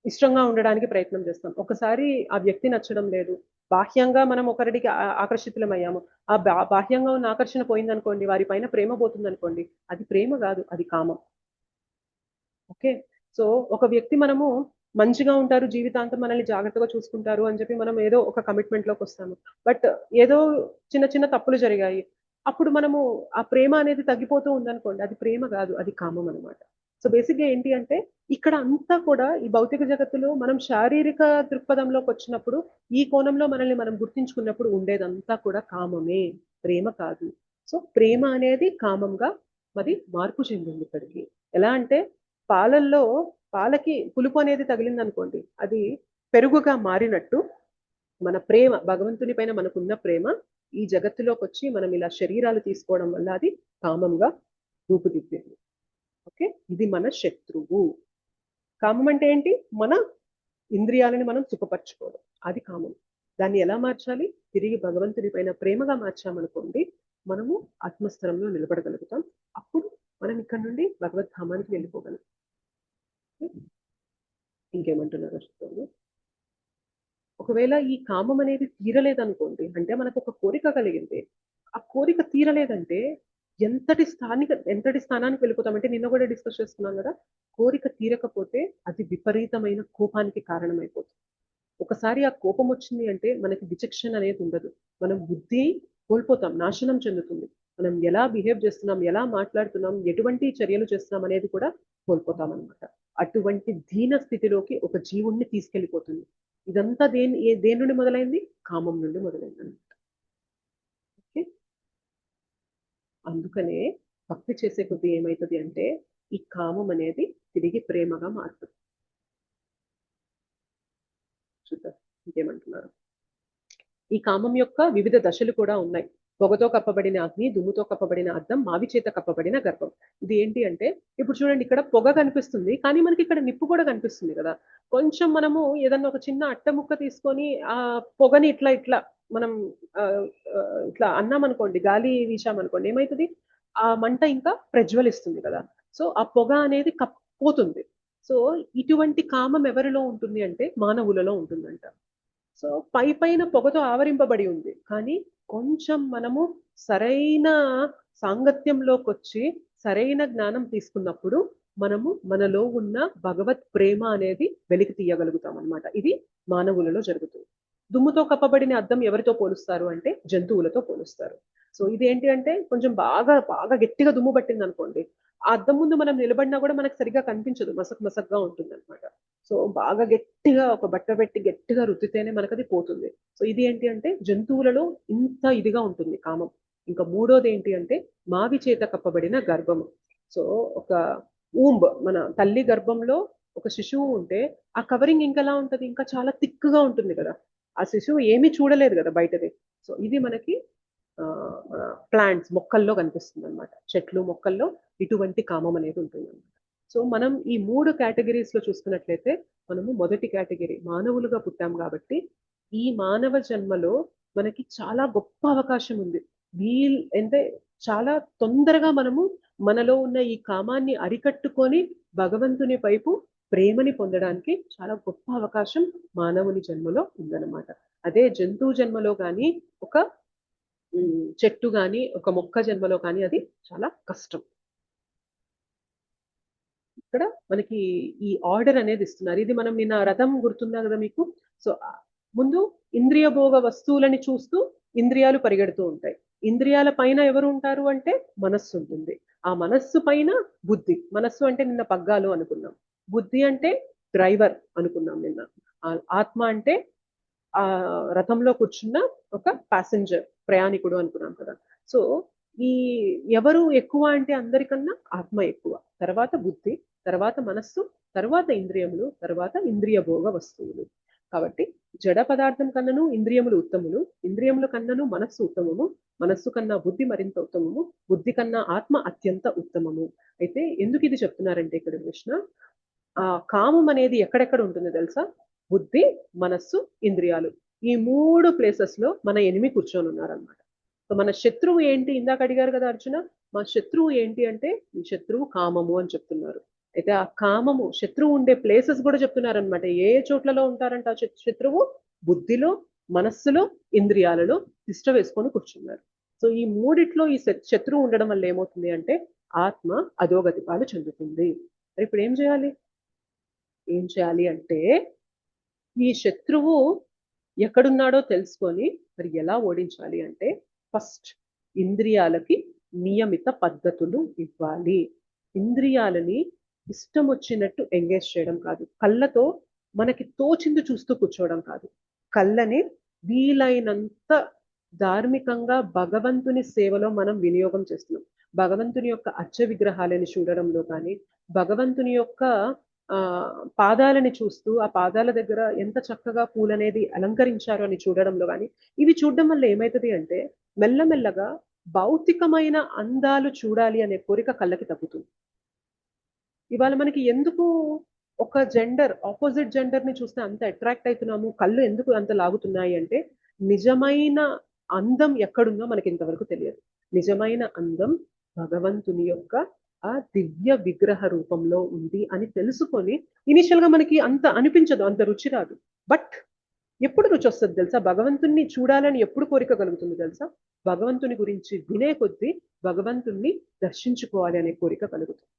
ఇష్టంగా ఉండడానికి ప్రయత్నం చేస్తాం. ఒకసారి ఆ వ్యక్తి నచ్చడం లేదు, బాహ్యంగా మనం ఒకరికి ఆకర్షితులమయ్యాము, ఆ బాహ్యంగా ఉన్న ఆకర్షణ పోయిందనుకోండి, వారి పైన ప్రేమ పోతుంది అనుకోండి, అది ప్రేమ కాదు, అది కామం. ఓకే, సో ఒక వ్యక్తి మనము మంచిగా ఉంటారు, జీవితాంతం మనల్ని జాగ్రత్తగా చూసుకుంటారు అని చెప్పి మనం ఏదో ఒక కమిట్మెంట్ లోకి వస్తాము. బట్ ఏదో చిన్న చిన్న తప్పులు జరిగాయి, అప్పుడు మనము ఆ ప్రేమ అనేది తగ్గిపోతూ ఉందనుకోండి, అది ప్రేమ కాదు, అది కామం అనమాట. సో బేసిక్గా ఏంటి అంటే, ఇక్కడ అంతా కూడా ఈ భౌతిక జగత్తులో మనం శారీరక దృక్పథంలోకి వచ్చినప్పుడు, ఈ కోణంలో మనల్ని మనం గుర్తించుకున్నప్పుడు ఉండేదంతా కూడా కామమే, ప్రేమ కాదు. సో ప్రేమ అనేది కామంగా మరి మార్పు చెందింది ఇక్కడికి. ఎలా అంటే, పాలల్లో పాలకి పులుపు అనేది తగిలింది అనుకోండి, అది పెరుగుగా మారినట్టు మన ప్రేమ, భగవంతుని పైన మనకున్న ప్రేమ ఈ జగత్తులోకి వచ్చి మనం ఇలా శరీరాలు తీసుకోవడం వల్ల అది కామంగా రూపుదిద్దింది. ఓకే, ఇది మన శత్రువు. కామం అంటే ఏంటి? మన ఇంద్రియాలని మనం సుఖపరచుకోవడం, అది కామం. దాన్ని ఎలా మార్చాలి? తిరిగి భగవంతుడి పైన ప్రేమగా మార్చామనుకోండి, మనము ఆత్మస్థలంలో నిలబడగలుగుతాం. అప్పుడు మనం ఇక్కడ నుండి భగవద్ధామానికి వెళ్ళిపోగలం. ఇంకేమంటున్నారు చెప్తాను. ఒకవేళ ఈ కామం అనేది తీరలేదనుకోండి, అంటే మనకు ఒక కోరిక కలిగింది, ఆ కోరిక తీరలేదంటే ఎంతటి స్థానానికి వెళ్ళిపోతామంటే, నిన్న కూడా డిస్కస్ చేసుకున్నాం కదా, కోరిక తీరకపోతే అది విపరీతమైన కోపానికి కారణమైపోతుంది. ఒకసారి ఆ కోపం వచ్చింది అంటే మనకి విచక్షణ అనేది ఉండదు, మనం బుద్ధి కోల్పోతాం, నాశనం చెందుతుంది. మనం ఎలా బిహేవ్ చేస్తున్నాం, ఎలా మాట్లాడుతున్నాం, ఎటువంటి చర్యలు చేస్తున్నాం అనేది కూడా కోల్పోతాం అనమాట. అటువంటి దీన స్థితిలోకి ఒక జీవుణ్ణి తీసుకెళ్లిపోతుంది. ఇదంతా దేని నుండి మొదలైంది? కామం నుండి మొదలైంది అనమాట. ఓకే, అందుకనే భక్తి చేసే కొద్దీ ఏమవుతుంది అంటే ఈ కామం అనేది తిరిగి ప్రేమగా మారుతుంది. చూద్దాం ఇంకేమంటున్నారు. ఈ కామం యొక్క వివిధ దశలు కూడా ఉన్నాయి. పొగతో కప్పబడిన అగ్ని, దుమ్ముతో కప్పబడిన అద్దం, మావి చేత కప్పబడిన గర్భం. ఇది ఏంటి అంటే, ఇప్పుడు చూడండి, ఇక్కడ పొగ కనిపిస్తుంది, కానీ మనకి ఇక్కడ నిప్పు కూడా కనిపిస్తుంది కదా. కొంచెం మనము ఏదన్నా ఒక చిన్న అట్ట ముక్క తీసుకొని ఆ పొగని ఇట్లా మనం ఇట్లా అన్నామనుకోండి, గాలి వీశామనుకోండి, ఏమవుతుంది? ఆ మంట ఇంకా ప్రజ్వలిస్తుంది కదా. సో ఆ పొగ అనేది కప్పోతుంది. సో ఇటువంటి కామం ఎవరిలో ఉంటుంది అంటే మానవులలో ఉంటుందంట. సో పైన పొగతో ఆవరింపబడి ఉంది, కానీ కొంచెం మనము సరైన సాంగత్యంలోకి వచ్చి సరైన జ్ఞానం తీసుకున్నప్పుడు మనము మనలో ఉన్న భగవత్ ప్రేమ అనేది వెలికి తీయగలుగుతాం అనమాట. ఇది మానవులలో జరుగుతుంది. దుమ్ముతో కప్పబడిన అద్దం ఎవరితో పోలుస్తారు అంటే జంతువులతో పోలుస్తారు. సో ఇది ఏంటి అంటే, కొంచెం బాగా గట్టిగా దుమ్ము పట్టింది అనుకోండి, ఆ అద్దం ముందు మనం నిలబడినా కూడా మనకు సరిగ్గా కనిపించదు, మసక్గా ఉంటుంది అనమాట. సో బాగా గట్టిగా ఒక బట్ట పెట్టి గట్టిగా రుద్దితేనే మనకు అది పోతుంది. సో ఇది ఏంటి అంటే జంతువులలో ఇంత ఇదిగా ఉంటుంది కామం. ఇంకా మూడోది ఏంటి అంటే మావి చేత కప్పబడిన గర్భము. సో ఒక మన తల్లి గర్భంలో ఒక శిశువు ఉంటే ఆ కవరింగ్ ఇంకెలా ఉంటది? ఇంకా చాలా థిక్గా ఉంటుంది కదా. ఆ శిశువు ఏమీ చూడలేదు కదా బయటది. సో ఇది మనకి ప్లాంట్స్, మొక్కల్లో కనిపిస్తుంది అనమాట. చెట్లు, మొక్కల్లో ఇటువంటి కామం అనేది ఉంటుంది అనమాట. సో మనం ఈ 3 కేటగిరీస్ లో చూసుకున్నట్లయితే, మనము మొదటి కేటగిరీ మానవులుగా పుట్టాం కాబట్టి ఈ మానవ జన్మలో మనకి చాలా గొప్ప అవకాశం ఉంది. అంటే చాలా తొందరగా మనము మనలో ఉన్న ఈ కామాన్ని అరికట్టుకొని భగవంతుని వైపు ప్రేమని పొందడానికి చాలా గొప్ప అవకాశం మానవుని జన్మలో ఉందన్నమాట. అదే జంతువు జన్మలో కానీ, ఒక చెట్టు కానీ, ఒక మొక్క జన్మలో కానీ అది చాలా కష్టం. ఇక్కడ మనకి ఈ ఆర్డర్ అనేది ఇస్తున్నారు. ఇది మనం నిన్న రథం గుర్తుందా కదా మీకు? సో ముందు ఇంద్రియ భోగ వస్తువులని చూస్తూ ఇంద్రియాలు పరిగెడుతూ ఉంటాయి. ఇంద్రియాల పైన ఎవరు ఉంటారు అంటే మనస్సు ఉంటుంది. ఆ మనస్సు పైన బుద్ధి. మనస్సు అంటే నిన్న పగ్గాలు అనుకున్నాం, బుద్ధి అంటే డ్రైవర్ అనుకున్నాం నిన్న, ఆత్మ అంటే ఆ రథంలో కూర్చున్న ఒక ప్యాసింజర్, ప్రయాణికుడు అనుకున్నాం కదా. సో ఈ ఎవరు ఎక్కువ అంటే అందరికన్నా ఆత్మ ఎక్కువ, తర్వాత బుద్ధి, తర్వాత మనస్సు, తర్వాత ఇంద్రియములు, తర్వాత ఇంద్రియ భోగ వస్తువులు. కాబట్టి జడ పదార్థం కన్నను ఇంద్రియములు ఉత్తములు, ఇంద్రియముల కన్నను మనస్సు ఉత్తమము, మనస్సు కన్నా బుద్ధి మరింత ఉత్తమము, బుద్ధి కన్నా ఆత్మ అత్యంత ఉత్తమము. అయితే ఎందుకు ఇది చెప్తున్నారంటే ఇక్కడ కృష్ణ, ఆ కామం అనేది ఎక్కడెక్కడ ఉంటుందో తెలుసా? బుద్ధి, మనస్సు, ఇంద్రియాలు, ఈ 3 ప్లేసెస్ లో మన ఎనిమి కూర్చొని ఉన్నారనమాట. సో మన శత్రువు ఏంటి? ఇందాక అడిగారు కదా అర్జున, మా శత్రువు ఏంటి అంటే ఈ శత్రువు కామము అని చెప్తున్నారు. అయితే ఆ కామము శత్రువు ఉండే ప్లేసెస్ కూడా చెప్తున్నారు అనమాట. ఏ చోట్లలో ఉంటారంట ఆ శత్రువు? బుద్ధిలో, మనస్సులో, ఇంద్రియాలలో తిష్ట వేసుకొని కూర్చున్నారు. సో ఈ 3 ఈ శత్రువు ఉండడం వల్ల ఏమవుతుంది అంటే ఆత్మ అధోగతి పాలు చెందుతుంది. మరి ఇప్పుడు ఏం చేయాలి అంటే, ఈ శత్రువు ఎక్కడున్నాడో తెలుసుకొని మరి ఎలా ఓడించాలి అంటే, ఫస్ట్ ఇంద్రియాలకి నియమిత పద్ధతులు ఇవ్వాలి. ఇంద్రియాలని ఇష్టం వచ్చినట్టు ఎంగేజ్ చేయడం కాదు, కళ్ళతో మనకి తోచింది చూస్తూ కూర్చోవడం కాదు, కళ్ళని వీలైనంత ధార్మికంగా భగవంతుని సేవలో మనం వినియోగం చేస్తున్నాం. భగవంతుని యొక్క అర్చ విగ్రహాలని చూడడంలో కానీ, భగవంతుని యొక్క పాదాలని చూస్తూ ఆ పాదాల దగ్గర ఎంత చక్కగా పూలనేది అలంకరించారు అని చూడడంలో కానీ, ఇవి చూడడం వల్ల ఏమవుతుంది అంటే మెల్లమెల్లగా భౌతికమైన అందాలు చూడాలి అనే కోరిక కళ్ళకి తగ్గుతుంది. ఇవాళ మనకి ఎందుకు ఒక జెండర్, ఆపోజిట్ జెండర్ ని చూస్తే అంత అట్రాక్ట్ అవుతున్నాము, కళ్ళు ఎందుకు అంత లాగుతున్నాయి అంటే నిజమైన అందం ఎక్కడుందో మనకి ఇంతవరకు తెలియదు. నిజమైన అందం భగవంతుని యొక్క ఆ దివ్య విగ్రహ రూపంలో ఉంది అని తెలుసుకొని ఇనిషియల్ గా మనకి అంత అనిపించదు, అంత రుచి రాదు. బట్ ఎప్పుడు రుచి వస్తుంది తెలుసా? భగవంతుణ్ణి చూడాలని ఎప్పుడు కోరిక కలుగుతుంది తెలుసా? భగవంతుని గురించి వినే కొద్దీ భగవంతుణ్ణి దర్శించుకోవాలి అనే కోరిక కలుగుతుంది.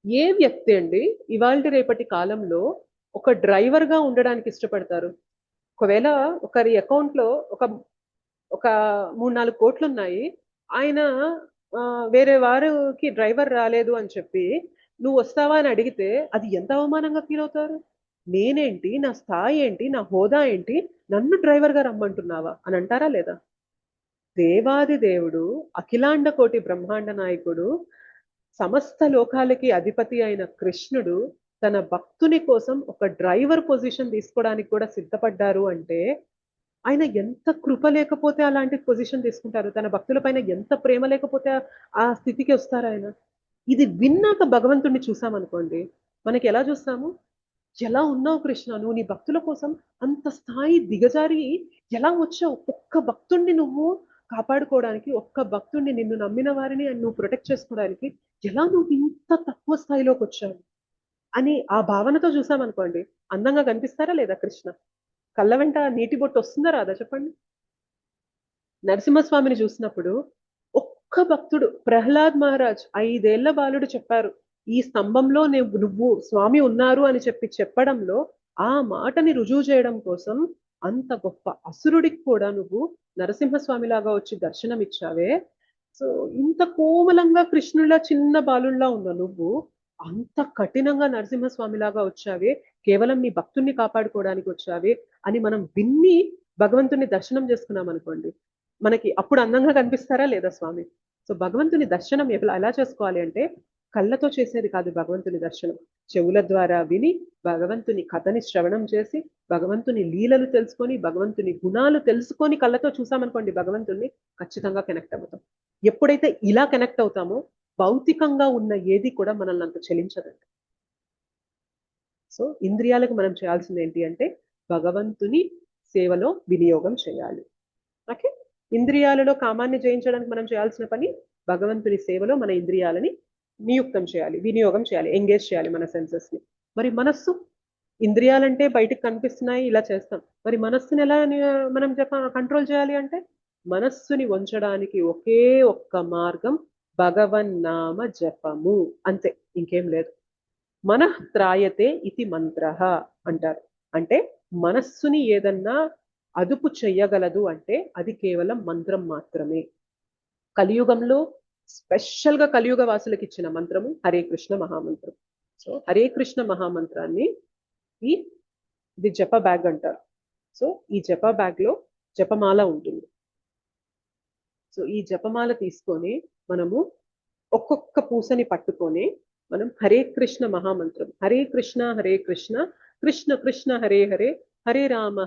ఏ వ్యక్తి అండి ఇవాళ రేపటి కాలంలో ఒక డ్రైవర్ గా ఉండడానికి ఇష్టపడతారు? ఒకవేళ ఒకరి అకౌంట్ లో ఒక 3-4 కోట్లు ఉన్నాయి, ఆయన వేరే వారికి డ్రైవర్ రాలేదు అని చెప్పి నువ్వు వస్తావా అని అడిగితే అది ఎంత అవమానంగా ఫీల్ అవుతారు? నేనేంటి, నా స్థాయి ఏంటి, నా హోదా ఏంటి, నన్ను డ్రైవర్ గా రమ్మంటున్నావా అని అంటారా లేదా? దేవాది దేవుడు, అఖిలాండ కోటి బ్రహ్మాండ నాయకుడు, సమస్త లోకాలకి అధిపతి అయిన కృష్ణుడు తన భక్తుని కోసం ఒక డ్రైవర్ పొజిషన్ తీసుకోవడానికి కూడా సిద్ధపడ్డారు అంటే ఆయన ఎంత కృప లేకపోతే అలాంటి పొజిషన్ తీసుకుంటారు? తన భక్తుల పైన ఎంత ప్రేమ లేకపోతే ఆ స్థితికి వస్తారు ఆయన? ఇది విన్నాక భగవంతుడిని చూసామనుకోండి, మనకి ఎలా చూస్తాము? ఎలా ఉన్నావు కృష్ణ, నువ్వు నీ భక్తుల కోసం అంత స్థాయి దిగజారి ఎలా వచ్చావు? ఒక్క భక్తుడిని నువ్వు కాపాడుకోవడానికి, ఒక్క భక్తుడిని, నిన్ను నమ్మిన వారిని నువ్వు ప్రొటెక్ట్ చేసుకోవడానికి ఎలా నువ్వు ఇంత తక్కువ స్థాయిలోకి వచ్చావు అని ఆ భావనతో చూసామనుకోండి, అందంగా కనిపిస్తారా లేదా కృష్ణ? కళ్ళ వెంట నీటి బొట్టు వస్తుందా రాదా చెప్పండి? నరసింహస్వామిని చూసినప్పుడు ఒక్క భక్తుడు, ప్రహ్లాద్ మహారాజ్ 5 ఏళ్ల బాలుడు చెప్పారు, ఈ స్తంభంలో నువ్వు స్వామి ఉన్నారు అని చెప్పడంలో ఆ మాటని రుజువు చేయడం కోసం అంత గొప్ప అసురుడికి కూడా నువ్వు నరసింహస్వామిలాగా వచ్చి దర్శనం ఇచ్చావే. సో ఇంత కోమలంగా కృష్ణులా చిన్న బాలుల్లా ఉన్న నువ్వు అంత కఠినంగా నరసింహస్వామిలాగా వచ్చావే, కేవలం నీ భక్తుల్ని కాపాడుకోవడానికి వచ్చావే అని మనం విన్ని భగవంతుని దర్శనం చేసుకున్నాం అనుకోండి, మనకి అప్పుడు అందంగా కనిపిస్తారా లేదా స్వామి? సో భగవంతుని దర్శనం ఎలా చేసుకోవాలి అంటే కళ్ళతో చేసేది కాదు భగవంతుని దర్శనం. చెవుల ద్వారా విని, భగవంతుని కథని శ్రవణం చేసి, భగవంతుని లీలలు తెలుసుకొని, భగవంతుని గుణాలు తెలుసుకొని కళ్ళతో చూసామనుకోండి భగవంతుని, ఖచ్చితంగా కనెక్ట్ అవుతాం. ఎప్పుడైతే ఇలా కనెక్ట్ అవుతామో భౌతికంగా ఉన్న ఏది కూడా మనల్ని అంత చెలించదండి. సో ఇంద్రియాలకు మనం చేయాల్సింది ఏంటి అంటే భగవంతుని సేవలో వినియోగం చేయాలి. ఓకే, ఇంద్రియాలలో కామాన్ని జయించడానికి మనం చేయాల్సిన పని భగవంతుని సేవలో మన ఇంద్రియాలని నియుక్తం చేయాలి, వినియోగం చేయాలి, ఎంగేజ్ చేయాలి మన సెన్సెస్ ని. మరి మనస్సు, ఇంద్రియాలంటే బయటకు కనిపిస్తున్నాయి, ఇలా చేస్తాం. మరి మనస్సుని ఎలా మనం కంట్రోల్ చేయాలి అంటే మనస్సుని వంచడానికి ఒకే ఒక్క మార్గం భగవన్నామ జపము, అంతే, ఇంకేం లేదు. మనః త్రాయతే ఇతి మంత్రః అంటారు. అంటే మనస్సుని ఏదన్నా అదుపు చెయ్యగలదు అంటే అది కేవలం మంత్రం మాత్రమే. కలియుగంలో స్పెషల్ గా కలియుగ వాసులకు ఇచ్చిన మంత్రము హరే కృష్ణ మహామంత్రం. సో హరే కృష్ణ మహామంత్రాన్ని ఇది జప బ్యాగ్ అంటారు. సో ఈ జప బ్యాగ్ లో జపమాల ఉంటుంది. సో ఈ జపమాల తీసుకొని మనము ఒక్కొక్క పూసని పట్టుకొని మనం హరే కృష్ణ మహామంత్రం, హరే కృష్ణ కృష్ణ కృష్ణ హరే హరే, హరే రామ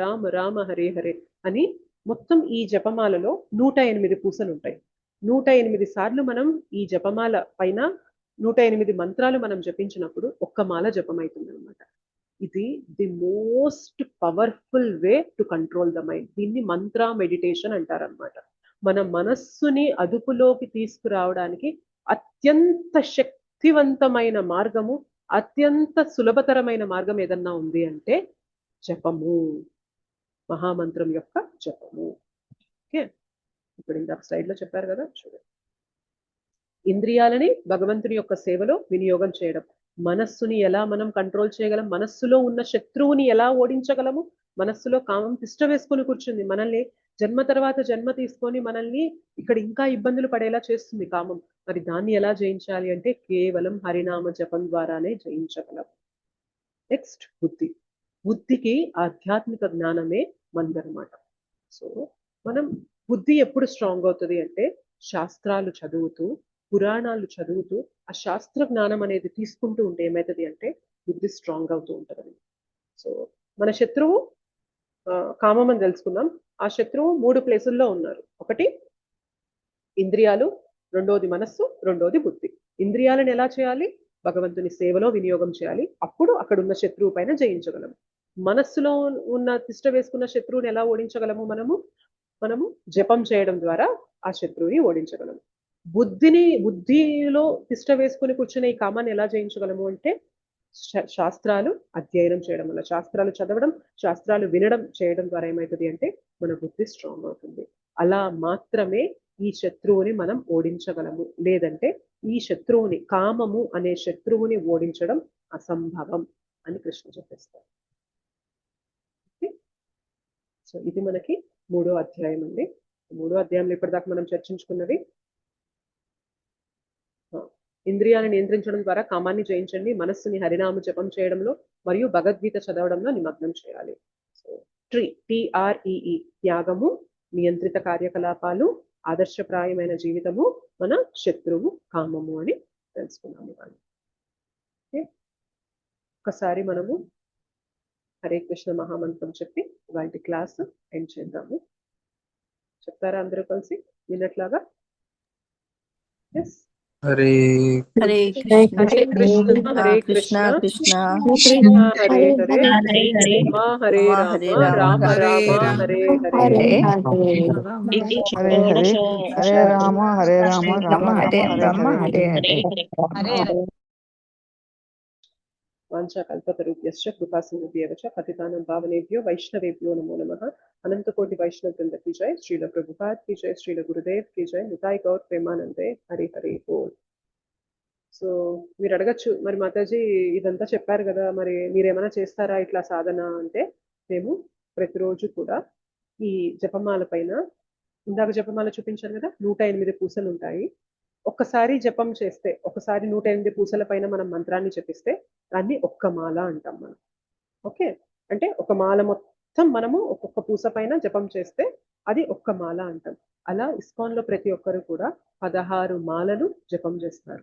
రామ రామ హరే హరే అని మొత్తం ఈ జపమాలలో 108 పూసలు ఉంటాయి. 108 సార్లు మనం ఈ జపమాల పైన 108 మంత్రాలు మనం జపించినప్పుడు ఒక్క మాల జపమవుతుంది అనమాట. ఇది the most powerful way to control the mind. దీన్ని మంత్ర మెడిటేషన్ అంటారనమాట. మన మనస్సుని అదుపులోకి తీసుకురావడానికి అత్యంత శక్తివంతమైన మార్గము, అత్యంత సులభతరమైన మార్గం ఏదన్నా ఉంది అంటే జపము, మహామంత్రం యొక్క జపము. ఓకే, ఇప్పుడు ఇందాక స్లైడ్ లో చెప్పారు కదా, చూడండి. ఇంద్రియాలని భగవంతుని యొక్క సేవలో వినియోగం చేయడం, మనస్సుని ఎలా మనం కంట్రోల్ చేయగలం, మనస్సులో ఉన్న శత్రువుని ఎలా ఓడించగలము. మనస్సులో కామం తిష్ట వేసుకొని కూర్చుంది, మనల్ని జన్మ తర్వాత జన్మ తీసుకొని మనల్ని ఇక్కడ ఇంకా ఇబ్బందులు పడేలా చేస్తుంది కామం. మరి దాన్ని ఎలా జయించాలి అంటే కేవలం హరినామ జపం ద్వారానే జయించగలం. నెక్స్ట్ బుద్ధి. బుద్ధికి ఆధ్యాత్మిక జ్ఞానమే మందనమాట. సో మనం బుద్ధి ఎప్పుడు స్ట్రాంగ్ అవుతుంది అంటే శాస్త్రాలు చదువుతూ, పురాణాలు చదువుతూ ఆ శాస్త్ర జ్ఞానం అనేది తీసుకుంటూ ఉంటే ఏమవుతుంది అంటే బుద్ధి స్ట్రాంగ్ అవుతూ ఉంటుంది. సో మన శత్రువు కామం అని తెలుసుకున్నాం. ఆ శత్రువు 3 ప్లేసుల్లో ఉన్నారు. ఒకటి ఇంద్రియాలు, రెండోది మనస్సు, రెండోది బుద్ధి. ఇంద్రియాలను ఎలా చేయాలి? భగవంతుని సేవలో వినియోగం చేయాలి. అప్పుడు అక్కడ ఉన్న శత్రువు పైన జయించగలము. మనస్సులో ఉన్న తిష్ట వేసుకున్న శత్రువుని ఎలా ఓడించగలము? మనము జపం చేయడం ద్వారా ఆ శత్రువుని ఓడించగలము. బుద్ధిలో తిష్ట వేసుకుని కూర్చునే ఈ కామాన్ని ఎలా జయించగలము అంటే శాస్త్రాలు అధ్యయనం చేయడం వల్ల, శాస్త్రాలు చదవడం, శాస్త్రాలు వినడం చేయడం ద్వారా ఏమవుతుంది అంటే మన బుద్ధి స్ట్రాంగ్ అవుతుంది. అలా మాత్రమే ఈ శత్రువుని మనం ఓడించగలము. లేదంటే ఈ శత్రువుని, కామము అనే శత్రువుని ఓడించడం అసంభవం అని కృష్ణ చెప్పేస్తారు. సో ఇది మనకి 3వ అధ్యాయం అండి. 3వ అధ్యాయంలో ఇప్పటిదాకా మనం చర్చించుకున్నది ఇంద్రియాలను నియంత్రించడం ద్వారా కామాన్ని జయించండి, మనస్సుని హరినామ జపం చేయడంలో మరియు భగవద్గీత చదవడంలో నిమగ్నం చేయాలి. సో TREE త్యాగము, నియంత్రిత కార్యకలాపాలు, ఆదర్శప్రాయమైన జీవితము, మన శత్రువు కామము అని తెలుసుకున్నాము. ఒకసారి మనము హరే కృష్ణ మహామంత్రం చెప్పి వాటి క్లాస్ ఎండ్ చేద్దాము. చెప్తారా అందరూ కలిసి విన్నట్లాగా? ఎస్. హరే హరే హరే కృష్ణ హరే కృష్ణ కృష్ణ కృష్ణ హరే హరే హరే హరే హరే హరే రామ రామ హరే రామ రామ హరే హరే హరే. హరే ఇది హరే హరే హరే రామ హరే రామ రామ రామ హరే హరే హరే. వాంఛాకల్పతరుభ్యశ్చ కృపాసింధుభ్యవ చ పతితానాం పావనేభ్యో వైష్ణవేభ్యో నమో నమః. అనంతకోటి వైష్ణవ వృంద की जय, श्रील प्रभुपाद की जय, श्रील गुरुदेव की जय, నితాయ్ గౌర్ ప్రేమానందే. హరి హరి బోల్. సో మీరు అడగచ్చు, మరి మాతాజీ ఇదంతా చెప్పారు కదా, మరి మీరేమైనా చేస్తారా ఇట్లా సాధన అంటే? మేము ప్రతిరోజు కూడా ఈ జపమాల పైన, ఇందాక జపమాల చూపించాను కదా, 108 పూసలు ఉంటాయి. ఒక్కసారి జపం చేస్తే, ఒకసారి 108 పూసల పైన మనం మంత్రాన్ని జపిస్తే దాన్ని ఒక్క మాల అంటాం మనం. ఓకే, అంటే ఒక మాల మొత్తం మనము ఒక్కొక్క పూస పైన జపం చేస్తే అది ఒక్క మాల అంటాం. అలా ఇస్కాన్లో ప్రతి ఒక్కరు కూడా 16 మాలలు జపం చేస్తారు.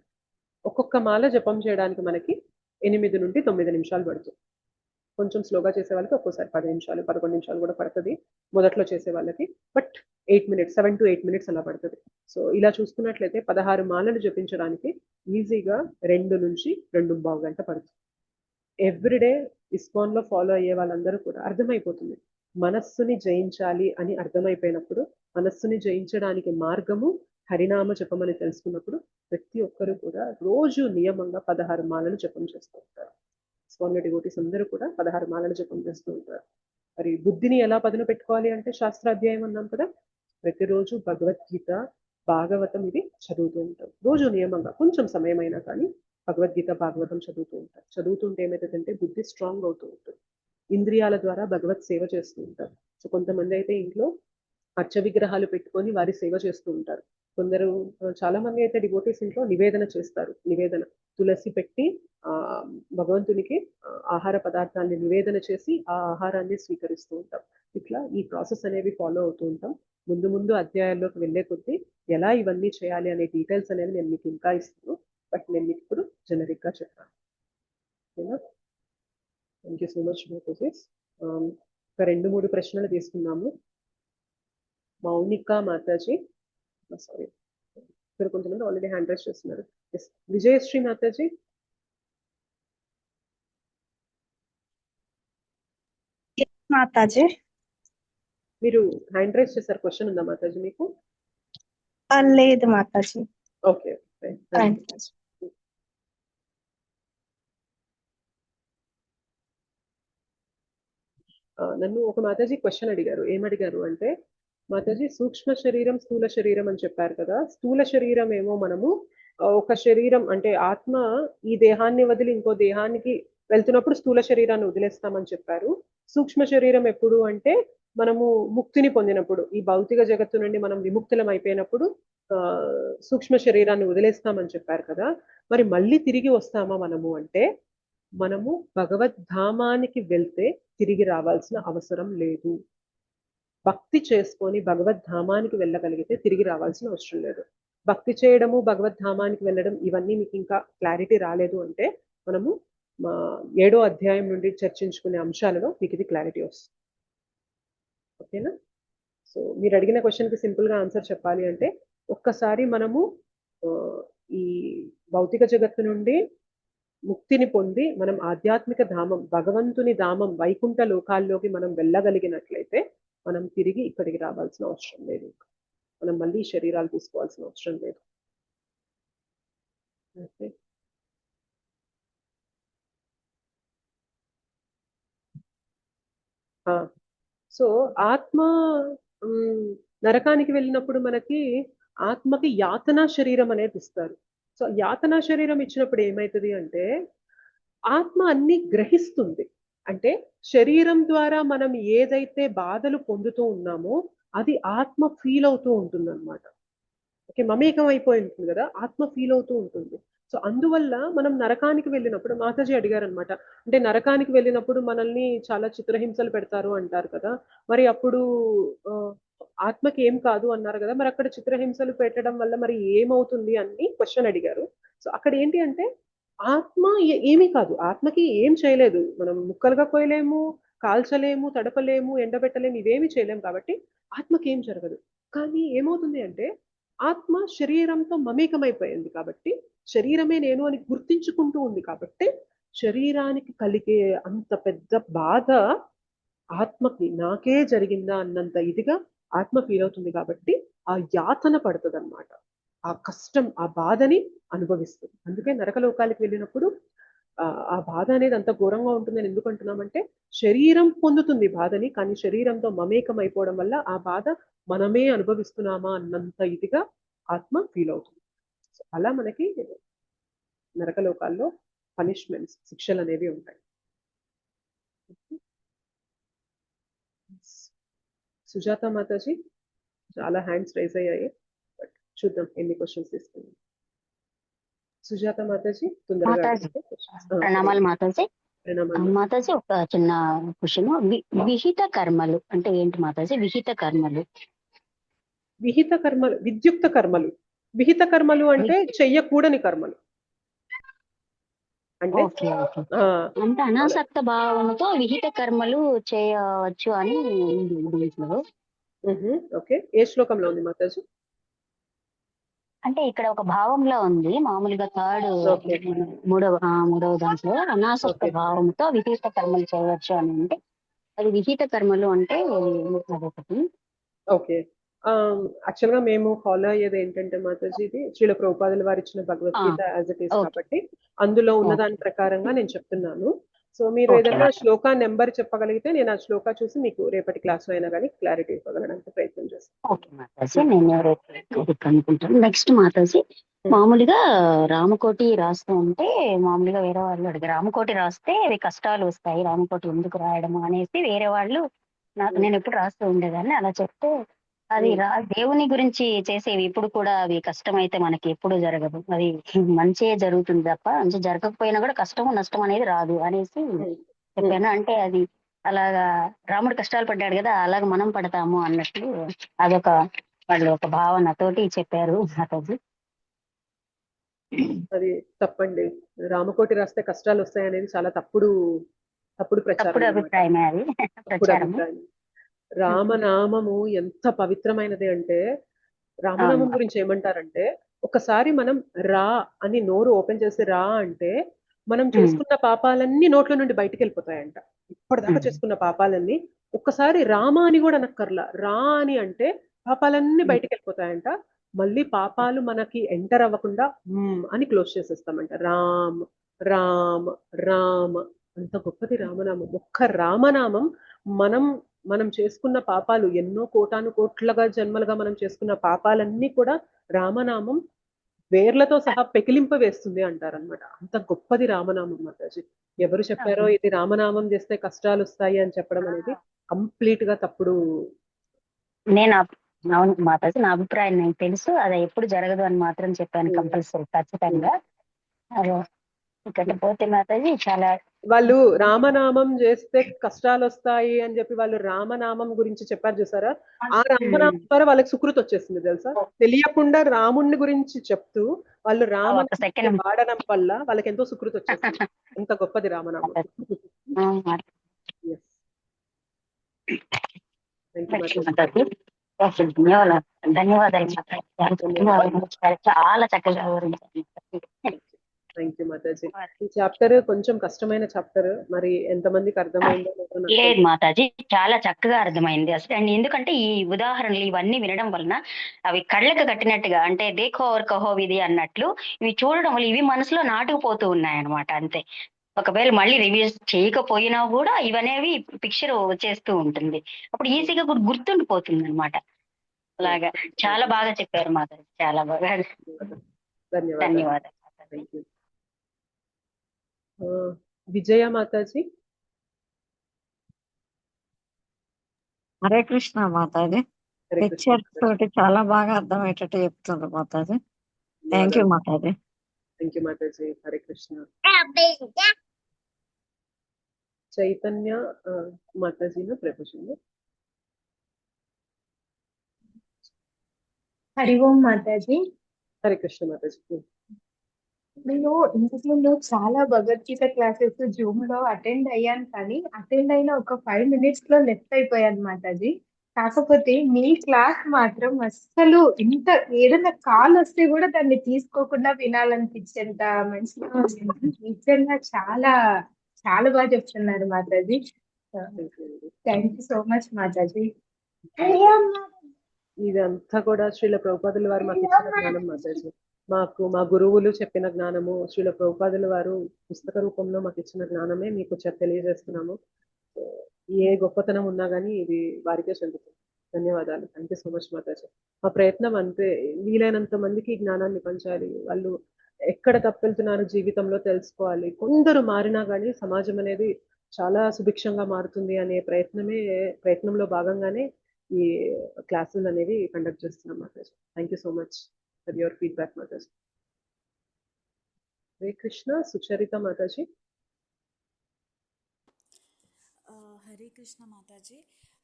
ఒక్కొక్క మాల జపం చేయడానికి మనకి 8 నుండి 9 నిమిషాలు పడుతుంది. కొంచెం స్లోగా చేసే వాళ్ళకి ఒక్కోసారి 10 నిమిషాలు 11 నిమిషాలు కూడా పడుతుంది మొదట్లో చేసే వాళ్ళకి. బట్ 8 మినిట్స్, 7 to 8 మినిట్స్ అలా పడుతుంది. సో ఇలా చూసుకున్నట్లయితే 16 మాలలు జపించడానికి ఈజీగా 2 నుంచి 2.5 గంట పడుతుంది. ఎవ్రీడే ఇస్కాన్లో ఫాలో అయ్యే వాళ్ళందరూ కూడా అర్థమైపోతుంది, మనస్సుని జయించాలి అని అర్థమైపోయినప్పుడు, మనస్సుని జయించడానికి మార్గము హరినామ జపం అని తెలుసుకున్నప్పుడు ప్రతి ఒక్కరు కూడా రోజు నియమంగా 16 మాలలు జపం చేస్తూ ఉంటారు. ఇస్కాన్లో డివోటీస్ అందరూ కూడా 16 మాలలు జపం చేస్తూ ఉంటారు. మరి బుద్ధిని ఎలా పదును పెట్టుకోవాలి అంటే శాస్త్రాధ్యాయం అన్నాం కదా, ప్రతిరోజు భగవద్గీత, భాగవతం ఇవి చదువుతూ ఉంటారు. రోజు నియమంగా కొంచెం సమయం అయినా కానీ భగవద్గీత, భాగవతం చదువుతూ ఉంటారు. చదువుతుంటే ఏమవుతుందంటే బుద్ధి స్ట్రాంగ్ అవుతూ ఉంటుంది. ఇంద్రియాల ద్వారా భగవత్ సేవ చేస్తూ ఉంటారు. సో కొంతమంది అయితే ఇంట్లో అర్చ విగ్రహాలు పెట్టుకొని వారి సేవ చేస్తూ ఉంటారు. కొందరు, చాలా మంది అయితే డివోటీస్ ఇంట్లో నివేదన చేస్తారు. నివేదన తులసి పెట్టి భగవంతునికి ఆహార పదార్థాన్ని నివేదన చేసి ఆ ఆహారాన్ని స్వీకరిస్తూ ఉంటాం. ఇట్లా ఈ ప్రాసెస్ అనేవి ఫాలో అవుతూ ఉంటాం. ముందు ముందు అధ్యాయాల్లోకి వెళ్ళే కొద్దీ ఎలా ఇవన్నీ చేయాలి అనే డీటెయిల్స్ అనేవి నేను మీకు ఇంకా ఇస్తాను. బట్ నేను మీకు ఇప్పుడు జనరిక్గా చెప్తాను. ఓకేనా? Thank you so much Matajis. ఒక 2-3 ప్రశ్నలు తీసుకున్నాము. మౌనిక మాతాజీ, సారీ, ఇక్కడ కొంతమంది ఆల్రెడీ హ్యాండ్ రైజ్ చేస్తున్నారు. విజయశ్రీ మాతాజీ. మాతాజీ మీరు హ్యాండ్ రైజ్ చేశారు, క్వశ్చన్ ఉందా మాతాజీ మీకు? లేదు మాతాజీ. ఓకే, నన్ను ఒక మాతాజీ క్వశ్చన్ అడిగారు. ఏమడిగారు అంటే, మాతాజీ సూక్ష్మ శరీరం, స్థూల శరీరం అని చెప్పారు కదా, స్థూల శరీరం ఏమో మనము ఒక శరీరం అంటే ఆత్మ ఈ దేహాన్ని వదిలి ఇంకో దేహానికి వెళ్తున్నప్పుడు స్థూల శరీరాన్ని వదిలేస్తామని చెప్పారు. సూక్ష్మ శరీరం ఎప్పుడు అంటే మనము ముక్తిని పొందినప్పుడు, ఈ భౌతిక జగత్తు నుండి మనం విముక్తులం అయిపోయినప్పుడు సూక్ష్మ శరీరాన్ని వదిలేస్తామని చెప్పారు కదా. మరి మళ్ళీ తిరిగి వస్తామా మనము అంటే, మనము భగవద్ధామానికి వెళ్తే తిరిగి రావాల్సిన అవసరం లేదు. భక్తి చేసుకొని భగవద్ధామానికి వెళ్ళగలిగితే తిరిగి రావాల్సిన అవసరం లేదు. భక్తి చేయడము, భగవద్ధామానికి వెళ్ళడం ఇవన్నీ మీకు ఇంకా క్లారిటీ రాలేదు అంటే, మనము 7వ అధ్యాయం నుండి చర్చించుకునే అంశాలలో మీకు ఇది క్లారిటీ వస్తుంది. ఓకేనా? సో మీరు అడిగిన క్వశ్చన్కి సింపుల్గా ఆన్సర్ చెప్పాలి అంటే, ఒక్కసారి మనము ఈ భౌతిక జగత్తు నుండి ముక్తిని పొంది మనం ఆధ్యాత్మిక ధామం, భగవంతుని ధామం, వైకుంఠ లోకాల్లోకి మనం వెళ్ళగలిగినట్లయితే మనం తిరిగి ఇక్కడికి రావాల్సిన అవసరం లేదు. మనం మళ్ళీ శరీరాలు తీసుకోవాల్సిన అవసరం లేదు. ఓకే. సో ఆత్మ నరకానికి వెళ్ళినప్పుడు మనకి ఆత్మకి యాతనా శరీరం అనేది ఇస్తారు. సో యాతనా శరీరం ఇచ్చినప్పుడు ఏమవుతుంది అంటే ఆత్మ అన్ని గ్రహిస్తుంది. అంటే శరీరం ద్వారా మనం ఏదైతే బాధలు పొందుతూ ఉన్నామో అది ఆత్మ ఫీల్ అవుతూ ఉంటుంది అనమాట. ఓకే, మమేకం అయిపోయి ఉంటుంది కదా, ఆత్మ ఫీల్ అవుతూ ఉంటుంది. సో అందువల్ల మనం నరకానికి వెళ్ళినప్పుడు మాతాజీ అడిగారు అనమాట, అంటే నరకానికి వెళ్ళినప్పుడు మనల్ని చాలా చిత్రహింసలు పెడతారు అంటారు కదా, మరి అప్పుడు ఆత్మకి ఏం కాదు అన్నారు కదా, మరి అక్కడ చిత్రహింసలు పెట్టడం వల్ల మరి ఏమవుతుంది అని క్వశ్చన్ అడిగారు. సో అక్కడ ఏంటి అంటే ఆత్మ ఏమీ కాదు, ఆత్మకి ఏం చేయలేదు, మనం ముక్కలుగా కోయలేము, కాల్చలేము, తడపలేము, ఎండబెట్టలేము, ఇవేమి చేయలేము, కాబట్టి ఆత్మకి ఏం జరగదు. కానీ ఏమవుతుంది అంటే ఆత్మ శరీరంతో మమేకమైపోయింది కాబట్టి, శరీరమే నేను అని గుర్తించుకుంటూ ఉంది కాబట్టి శరీరానికి కలిగే అంత పెద్ద బాధ ఆత్మకి నాకే జరిగిందా అన్నంత ఇదిగా ఆత్మ ఫీల్ అవుతుంది కాబట్టి ఆ యాతన పడుతుంది అనమాట. ఆ కష్టం, ఆ బాధని అనుభవిస్తుంది. అందుకే నరకలోకాలకు వెళ్ళినప్పుడు ఆ బాధ అనేది అంత ఘోరంగా ఉంటుందని ఎందుకు అంటున్నామంటే శరీరం పొందుతుంది బాధని, కానీ శరీరంతో మమేకం అయిపోవడం వల్ల ఆ బాధ మనమే అనుభవిస్తున్నామా అన్నంత ఇదిగా ఆత్మ ఫీల్ అవుతుంది. అలా మనకి నరకలోకాల్లో పనిష్మెంట్స్, శిక్షలు అనేవి ఉంటాయి. సుజాత మాతాజీ, చాలా హ్యాండ్స్ రైజ్ అయ్యాయి, బట్ చూద్దాం ఎన్ని క్వశ్చన్స్ తీసుకుందాం. సుజాత మాతాజీ తొందరగా. ప్రణామాలు మాతాజీ. మాతాజీ ఒక చిన్న క్వశ్చన్, విహిత కర్మలు అంటే ఏంటి మాతాజీ? విహిత కర్మలు, విహిత కర్మలు, విద్యుక్త కర్మలు. విహిత కర్మలు అంటే చెయ్యకూడని కర్మలు. అంటే అంటే అనాసక్త భావంతో విహిత కర్మలు చేయవచ్చు అని దీంట్లో. ఓకే, ఏ శ్లోకంలో ఉంది మాతాజీ? అంటే ఇక్కడ ఒక భావంలో ఉంది, మామూలుగా మూడవ దాంట్లో అనాసక్త భావంతో విహిత కర్మలు చేయవచ్చు అని అంటే అది విహిత కర్మలు అంటే అదొకటి. ఓకే, యాక్చువల్ గా మేము ఫాలో అయ్యేది ఏంటంటే మాతాజీ, ఇది శ్రీల ప్రభుపాదుల వారు ఇచ్చిన భగవద్గీత యాజ్ ఇట్ ఈస్ కాబట్టి అందులో ఉన్న దాని ప్రకారంగా నేను చెప్తున్నాను. సో మీరు ఏదైనా శ్లోకా నెంబర్ చెప్పగలిగితే నేను ఆ శ్లోకా చూసి మీకు రేపటి క్లాస్ లో అయినా కానీ క్లారిటీ ఇవ్వగలడానికి ప్రయత్నం చేస్తాను. నెక్స్ట్ మాతాజీ, మామూలుగా రామకోటి రాస్తూ ఉంటే మామూలుగా వేరే వాళ్ళు అడిగారు, రామకోటి రాస్తే అవి కష్టాలు వస్తాయి, రామకోటి ఎందుకు రాయడము అనేసి వేరే వాళ్ళు నాకు, నేను ఎప్పుడు రాస్తూ ఉండేదాన్ని, అలా చెప్తే అది దేవుని గురించి చేసేవి ఇప్పుడు కూడా అవి కష్టం అయితే మనకి ఎప్పుడు జరగదు, అది మంచిగా జరుగుతుంది తప్ప మంచి జరగకపోయినా కూడా కష్టము నష్టం అనేది రాదు అనేసి చెప్పాను. అంటే అది అలాగా రాముడు కష్టాలు పడ్డాడు కదా, అలాగ మనం పడతాము అన్నట్లు అదొక వాళ్ళు ఒక భావనతోటి చెప్పారు మాతాజీ. అది తప్పండి, రామకోటి రాస్తే కష్టాలు వస్తాయి అనేది చాలా తప్పుడు అభిప్రాయమే అది. రామనామము ఎంత పవిత్రమైనది అంటే, రామనామం గురించి ఏమంటారంటే ఒకసారి మనం రా అని నోరు ఓపెన్ చేసి రా అంటే మనం చేసుకున్న పాపాలన్నీ నోట్ల నుండి బయటికి వెళ్ళిపోతాయంట. ఇప్పటిదాకా చేసుకున్న పాపాలన్నీ ఒక్కసారి రామ అని కూడా అనక్కర్లా, రా అని అంటే పాపాలన్నీ బయటికి వెళ్ళిపోతాయంట. మళ్ళీ పాపాలు మనకి ఎంటర్ అవ్వకుండా అని క్లోజ్ చేసేస్తామంట. రామ్ రామ్ రామ్, అంత గొప్పది రామనామం. ఒక్క రామనామం మనం చేసుకున్న పాపాలు ఎన్నో కోటాను కోట్లుగా జన్మలుగా మనం చేసుకున్న పాపాలన్నీ కూడా రామనామం వేర్లతో సహా పెకిలింప వేస్తుంది అంటారనమాట. అంత గొప్పది రామనామం మాతాజీ. ఎవరు చెప్పారో ఇది రామనామం చేస్తే కష్టాలు వస్తాయి అని చెప్పడం అనేది కంప్లీట్ గా తప్పుడు. అవును మాతాజీ, నా అభిప్రాయం నాకు తెలుసు, అది ఎప్పుడు జరగదు అని మాత్రం చెప్పాను కంపల్సరీ ఖచ్చితంగా. ఇకపోతే మాతాజీ చాలా వాళ్ళు రామనామం చేస్తే కష్టాలు వస్తాయి అని చెప్పి వాళ్ళు రామనామం గురించి చెప్పారు చూసారా, ఆ రామనామం ద్వారా వాళ్ళకి సుకృతి వచ్చేసింది తెలుసా. తెలియకుండా రాముణ్ణి గురించి చెప్తూ వాళ్ళు రామనామం వాడడం వల్ల వాళ్ళకి ఎంతో సుకృతి వచ్చేసింది. ఎంత గొప్పది రామనామం. ధన్యవాదాలు. చాలా చక్కగా వివరించారు. Thank you Mataji. ఈ చాప్టర్ కొంచెం కష్టమైన చాప్టర్, మరి ఎంతమందికి అర్థమైందో లేదో నాకు లేదు తెలియదు. మాతాజీ, చాలా చక్కగా అర్థమైంది అసలు. అండ్ ఎందుకంటే ఈ ఉదాహరణలు ఇవన్నీ వినడం వలన అవి కళ్ళకు కట్టినట్టుగా, అంటే దేఖో ఔర్ కహో విధి అన్నట్లు ఇవి చూడడం వల్ల ఇవి మనసులో నాటుకుపోతూ ఉన్నాయి అనమాట. అంతే. ఒకవేళ మళ్ళీ రివ్యూస్ చేయకపోయినా కూడా ఇవనేవి పిక్చర్ వచ్చేస్తూ ఉంటుంది. అప్పుడు ఈజీగా కూడా గుర్తుండిపోతుంది అనమాట. అలాగా చాలా బాగా చెప్పారు మాతాజీ, చాలా బాగా. ధన్యవాదాలు. ధన్యవాదాలు. Thank you. విజయ మాతాజీ. హరే కృష్ణ మాతాజీ. హరే కృష్ణ పిక్చర్స్ తోటి చాలా బాగా అర్థమయ్యేటట్టు చెప్తున్నారు మాతాజీ. థ్యాంక్ యూ మాతాజీ. థ్యాంక్ యూ మాతాజీ. హరే కృష్ణ. చైతన్య మాతాజీను ప్రభుజీను. హరి ఓం మాతాజీ. హరే కృష్ణ మాతాజీ. నేను ఇంతకుముందు చాలా భగవద్గీత క్లాసెస్ జూమ్ లో అటెండ్ అయ్యాను, కానీ అటెండ్ అయిన ఒక 5 minutes లో లెఫ్ట్ అయిపోయాను మాతాజీ. కాకపోతే మీ క్లాస్ మాత్రం అస్సలు ఇంత ఏదైనా కాల్ వస్తే కూడా దాన్ని తీసుకోకుండా వినాలనిపించేంత మంచిగా ఉంది. నిజంగా చాలా చాలా బాగా చెప్తున్నారు మాతాజీ. Thank you so much Mataji. ఇదంతా కూడా శ్రీల ప్రభుపాదుల వారు మాకు ఇచ్చిన జ్ఞానం మాతాజీ. మాకు మా గురువులు చెప్పిన జ్ఞానము, శ్రీల ప్రభుపాదుల వారు పుస్తక రూపంలో మాకు ఇచ్చిన జ్ఞానమే మీకు తెలియజేస్తున్నాము. ఏ గొప్పతనం ఉన్నా కానీ ఇది వారికే చెందుతుంది. ధన్యవాదాలు. Thank you so much Mataji. మా ప్రయత్నం అంతే, వీలైనంత మందికి ఈ జ్ఞానాన్ని పంచాలి. వాళ్ళు ఎక్కడ తప్పెళ్తున్నారు జీవితంలో తెలుసుకోవాలి. కొందరు మారినా కానీ సమాజం అనేది చాలా సుభిక్షంగా మారుతుంది అనే ప్రయత్నంలో భాగంగానే ఈ క్లాసులు అనేవి కండక్ట్ చేస్తున్నాం Mataji. Thank you so much for your feedback Mataji. Hare Krishna. Sucharita Mataji. Hare Krishna Mataji.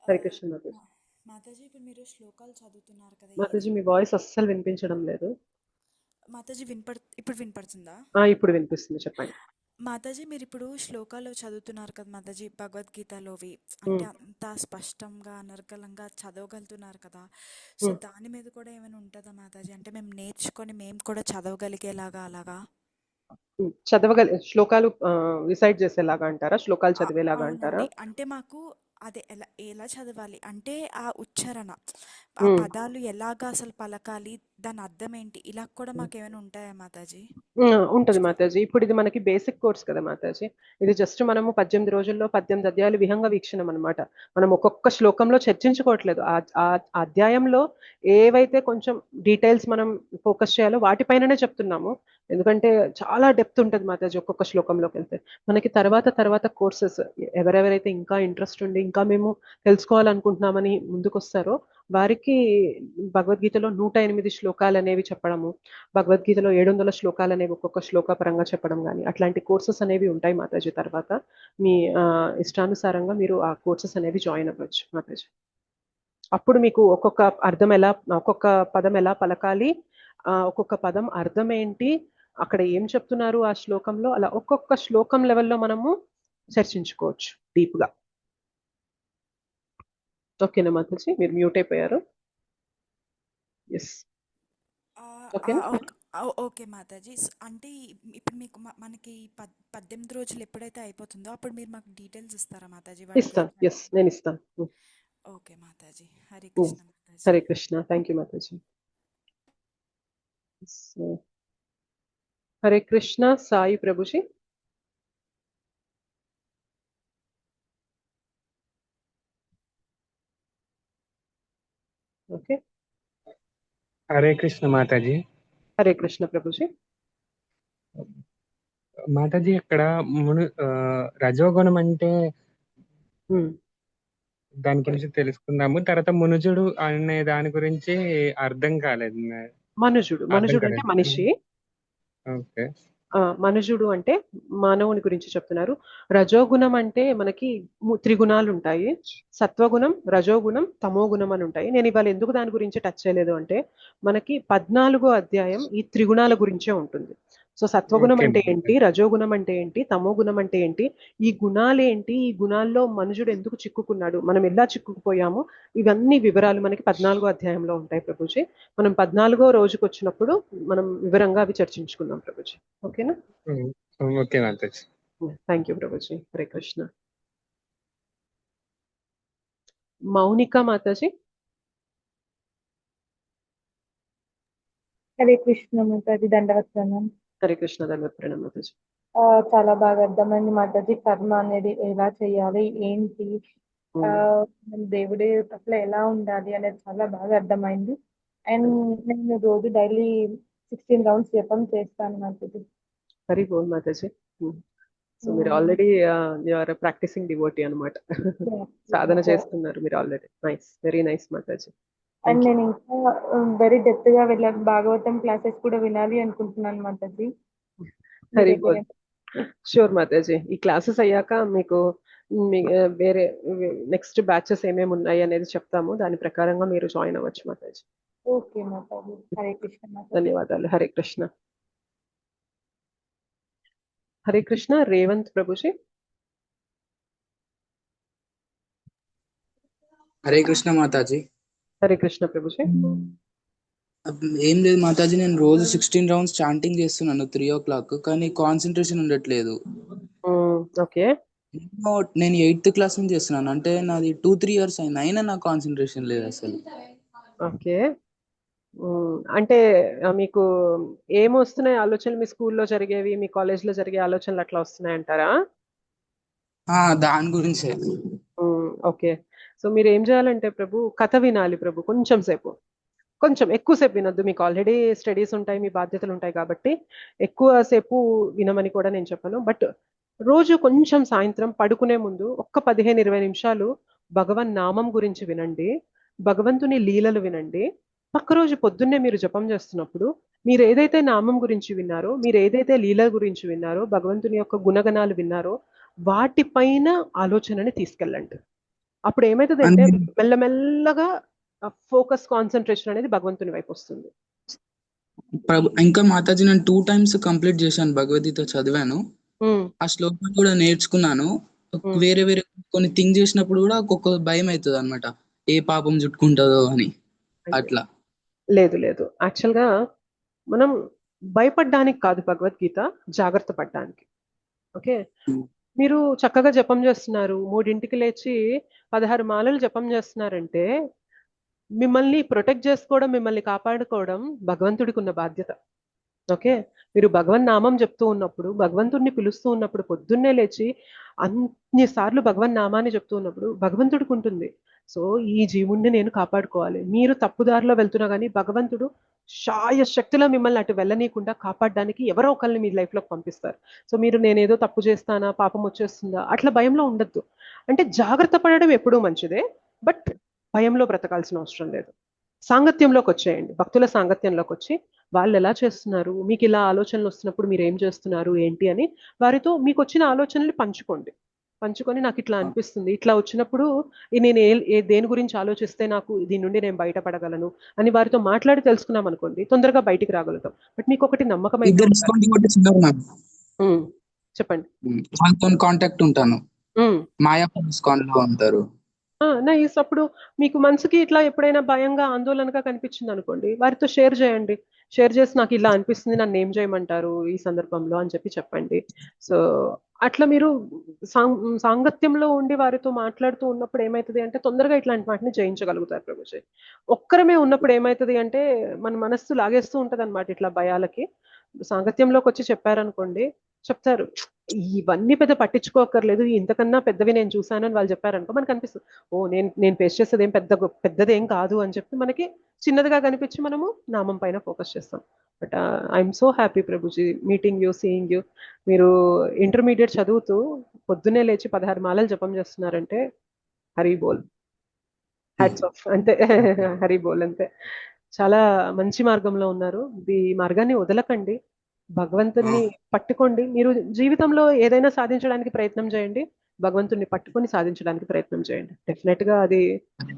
Hare Krishna Mataji. Mataji, ఇప్పుడు మీరు శ్లోకాలు చదువుతున్నారు కదా మాతాజీ, మీ వాయిస్ అస్సలు వినిపించడం లేదు. మాతాజీ. ఇప్పుడు వినపడుతుందా? ఇప్పుడు వినిపిస్తుంది, చెప్పండి. మాతాజీ, మీరు ఇప్పుడు శ్లోకాలు చదువుతున్నారు కదా మాతాజీ, భగవద్గీతలోవి అంటే అంత స్పష్టంగా అనర్గళంగా చదవగలుగుతున్నారు కదా. సో దాని మీద కూడా ఏమైనా ఉంటుందా మాతాజీ? అంటే మేము నేర్చుకొని మేము కూడా చదవగలిగేలాగా అలాగా శ్లోకాలు రిసైడ్ చేసేలాగా అంటారా? శ్లోకాలు చదివేలాగా అంటారా? అంటే మాకు అదే ఎలా చదవాలి అంటే ఆ ఉచ్చారణ, ఆ పదాలు ఎలాగా అసలు పలకాలి, దాని అర్థం ఏంటి, ఇలా కూడా మాకు ఏమైనా ఉంటాయా మాతాజీ? ఉంటది మాతాజీ. ఇప్పుడు ఇది మనకి బేసిక్ కోర్స్ కదా మాతాజీ. ఇది జస్ట్ మనము 18 రోజుల్లో 18 అధ్యాయాలు విహంగ వీక్షణం అనమాట. మనం ఒక్కొక్క శ్లోకంలో చర్చించుకోవట్లేదు. ఆ అధ్యాయంలో ఏవైతే కొంచెం డీటెయిల్స్ మనం ఫోకస్ చేయాలో వాటిపైననే చెప్తున్నాము. ఎందుకంటే చాలా డెప్త్ ఉంటుంది మాతాజీ ఒక్కొక్క శ్లోకంలోకి వెళ్తే. మనకి తర్వాత కోర్సెస్ ఎవరెవరైతే ఇంకా ఇంట్రెస్ట్ ఉండి ఇంకా మేము తెలుసుకోవాలనుకుంటున్నామని ముందుకొస్తారో వారికి భగవద్గీతలో 108 శ్లోకాలు అనేవి చెప్పడము, భగవద్గీతలో 700 శ్లోకాలు అనేవి ఒక్కొక్క శ్లోక పరంగా చెప్పడం కానీ అట్లాంటి కోర్సెస్ అనేవి ఉంటాయి మాతాజీ. తర్వాత మీ ఇష్టానుసారంగా మీరు ఆ కోర్సెస్ అనేవి జాయిన్ అవ్వచ్చు మాతాజీ. అప్పుడు మీకు ఒక్కొక్క పదం ఎలా పలకాలి, ఒక్కొక్క పదం అర్థం ఏంటి, అక్కడ ఏం చెప్తున్నారు ఆ శ్లోకంలో, అలా ఒక్కొక్క శ్లోకం లెవెల్లో మనము చర్చించుకోవచ్చు డీప్గా. ఓకేనా మాతాజీ? మీరు మ్యూట్ అయిపోయారు. ఎస్, ఓకేనా? ఓకే మాతాజీ. అంటే ఇప్పుడు మీకు మనకి 18 రోజులు ఎప్పుడైతే అయిపోతుందో అప్పుడు మీరు మాకు డీటెయిల్స్ ఇస్తారా మాతాజీ? ఇస్తాను. ఎస్, నేను ఇస్తాను. Okay Mataji. Hare Krishna Mataji. Hare Krishna. Thank you మాతాజీ. హరే కృష్ణ. సాయి ప్రభుజీ. ఓకే. హరే కృష్ణ మాతాజీ. హరే కృష్ణ ప్రభుజీ. మాతాజీ, ఇక్కడ రజోగుణం అంటే దాని గురించి తెలుసుకుందాము. తర్వాత మునుజుడు అనే దాని గురించి అర్థం కాలేదు. మనుజుడు అంటే మనిషి. ఓకే. మనుజుడు అంటే మానవుని గురించి చెప్తున్నారు. రజోగుణం అంటే మనకి 3 గుణాలు ఉంటాయి. సత్వగుణం, రజోగుణం, తమోగుణం అని ఉంటాయి. నేను ఇవాళ ఎందుకు దాని గురించి టచ్ చేయలేదు అంటే మనకి 14వ అధ్యాయం ఈ త్రిగుణాల గురించే ఉంటుంది. సో సత్వగుణం ఓకే అంటే మాతాజీ. ఏంటి, రజోగుణం అంటే ఏంటి, తమో గుణం అంటే ఏంటి, ఈ గుణాలు ఏంటి, ఈ గుణాల్లో మనుషుడు ఎందుకు చిక్కుకున్నాడు, మనం ఎలా చిక్కుకుపోయాము, ఇవన్నీ వివరాలు మనకి 14వ అధ్యాయంలో ఉంటాయి ప్రభుజీ. మనం 14వ రోజుకి వచ్చినప్పుడు మనం వివరంగా అవి చర్చించుకుందాం ప్రభుజీ. ఓకేనా? Okay Mataji. Thank you Prabhuji. Hare Krishna. Mounika Mataji. Hare Krishna Mataji, దండవత్సనం. Hare Krishna. ధన్యవాద ప్రణామం మాతాజీ. చాలా బాగా అర్థమైంది మాతాజీ. కర్మ అనేది ఎలా చేయాలి, ఏంటి, ఆ మన దేవుడి పట్ల ఎలా ఉండాలి అనేది చాలా బాగా అర్థమైంది. అండ్ నేను రోజు డైలీ 16 రౌండ్స్ జపం చేస్తాను మాతాజీ. హరి బోల్ మాతాజీ. సో మీరు ఆల్రెడీ యూఆర్ ప్రాక్టీసింగ్ డివోటీ అనమాట. సాధన చేస్తున్నారు మీరు already. Nice, very nice Mataji. And నేను ఇంకా వెరీ డెప్త్ గా వెళ్ళాలి, భాగవతం క్లాసెస్ కూడా వినాలి అనుకుంటున్నాను మాతాజీ. హరి బోల్. షూర్ మాతాజీ. ఈ క్లాసెస్ అయ్యాక మీకు వేరే నెక్స్ట్ బ్యాచెస్ ఏమేమి ఉన్నాయి అనేది చెప్తాము, దాని ప్రకారంగా మీరు జాయిన్ అవ్వచ్చు మాతాజీ. ఓకే మాతాజీ. హరే కృష్ణ మాతాజీ. ధన్యవాదాలు. హరే కృష్ణ. హరే కృష్ణ. రేవంత్ ప్రభుజీ. హరే కృష్ణ మాతాజీ. హరే కృష్ణ ప్రభుజీ. ఏం లేదు మాతాజీ, నేను రోజు 16 రౌండ్స్ చాంటింగ్ చేస్తున్నాను 3 o'clock, కానీ కాన్సన్ట్రేషన్ ఉండట్లేదు. ఓకే. నేను 8th క్లాస్ నుంచి చేస్తున్నాను, అంటే నాది 2-3 years అయింది, అయినా నాకు కాన్సన్ట్రేషన్ లేదు అసలు. ఓకే. అంటే మీకు ఏమొస్తున్నాయి ఆలోచనలు, మీ స్కూల్లో జరిగేవి, మీ కాలేజ్లో జరిగే ఆలోచనలు అట్లా వస్తున్నాయి అంటారా? దాని గురించే. ఓకే. సో మీరు ఏం చేయాలంటే ప్రభు, కథ వినాలి ప్రభు, కొంచెం ఎక్కువసేపు వినొద్దు. మీకు ఆల్రెడీ స్టడీస్ ఉంటాయి, మీ బాధ్యతలు ఉంటాయి కాబట్టి ఎక్కువసేపు వినమని కూడా నేను చెప్పను. బట్ రోజు కొంచెం సాయంత్రం పడుకునే ముందు ఒక్క 15-20 నిమిషాలు భగవన్ నామం గురించి వినండి, భగవంతుని లీలలు వినండి. పక్క రోజు పొద్దున్నే మీరు జపం చేస్తున్నప్పుడు మీరు ఏదైతే నామం గురించి విన్నారో, మీరు ఏదైతే లీల గురించి విన్నారో, భగవంతుని యొక్క గుణగణాలు విన్నారో వాటిపైన ఆలోచనని తీసుకెళ్ళండి. అప్పుడు ఏమవుతుంది అంటే మెల్లమెల్లగా ఫోకస్, కాన్సన్ట్రేషన్ అనేది భగవంతుని వైపు వస్తుంది. ఇంకా మాతాజీ, నేను 2 times కంప్లీట్ చేశాను, భగవద్గీత చదివాను, ఆ శ్లోకం కూడా నేర్చుకున్నాను. వేరే వేరే కొన్ని థింగ్ చేసినప్పుడు కూడా ఒక్కొక్క భయం అవుతుంది అనమాట, ఏ పాపం చుట్టుకుంటుందో అని. అట్లా లేదు యాక్చువల్గా మనం భయపడ్డానికి కాదు భగవద్గీత, జాగ్రత్త పడ్డానికి. ఓకే. మీరు చక్కగా జపం చేస్తున్నారు, 3ంటికి లేచి 16 మాలలు జపం చేస్తున్నారంటే మిమ్మల్ని ప్రొటెక్ట్ చేసుకోవడం, మిమ్మల్ని కాపాడుకోవడం భగవంతుడికి ఉన్న బాధ్యత. ఓకే. మీరు భగవన్ నామం చెప్తూ ఉన్నప్పుడు, భగవంతుడిని పిలుస్తూ ఉన్నప్పుడు, పొద్దున్నే లేచి అన్నిసార్లు భగవన్ నామాన్ని చెప్తూ ఉన్నప్పుడు భగవంతుడికి ఉంటుంది. సో ఈ జీవుణ్ణి నేను కాపాడుకోవాలి. మీరు తప్పుదారిలో వెళ్తున్నా కానీ భగవంతుడు శాయశక్తిలో మిమ్మల్ని అటు వెళ్ళనీయకుండా కాపాడడానికి ఎవరో ఒకరిని మీ లైఫ్లోకి పంపిస్తారు. సో మీరు నేనేదో తప్పు చేస్తానా, పాపం వచ్చేస్తుందా, అట్లా భయంలో ఉండద్దు. అంటే జాగ్రత్త పడడం ఎప్పుడూ మంచిదే, బట్ భయంలో బ్రతకాల్సిన అవసరం లేదు. సాంగత్యంలోకి వచ్చేయండి, భక్తుల సాంగత్యంలోకి వచ్చి వాళ్ళు ఎలా చేస్తున్నారు, మీకు ఇలా ఆలోచనలు వస్తున్నప్పుడు మీరు ఏం చేస్తున్నారు ఏంటి అని వారితో మీకు వచ్చిన ఆలోచనలు పంచుకొని నాకు ఇట్లా అనిపిస్తుంది, ఇట్లా వచ్చినప్పుడు నేను దేని గురించి ఆలోచిస్తే నాకు దీని నుండి నేను బయటపడగలను అని వారితో మాట్లాడి తెలుసుకున్నాం అనుకోండి, తొందరగా బయటికి రాగలుగుతాం. బట్ మీకు ఒకటి నమ్మకం అయితే చెప్పండి. కాంటాక్ట్ ఉంటాను, మాయా లో ఉంటారు. నైస్. అప్పుడు మీకు మనసుకి ఇట్లా ఎప్పుడైనా భయంగా, ఆందోళనగా కనిపించింది అనుకోండి, వారితో షేర్ చేయండి. షేర్ చేసి నాకు ఇలా అనిపిస్తుంది, నన్ను ఏం చేయమంటారు ఈ సందర్భంలో అని చెప్పండి. సో అట్లా మీరు సాంగత్యంలో ఉండి వారితో మాట్లాడుతూ ఉన్నప్పుడు ఏమవుతుంది అంటే తొందరగా ఇట్లాంటి వాటిని జయించగలుగుతారు ప్రభుజీ. ఒక్కరమే ఉన్నప్పుడు ఏమవుతుంది అంటే మన మనస్సు లాగేస్తూ ఉంటది అనమాట ఇట్లా భయాలకి. సాంగత్యంలోకి వచ్చి చెప్పారనుకోండి, చెప్తారు ఇవన్నీ పెద్ద పట్టించుకోకర్లేదు, ఇంతకన్నా పెద్దవి నేను చూసానని వాళ్ళు చెప్పారనుకో, మనకు అనిపిస్తుంది ఓ నేను ఫేస్ చేసేది ఏం పెద్దదేం కాదు అని చెప్పి మనకి చిన్నదిగా కనిపించి మనము నామం పైన ఫోకస్ చేస్తాం. But I'm so happy Prabhuji meeting you, seeing you. మీరు ఇంటర్మీడియట్ చదువుతూ పొద్దున్నే లేచి 16 మాలలు జపం చేస్తున్నారంటే హరి బోల్, హ్యాట్స్ ఆఫ్ అంతే. హరి బోల్ అంతే. చాలా మంచి మార్గంలో ఉన్నారు. ఈ మార్గాన్ని వదలకండి, భగవంతుని పట్టుకోండి. మీరు జీవితంలో ఏదైనా సాధించడానికి ప్రయత్నం చేయండి, భగవంతుని పట్టుకొని సాధించడానికి ప్రయత్నం చేయండి. డెఫినెట్ గా అది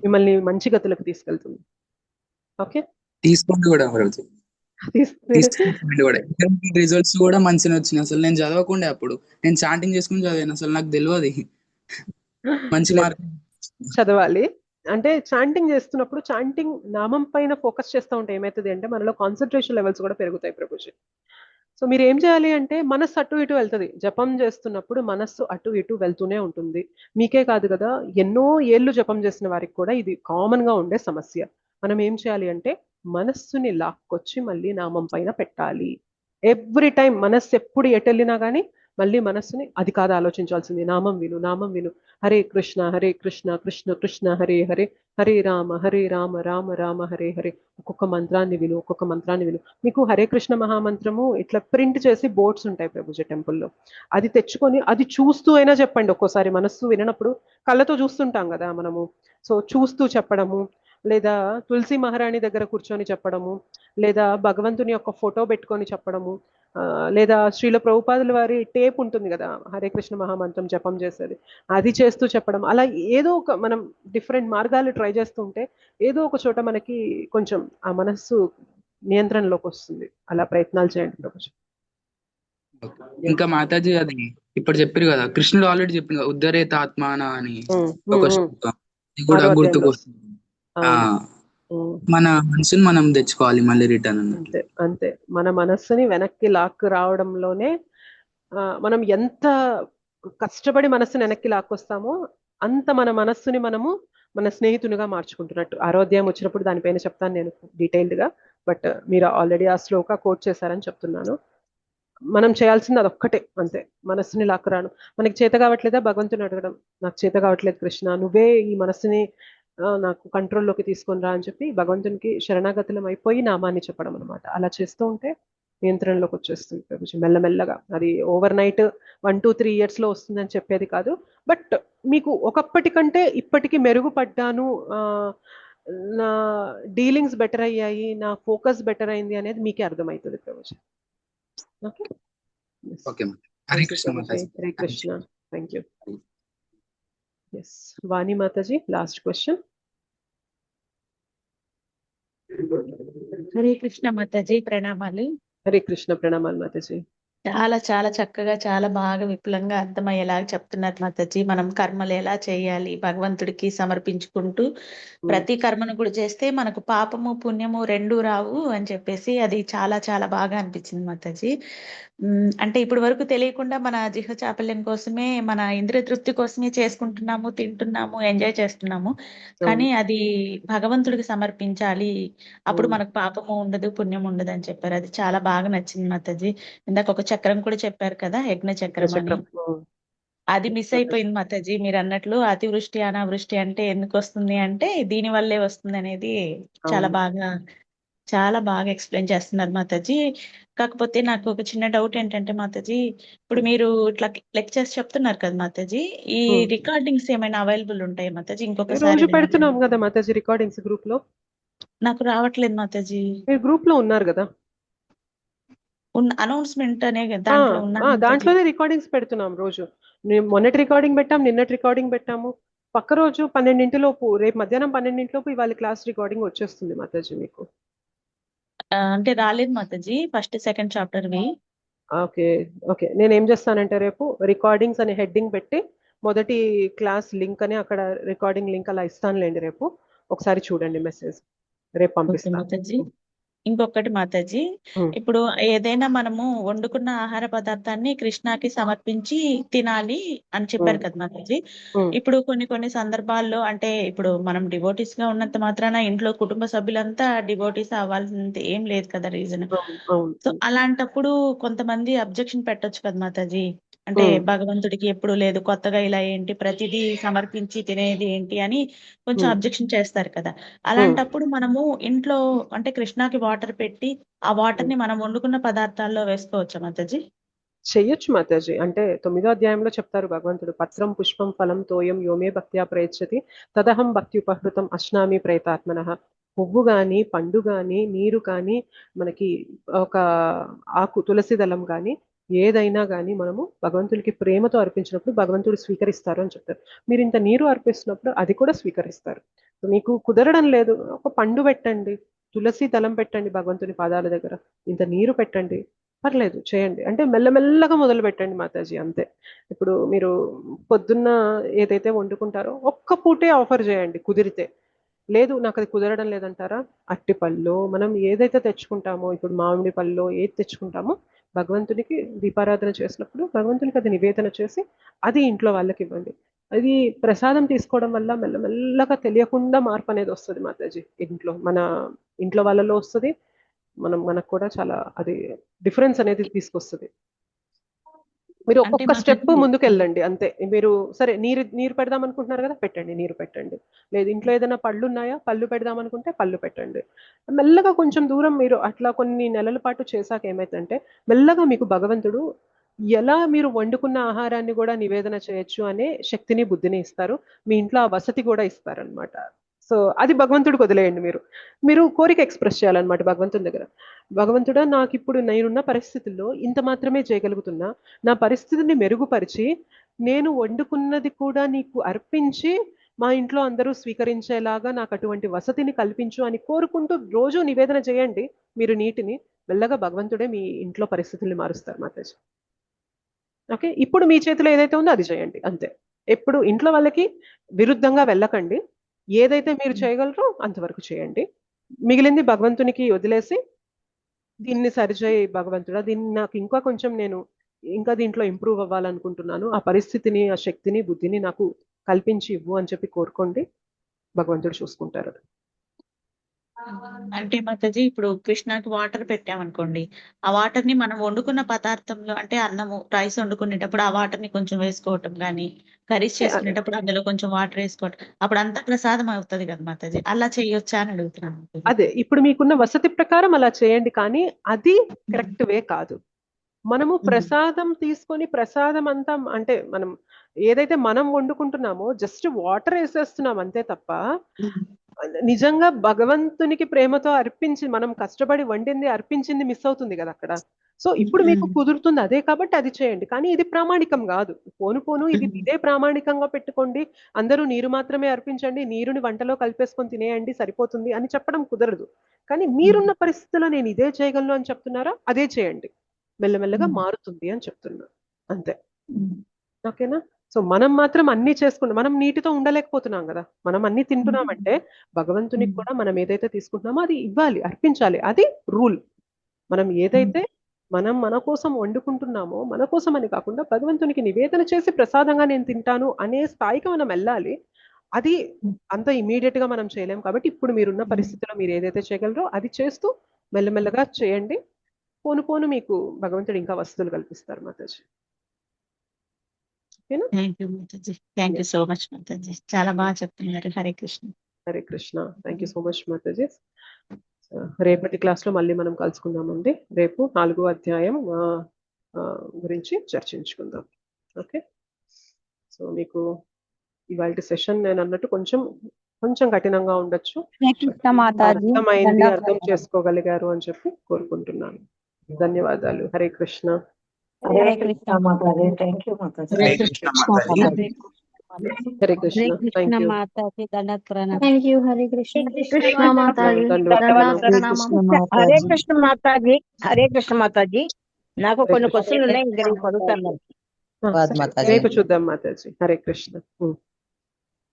మిమ్మల్ని మంచి గతులకు తీసుకెళ్తుంది. ఓకే, తీసుకోండి కూడా. తీసుకున్నాను కూడా రిజల్ట్స్ కూడా మంచిగా వచ్చినాయి. అసలు నేను చదవకుండే అప్పుడు, నేను చాంటింగ్ చేసుకుని చదివాను, అసలు నాకు తెలియదు మంచి మార్క్ చదవాలి. అంటే చాంటింగ్ చేస్తున్నప్పుడు చాంటింగ్ నామం పైన ఫోకస్ చేస్తూ ఉంటే ఏమవుతుంది అంటే మనలో కాన్సన్ట్రేషన్ లెవెల్స్ కూడా పెరుగుతాయి ప్రభుజీ. సో మీరు ఏం చేయాలి అంటే మనస్సు అటు ఇటు వెళ్తుంది. జపం చేస్తున్నప్పుడు మనస్సు అటు ఇటు వెళ్తూనే ఉంటుంది. మీకే కాదు కదా, ఎన్నో ఏళ్ళు జపం చేసిన వారికి కూడా ఇది కామన్ గా ఉండే సమస్య. మనం ఏం చేయాలి అంటే మనస్సుని లాక్కొచ్చి మళ్ళీ నామం పైన పెట్టాలి. ఎవ్రీ టైం మనస్సు ఎప్పుడు ఎటెళ్ళినా కానీ మళ్ళీ మనస్సుని అది కాదు ఆలోచించాల్సింది, నామం విను, నామం విను. హరే కృష్ణ కృష్ణ కృష్ణ హరే హరే, హరే రామ రామ రామ హరే హరే. ఒక్కొక్క మంత్రాన్ని విను, ఒక్కొక్క మంత్రాన్ని విను. మీకు హరే కృష్ణ మహామంత్రము ఇట్లా ప్రింట్ చేసి బోర్డ్స్ ఉంటాయి ప్రభుజీ టెంపుల్లో, అది తెచ్చుకొని అది చూస్తూ అయినా చెప్పండి. ఒక్కోసారి మనస్సు వినప్పుడు కళ్ళతో చూస్తుంటాం కదా మనము, సో చూస్తూ చెప్పడము, లేదా తులసి మహారాణి దగ్గర కూర్చొని చెప్పడము, లేదా భగవంతుని యొక్క ఫోటో పెట్టుకొని చెప్పడము, లేదా శ్రీల ప్రభుపాదుల వారి టేప్ ఉంటుంది కదా హరే కృష్ణ మహామంత్రం జపం చేసేది, అది చేస్తూ చెప్పడం. అలా ఏదో ఒక మనం డిఫరెంట్ మార్గాలు ట్రై చేస్తూ ఉంటే ఏదో ఒక చోట మనకి కొంచెం ఆ మనస్సు నియంత్రణలోకి వస్తుంది. అలా ప్రయత్నాలు చేయండి ప్రభుజీ. ఇంకా మాతాజీ అది ఇప్పుడు చెప్పారు కదా, కృష్ణుడు ఆల్రెడీ చెప్పింది కదా, ఉద్ధరేత ఆత్మాన అని ఒక శ్లోకం, ఇది కూడా గుర్తుకొస్తుంది. మన మనసుని మనం తెచ్చుకోవాలి మళ్ళీ రిటర్న్. అంతే అంతే, మన మనస్సుని వెనక్కి లాక్కు రావడంలోనే మనం ఎంత కష్టపడి మనస్సుని వెనక్కి లాక్కొస్తామో అంత మన మనస్సుని మనము మన స్నేహితునిగా మార్చుకుంటున్నట్టు. ఆరోగ్యం వచ్చినప్పుడు దానిపైన చెప్తాను నేను డీటెయిల్డ్ గా, బట్ మీరు ఆల్రెడీ ఆ శ్లోక కోట్ చేశారని చెప్తున్నాను. మనం చేయాల్సింది అదొక్కటే అంతే, మనస్సుని లాక్కురాను. మనకి చేత కావట్లేదా భగవంతుని అడగడం, నాకు చేత కావట్లేదు కృష్ణ, నువ్వే ఈ మనస్సుని నాకు కంట్రోల్లోకి తీసుకొని రా అని చెప్పి భగవంతునికి శరణాగతులం అయిపోయి నామాన్ని చెప్పడం అనమాట. అలా చేస్తూ ఉంటే నియంత్రణలోకి వచ్చేస్తుంది ప్రభుజీ మెల్లమెల్లగా. అది ఓవర్ నైట్ 1 to 3 years లో వస్తుందని చెప్పేది కాదు, బట్ మీకు ఒకప్పటి కంటే ఇప్పటికి మెరుగుపడ్డాను, నా డీలింగ్స్ బెటర్ అయ్యాయి, నా ఫోకస్ బెటర్ అయింది అనేది మీకే అర్థమవుతుంది Prabhuji. Okay okay, Hare Krishna Mataji. Hare Krishna, thank you. Yes, Vani Mataji last question. Hare Krishna Mataji, ప్రణామాలు. హరే కృష్ణ, ప్రణామాలు మాతాజీ. చాలా చాలా చక్కగా, చాలా బాగా విపులంగా అర్థమయ్యేలాగా చెప్తున్నారు మాతాజీ. మనం కర్మలు ఎలా చేయాలి భగవంతుడికి సమర్పించుకుంటూ, ప్రతి కర్మను కూడా చేస్తే మనకు పాపము పుణ్యము రెండూ రావు అని చెప్పేసి అది చాలా చాలా బాగా అనిపించింది మాతాజీ. అంటే ఇప్పటి వరకు తెలియకుండా మన జిహ చాపల్యం కోసమే, మన ఇంద్రియ తృప్తి కోసమే చేసుకుంటున్నాము, తింటున్నాము, ఎంజాయ్ చేస్తున్నాము. కానీ అది భగవంతుడికి సమర్పించాలి, అప్పుడు మనకు పాపము ఉండదు, పుణ్యం ఉండదు అని చెప్పారు. అది చాలా బాగా నచ్చింది మాతాజీ. ఇందాక ఒక చక్రం కూడా చెప్పారు కదా, యజ్ఞ చక్రం అని, అది మిస్ అయిపోయింది మాతాజీ. మీరు అన్నట్లు అతివృష్టి అనావృష్టి అంటే ఎందుకు వస్తుంది అంటే దీని వల్లే వస్తుంది అనేది చాలా బాగా ఎక్స్ప్లెయిన్ చేస్తున్నారు మాతాజీ. కాకపోతే నాకు ఒక చిన్న డౌట్ ఏంటంటే మాతాజీ, ఇప్పుడు మీరు ఇట్లా లెక్చర్స్ చెప్తున్నారు కదా మాతాజీ, ఈ రికార్డింగ్స్ ఏమైనా అవైలబుల్ ఉంటాయి మాతాజీ? ఇంకొకసారి పెడుతున్నాం కదా మాతాజీ రికార్డింగ్స్ గ్రూప్ లో. నాకు రావట్లేదు మాతాజీ. మీరు గ్రూప్ లో ఉన్నారు కదా, అనౌన్స్మెంట్ అనే దాంట్లోనే రికార్డింగ్స్ పెడుతున్నాం రోజు. మొన్నటి రికార్డింగ్ పెట్టాం, నిన్నటి రికార్డింగ్ పెట్టాము. పక్క రోజు 12 లోపు, రేపు మధ్యాహ్నం 12 లోపు ఇవాళ క్లాస్ రికార్డింగ్ వచ్చేస్తుంది మాతాజీ మీకు. అంటే రాలేదు మాతాజీ ఫస్ట్ సెకండ్ చాప్టర్ వి. ఓకే ఓకే, నేను ఏం చేస్తానంటే రేపు రికార్డింగ్స్ అనే హెడ్డింగ్ పెట్టి మొదటి క్లాస్ లింక్ అని అక్కడ రికార్డింగ్ లింక్ అలా ఇస్తానులేండి. రేపు ఒకసారి చూడండి మెసేజ్, రేపు పంపిస్తాను మాతాజీ. ఇంకొకటి మాతాజీ, ఇప్పుడు ఏదైనా మనము వండుకున్న ఆహార పదార్థాన్ని కృష్ణాకి సమర్పించి తినాలి అని చెప్పారు కదా మాతాజీ. ఇప్పుడు కొన్ని కొన్ని సందర్భాల్లో, అంటే ఇప్పుడు మనం డివోటీస్ గా ఉన్నంత మాత్రాన ఇంట్లో కుటుంబ సభ్యులంతా డివోటీస్ అవ్వాల్సింది ఏం లేదు కదా రీజన్. సో అలాంటప్పుడు కొంతమంది అబ్జెక్షన్ పెట్టొచ్చు కదా మాతాజీ, అంటే భగవంతుడికి ఎప్పుడు లేదు, కొత్తగా ఇలా ఏంటి ప్రతిదీ సమర్పించి తినేది ఏంటి అని కొంచెం అబ్జెక్షన్ చేస్తారు కదా. అలాంటప్పుడు మనము ఇంట్లో అంటే కృష్ణాకి వాటర్ పెట్టి ఆ వాటర్ ని మనం వండుకున్న పదార్థాల్లో వేసుకోవచ్చా మాతాజీ? చెయ్యొచ్చు మాతాజీ. అంటే 9వ అధ్యాయంలో చెప్తారు భగవంతుడు, పత్రం పుష్పం ఫలం తోయం యోమే భక్త్యా ప్రయచ్చతి తదహం భక్తి ఉపహృతం అశ్నామి ప్రయతాత్మనః. పువ్వు గాని, పండు గాని, నీరు కానీ, మనకి ఒక ఆకు తులసి దళం కానీ, ఏదైనా కానీ మనము భగవంతుడికి ప్రేమతో అర్పించినప్పుడు భగవంతుడు స్వీకరిస్తారు అని చెప్తారు. మీరు ఇంత నీరు అర్పిస్తున్నప్పుడు అది కూడా స్వీకరిస్తారు. మీకు కుదరడం లేదు, ఒక పండు పెట్టండి, తులసి దళం పెట్టండి భగవంతుని పాదాల దగ్గర, ఇంత నీరు పెట్టండి, పర్లేదు చేయండి. అంటే మెల్లమెల్లగా మొదలు పెట్టండి మాతాజీ, అంతే. ఇప్పుడు మీరు పొద్దున్న ఏదైతే వండుకుంటారో ఒక్క పూటే ఆఫర్ చేయండి కుదిరితే. లేదు నాకు అది కుదరడం లేదంటారా, అట్టి పళ్ళు మనం ఏదైతే తెచ్చుకుంటామో, ఇప్పుడు మామిడి పళ్ళు ఏది తెచ్చుకుంటామో భగవంతునికి దీపారాధన చేసినప్పుడు భగవంతునికి అది నివేదన చేసి అది ఇంట్లో వాళ్ళకి ఇవ్వండి. అది ప్రసాదం తీసుకోవడం వల్ల మెల్లమెల్లగా తెలియకుండా మార్పు అనేది వస్తుంది మాతాజీ. మన ఇంట్లో వాళ్ళలో వస్తుంది, మనకు కూడా చాలా అది డిఫరెన్స్ అనేది తీసుకొస్తుంది. మీరు అంటే ఒక్కొక్క స్టెప్ మాతాజీ ముందుకు వెళ్ళండి అంతే. మీరు సరే నీరు పెడదాం అనుకుంటున్నారు కదా, పెట్టండి, నీరు పెట్టండి. లేదు ఇంట్లో ఏదైనా పళ్ళు ఉన్నాయా, పళ్ళు పెడదాం అనుకుంటే పళ్ళు పెట్టండి. మెల్లగా కొంచెం దూరం మీరు అట్లా కొన్ని నెలల పాటు చేశాక ఏమైందంటే మెల్లగా మీకు భగవంతుడు ఎలా మీరు వండుకున్న ఆహారాన్ని కూడా నివేదన చేయొచ్చు అనే శక్తిని బుద్ధిని ఇస్తారు. మీ ఇంట్లో ఆ వసతి కూడా ఇస్తారనమాట. సో అది భగవంతుడికి వదిలేయండి. మీరు కోరిక ఎక్స్ప్రెస్ చేయాలన్నమాట భగవంతుని దగ్గర. భగవంతుడా, నాకు ఇప్పుడు నేనున్న పరిస్థితుల్లో ఇంత మాత్రమే చేయగలుగుతున్నా, నా పరిస్థితిని మెరుగుపరిచి నేను వండుకున్నది కూడా నీకు అర్పించి మా ఇంట్లో అందరూ స్వీకరించేలాగా నాకు అటువంటి వసతిని కల్పించు అని కోరుకుంటూ రోజు నివేదన చేయండి మీరు నీటిని. మెల్లగా భగవంతుడే మీ ఇంట్లో పరిస్థితుల్ని మారుస్తారు మాతాజీ. ఓకే, ఇప్పుడు మీ చేతిలో ఏదైతే ఉందో అది చేయండి అంతే. ఎప్పుడు ఇంట్లో వాళ్ళకి విరుద్ధంగా వెళ్ళకండి. ఏదైతే మీరు చేయగలరో అంతవరకు చేయండి, మిగిలింది భగవంతునికి వదిలేసి దీన్ని సరిచేయి భగవంతుడా, దీన్ని నాకు ఇంకా కొంచెం నేను ఇంకా దీంట్లో ఇంప్రూవ్ అవ్వాలనుకుంటున్నాను, ఆ పరిస్థితిని, ఆ శక్తిని, బుద్ధిని నాకు కల్పించి ఇవ్వు అని చెప్పి కోరుకోండి, భగవంతుడు చూసుకుంటారు. అంటే మాతాజీ ఇప్పుడు కృష్ణకి వాటర్ పెట్టామనుకోండి, ఆ వాటర్ ని మనం వండుకున్న పదార్థంలో అంటే అన్నము రైస్ వండుకునేటప్పుడు ఆ వాటర్ ని కొంచెం వేసుకోవటం కానీ, కర్రీస్ చేసుకునేటప్పుడు అందులో కొంచెం వాటర్ వేసుకోవటం, అప్పుడు అంతా ప్రసాదం అవుతుంది కదా మాతాజీ, అలా చేయొచ్చా అని అడుగుతున్నాను మాతాజీ. అదే ఇప్పుడు మీకున్న వసతి ప్రకారం అలా చేయండి, కానీ అది కరెక్ట్ వే కాదు. మనము ప్రసాదం తీసుకొని ప్రసాదం అంతా అంటే మనం ఏదైతే మనం వండుకుంటున్నామో జస్ట్ వాటర్ వేసేస్తున్నాం అంతే తప్ప నిజంగా భగవంతునికి ప్రేమతో అర్పించి మనం కష్టపడి వండింది అర్పించింది మిస్ అవుతుంది కదా అక్కడ. సో ఇప్పుడు మీకు కుదురుతుంది అదే కాబట్టి అది చేయండి, కానీ ఇది ప్రామాణికం కాదు. పోను ఇదే ప్రామాణికంగా పెట్టుకోండి, అందరూ నీరు మాత్రమే అర్పించండి, నీరుని వంటలో కలిపేసుకొని తినేయండి సరిపోతుంది అని చెప్పడం కుదరదు. కానీ మీరున్న పరిస్థితుల్లో నేను ఇదే చేయగలను అని చెప్తున్నారా, అదే చేయండి, మెల్లమెల్లగా మారుతుంది అని చెప్తున్నా అంతే. ఓకేనా? సో మనం మాత్రం అన్ని చేసుకుంటాం, మనం నీటితో ఉండలేకపోతున్నాం కదా, మనం అన్ని తింటున్నామంటే భగవంతునికి కూడా మనం ఏదైతే తీసుకుంటున్నామో అది ఇవ్వాలి, అర్పించాలి, అది రూల్. మనం ఏదైతే మన కోసం వండుకుంటున్నామో మన కోసం అని కాకుండా భగవంతునికి నివేదన చేసి ప్రసాదంగా నేను తింటాను అనే స్థాయికి మనం వెళ్ళాలి. అది అంత ఇమీడియట్ గా మనం చేయలేం కాబట్టి ఇప్పుడు మీరున్న పరిస్థితిలో మీరు ఏదైతే చేయగలరో అది చేస్తూ మెల్లమెల్లగా చేయండి. పోను మీకు భగవంతుడు ఇంకా వస్తువులు కల్పిస్తారు మాతాజీ. థ్యాంక్ యూ మాతాజీ, thank you so much Mataji, చాలా బాగా చెప్తున్నారు. Hare Krishna. Hare Krishna. Thank you so much Mataji. రేపటి క్లాస్ లో మళ్ళీ మనం కలుసుకుందామండి. రేపు 4వ అధ్యాయం గురించి చర్చించుకుందాం. ఓకే, సో మీకు ఇవాళ సెషన్ నేను అన్నట్టు కొంచెం కఠినంగా ఉండొచ్చు, అర్థమైంది, అర్థం చేసుకోగలిగారు అని చెప్పి కోరుకుంటున్నాను. ధన్యవాదాలు. హరే కృష్ణ. హరే కృష్ణ మాతాజీ, థ్యాంక్ యూ మాతాజీ. హరే కృష్ణ. హరే కృష్ణ. Thank you. మాతాజీ దండత్ ప్రణామం. Thank you. హరే కృష్ణ. కృష్ణ మాతాజీ దండవత్ ప్రణామం. హరే కృష్ణ మాతాజీ. హరే కృష్ణ మాతాజీ, నాకు కొన్ని క్వశ్చన్లు ఉన్నాయి, ఇంకా రేపు చదువుతాను. రేపు చూద్దాం మాతాజీ. హరే కృష్ణ.